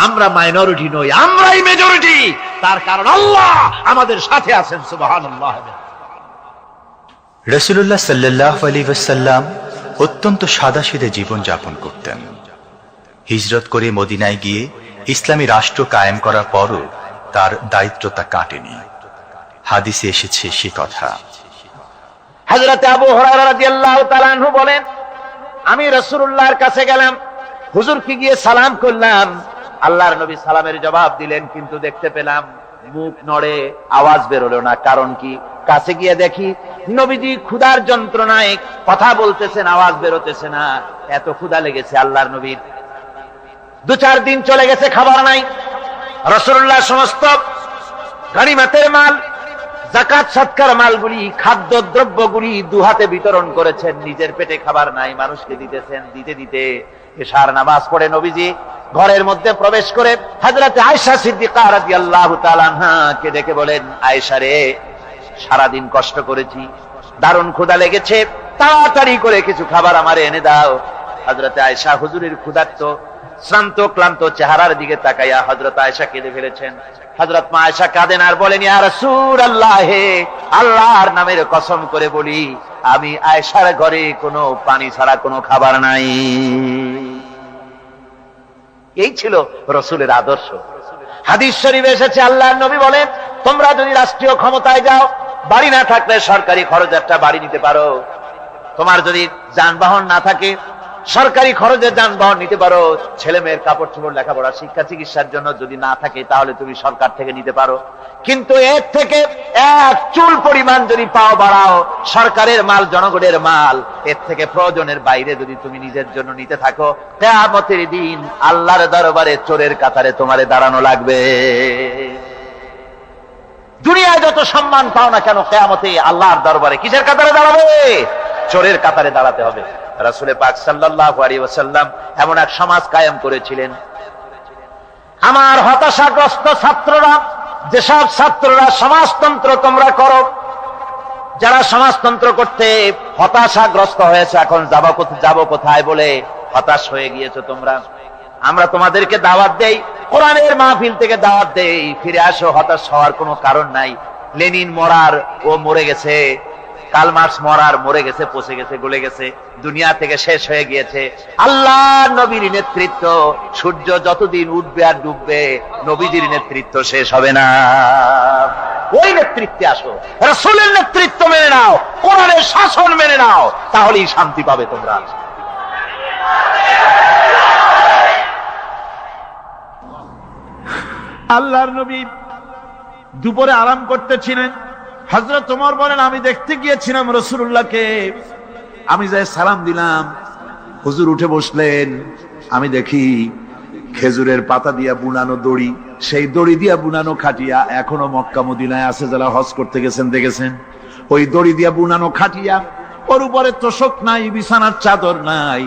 আমরা মাইনরিটি নই, আমরাই মেজরিটি। তার কারণ আল্লাহ আমাদের সাথে আছেন। সুবহানাল্লাহ। রাসূলুল্লাহ সাল্লাল্লাহু আলাইহি ওয়াসাল্লাম অত্যন্ত সাদাসিধে জীবন যাপন করতেন। হিজরত করে মদিনায় গিয়ে ইসলামী রাষ্ট্র কায়েম করার পরও তার দায়িত্বটা কাটেনি। হাদিসে এসেছে সে কথা। হযরত আবু হুরায়রা রাদিয়াল্লাহু তাআলা আনহু বলেন, আমি রাসূলুল্লাহর কাছে গেলাম, হুজুরকে গিয়ে সালাম করলাম। আল্লাহর নবী সালামের জবাব দিলেন, কিন্তু দেখতে পেলাম মুখ নড়ে, আওয়াজ বেরোলো না। কারণ কি? কাছে গিয়ে দেখি নবীজি ক্ষুধার যন্ত্রণায় কথা বলতেছেন, আওয়াজ বেরোতেছে না। এত ক্ষুধা লেগেছে আল্লাহর নবীর। 2-4 দিন চলে গেছে, খাবার নাই। রাসূলুল্লাহ সমস্ত গনিমতের মাল, যাকাত সদকার মালগুলি, খাদ্য দ্রব্যগুলি দুহাতে বিতরণ করেছেন। নিজের পেটে খাবার নাই, মানুষকে দিতেছেন। দিতে দিতে এশার নামাজ পড়ে নবীজি ঘরের মধ্যে প্রবেশ করে হযরত আয়েশা সিদ্দিকা রাদিয়াল্লাহু তাআলা আনহাকে ডেকে বলেন, আয়েশা রে, সারাদিন কষ্ট করেছি, দারুণ ক্ষুধা লেগেছে, তাড়াতাড়ি করে কিছু খাবার আমারে এনে দাও। হযরত আয়েশা হুজুরের ক্ষুধার্ত শ্রান্ত ক্লান্ত চেহারার দিকে তাকাইয়া হযরত আয়েশা কেঁদে ফেলেছেন। হযরত মা আয়েশা কাঁদেন আর বলেন, ইয়া রাসূলুল্লাহ, হে আল্লাহর নামের কসম করে বলি, আমি আয়েশার ঘরে কোনো পানি ছাড়া কোনো খাবার নাই। এই ছিল রাসূলের আদর্শ। হাদিস শরীফে এসেছে, আল্লাহর নবী বলেন, তোমরা যদি রাষ্ট্রীয় ক্ষমতায় যাও, বাড়ি না থাকলে সরকারি খরচে একটা বাড়ি নিতে পারো। তোমার যদি যানবাহন না থাকে, সরকারি খরচে যানবাহন নিতে পারো। ছেলে মেয়ের কাপড় চোপড়, লেখাপড়া, শিক্ষা চিকিৎসার জন্য যদি না থাকে, তাহলে তুমি সরকার থেকে নিতে পারো। কিন্তু এর থেকে এক চুল পরিমাণ যদি পাও বাড়াও, সরকারের মাল জনগণের মাল, এর থেকে প্রয়োজনের বাইরে যদি তুমি নিজের জন্য নিতে থাকো, কিয়ামতের দিন আল্লাহর দরবারে চোরের কাতারে তোমারে দাঁড়ানো লাগবে। দুনিয়ায় যত সম্মান পাও না কেন, কিয়ামতে আল্লাহর দরবারে কিসের কাতারে দাঁড়াবে? চোরের কাতারে দাঁড়াতে হবে। রাসূল পাক সাল্লাল্লাহু আলাইহি ওয়াসাল্লাম এমন এক সমাজ কায়েম করেছিলেন। আমার হতাশাগ্রস্ত ছাত্ররা, যেসব ছাত্ররা সমাজতন্ত্র তোমরা করো, যারা সমাজতন্ত্র করতে হতাশাগ্রস্ত হয়েছে, এখন যাব কোথায় বলে হতাশ হয়ে গিয়েছো তোমরা, আমরা তোমাদেরকে দাওয়াত দেই, কোরআনের মাহফিল থেকে দাওয়াত দেই, ফিরে আসো। হতাশ হওয়ার কোনো কারণ নাই। লেনিন মরার, ও মরে গেছে। কার্ল মার্কস মরার, মরে গেছে, পচে গেছে, গলে গেছে, দুনিয়া থেকে শেষ হয়ে গিয়েছে। আল্লাহর নবীর নেতৃত্ব, সূর্য যতদিন উঠবে আর ডুববে, নবীজির নেতৃত্ব শেষ হবে না। ওই নেতৃত্বে আসো, রাসূলের নেতৃত্ব মেনে নাও, কোরআনের শাসন মেনে নাও, তাহলেই শান্তি পাবে তোমরা। আল্লাহর নবী দুপুরে আরাম করতেছিলেন। হযরত ওমর বলেন, আমি দেখতে গিয়েছিলাম রাসূলুল্লাহকে, আমি যাই সালাম দিলাম, হুজুর উঠে বসলেন। আমি দেখি খেজুরের পাতা দিয়া বুনানো দড়ি, সেই দড়ি দিয়া বুনানো খাটিয়া এখনো মক্কা মদিনায় আছে, যারা হজ করতে গেছেন দেখেছেন। ওই দড়ি দিয়া বুনানো খাটিয়া, ওর উপরে তোশক নাই, বিছানার চাদর নাই,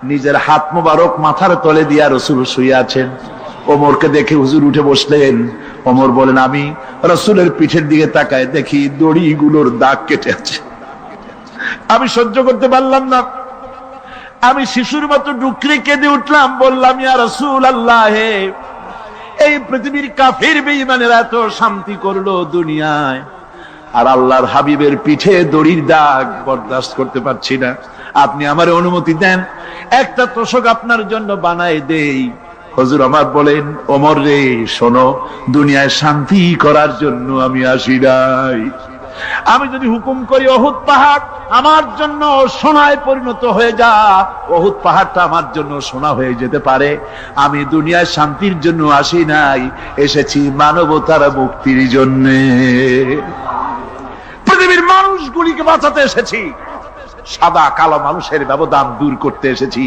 নিজের হাত মোবারক মাথার তলে দিয়া রাসূল শুয়ে আছেন। ওমরকে দেখে হুজুর উঠে বসলেন। ওমর বলেন, আমি রাসূলের পিঠের দিকে তাকায় দেখি দড়িগুলোর দাগ কেটে আছে। আমি সহ্য করতে পারলাম না, আমি শিশুর মতো ডুকরে কেঁদে উঠলাম, বললাম, ইয়া রাসূলুল্লাহ, এই পৃথিবীর কাফির বেঈমানেরা এত শান্তি করলো দুনিয়ায়, আর আল্লাহর হাবিবের পিঠে দড়ির দাগ বরদাস্ত করতে পারছি না। আপনি আমার অনুমতি দেন, একটা তোশক আপনার জন্য বানায় দেই। হুজুর আমার বলেন, ওমর রে, শোনো, দুনিয়ায় শান্তি করার জন্য আমি আসি নাই। আমি যদি হুকুম করি উহুদ পাহাড় আমার জন্য সোনায় পরিণত হয়ে যা, উহুদ পাহাড়টা আমার জন্য সোনা হয়ে যেতে পারে। আমি দুনিয়ায় শান্তির জন্য আসি নাই, এসেছি মানবতার মুক্তির জন্য। পৃথিবীর মানুষগুলিকে বাঁচাতে এসেছি, সাদা কালো মানুষের ব্যবধান দূর করতে এসেছি।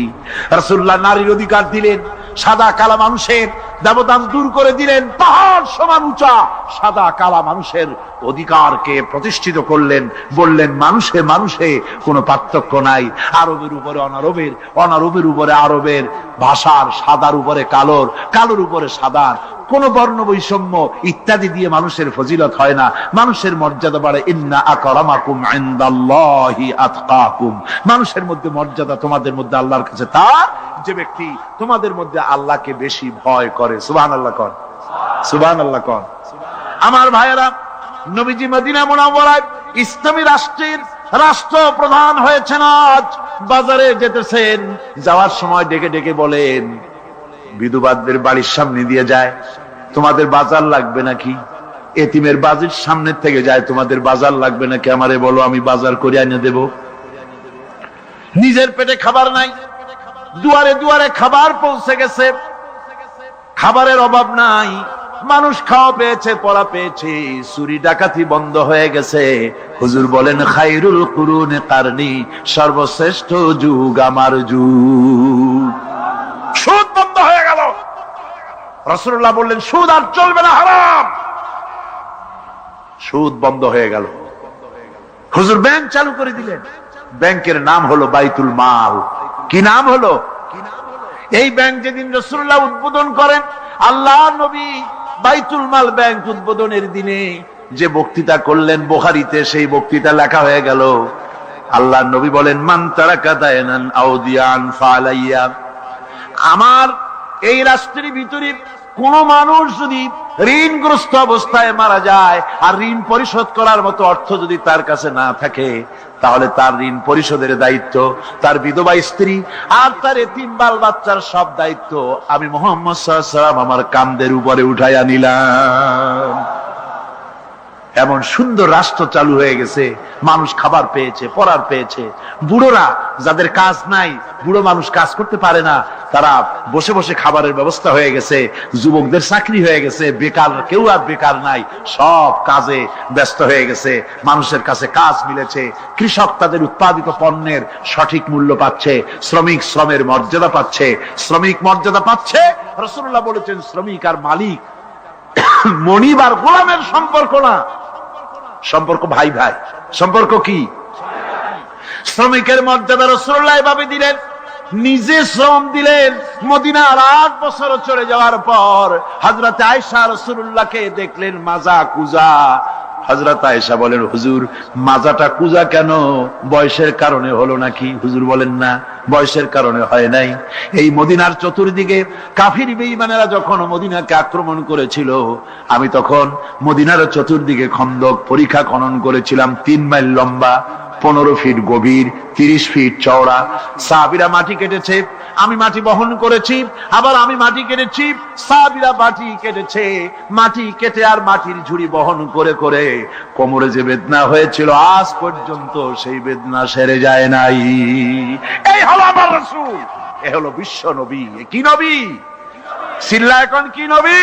রাসূলুল্লাহ নারীর অধিকার দিলেন, সাদা কালা মানুষের ব্যবধান দূর করে দিলেন। পাহাড় সমান উঁচা সাদা কালা মানুষের অধিকারকে প্রতিষ্ঠিত করলেন, বললেন মানুষে মানুষে কোনো পার্থক্য নাই। আরবের উপরে অনারবের, অনারবের উপরে আরবের, ভাষার, সাদার উপরে কালোর, কালোর উপরে সাদার, কোন বর্ণ বৈষম্য ইত্যাদি দিয়ে মানুষের ফজিলত হয় না। মানুষের মর্যাদা বাড়ে, ইন্না আকরামাকুম ইনদাল্লাহি আতকাকুম। মানুষের মধ্যে মর্যাদা তোমাদের মধ্যে আল্লাহর কাছে তার, যে ব্যক্তি তোমাদের মধ্যে আল্লাহকে বেশি ভয় করে। সুবহানাল্লাহ কোন, সুবহানাল্লাহ কোন। আমার ভাইয়েরা, নবীজি মদিনা মুনাওয়ারায় ইসলামী রাষ্ট্রের রাষ্ট্রপ্রধান হয়েছেন। আজ বাজারে যেতেছেন, যাওয়ার সময় ডেকে ডেকে বলেন, বিধবাদের বাড়ির সামনে দিয়ে যায়, তোমাদের বাজার লাগবে নাকি? এতিমের বাড়ির সামনে থেকে যায়, তোমাদের বাজার লাগবে নাকি? আমারে বলো, আমি বাজার করে এনে দেব। নিজের পেটে খাবার নাই, দুয়ারে দুয়ারে খাবার পৌঁছে গেছে, খাবারের অভাব নাই, মানুষ খাওয়া পেয়েছে, পড়া পেয়েছে, চুরি ডাকাতি বন্ধ হয়ে গেছে। হুজুর বলেন খায়রুল কুরুনে কারনি, সর্বশ্রেষ্ঠ যুগ আমার যুগ। সুদ বন্ধ হয়ে গেল। রাসূলুল্লাহ বললেন সুদ আর চলবে না, হারাম। সুদ বন্ধ হয়ে গেল। হুজুর ব্যাংক চালু করে দিলেন। ব্যাংকের নাম হলো বাইতুল মাল। কি নাম হলো? এই ব্যাংক যেদিন রাসূলুল্লাহ উদ্বোধন করেন, আল্লাহ নবী বাইতুল মাল ব্যাংক উদ্বোধনের দিনে যে বক্তৃতা করলেন, বুখারীতে সেই বক্তৃতা লেখা হয়ে গেল। আল্লাহ নবী বলেন মান তারাকা দায়নান আউদিয়ান ফালাইয়া, আমার এই রাষ্ট্রের ভিতরে কোন মানুষ যদি ঋণগ্রস্ত অবস্থায় মারা যায় আর ঋণ পরিশোধ করার মতো অর্থ যদি তার কাছে না থাকে, তাহলে তার ঋণ পরিশোধের দায়িত্ব, তার বিধবা স্ত্রী আর তার এতিম বাল বাচ্চার সব দায়িত্ব আমি মুহাম্মদ সাল্লাল্লাহু আলাইহি ওয়াসাল্লাম আমার কাঁধের উপরে উঠাইয়া নিলাম। এমন সুন্দর রাষ্ট্র চালু হয়ে গেছে। মানুষ খাবার পেয়েছে, পড়ার পেয়েছে। বুড়োরা যাদের কাজ নাই, বুড়ো মানুষ কাজ করতে পারে না, তারা বসে বসে খাবারের ব্যবস্থা হয়ে গেছে। যুবকদের চাকরি হয়ে গেছে, বেকার কেউ আর বেকার নাই, সব কাজে ব্যস্ত হয়ে গেছে। মানুষের কাছে কাজ মিলেছে। কৃষক তাদের উৎপাদিত পণ্যের সঠিক মূল্য পাচ্ছে, শ্রমিক শ্রমের মর্যাদা পাচ্ছে। শ্রমিক মর্যাদা পাচ্ছে। রাসূলুল্লাহ বলেছেন শ্রমিক আর মালিক মনিব আর গোলামের সম্পর্ক না, সম্পর্ক ভাই ভাই। সম্পর্ক কি? শ্রমিকের মর্যাদা রাসূলুল্লাহ এভাবে দিলেন, নিজে শ্রম দিলেন। মদিনার 8 বছর চলে যাওয়ার পর হযরত আয়েশা রাসূলুল্লাহকে দেখলেন মাজা কুজা। হযরত আয়েশা বলেন হুজুর মাজাটা কুজা কেন? বয়সের কারণে হলো নাকি? হুজুর বলেন না, বয়সের কারণে হয় নাই। এই মদিনার চতুর্দিকে কাফির বেঈমানেরা যখন মদিনাকে আক্রমণ করেছিল, আমি তখন মদিনার চতুর্দিকে খন্দক পরিখা খনন করেছিলাম। 3 মাইল লম্বা, 15 ফিট গভীর, 30 ফিট চওড়া। সাহাবীরা মাটি কেটেছে, আমি মাটি বহন করেছি, আবার আমি মাটি কেটেছি, সাহাবীরা মাটি কেটেছে। মাটি কেটে আর মাটির ঝুড়ি বহন করে করে কোমরে যে বেদনা হয়েছিল আজ পর্যন্ত সেই বেদনা সেরে যায় নাই। এই হলো আমার রাসূল, এ হলো বিশ্ব নবী। কি নবী? সিল্লা এখন কি নবী?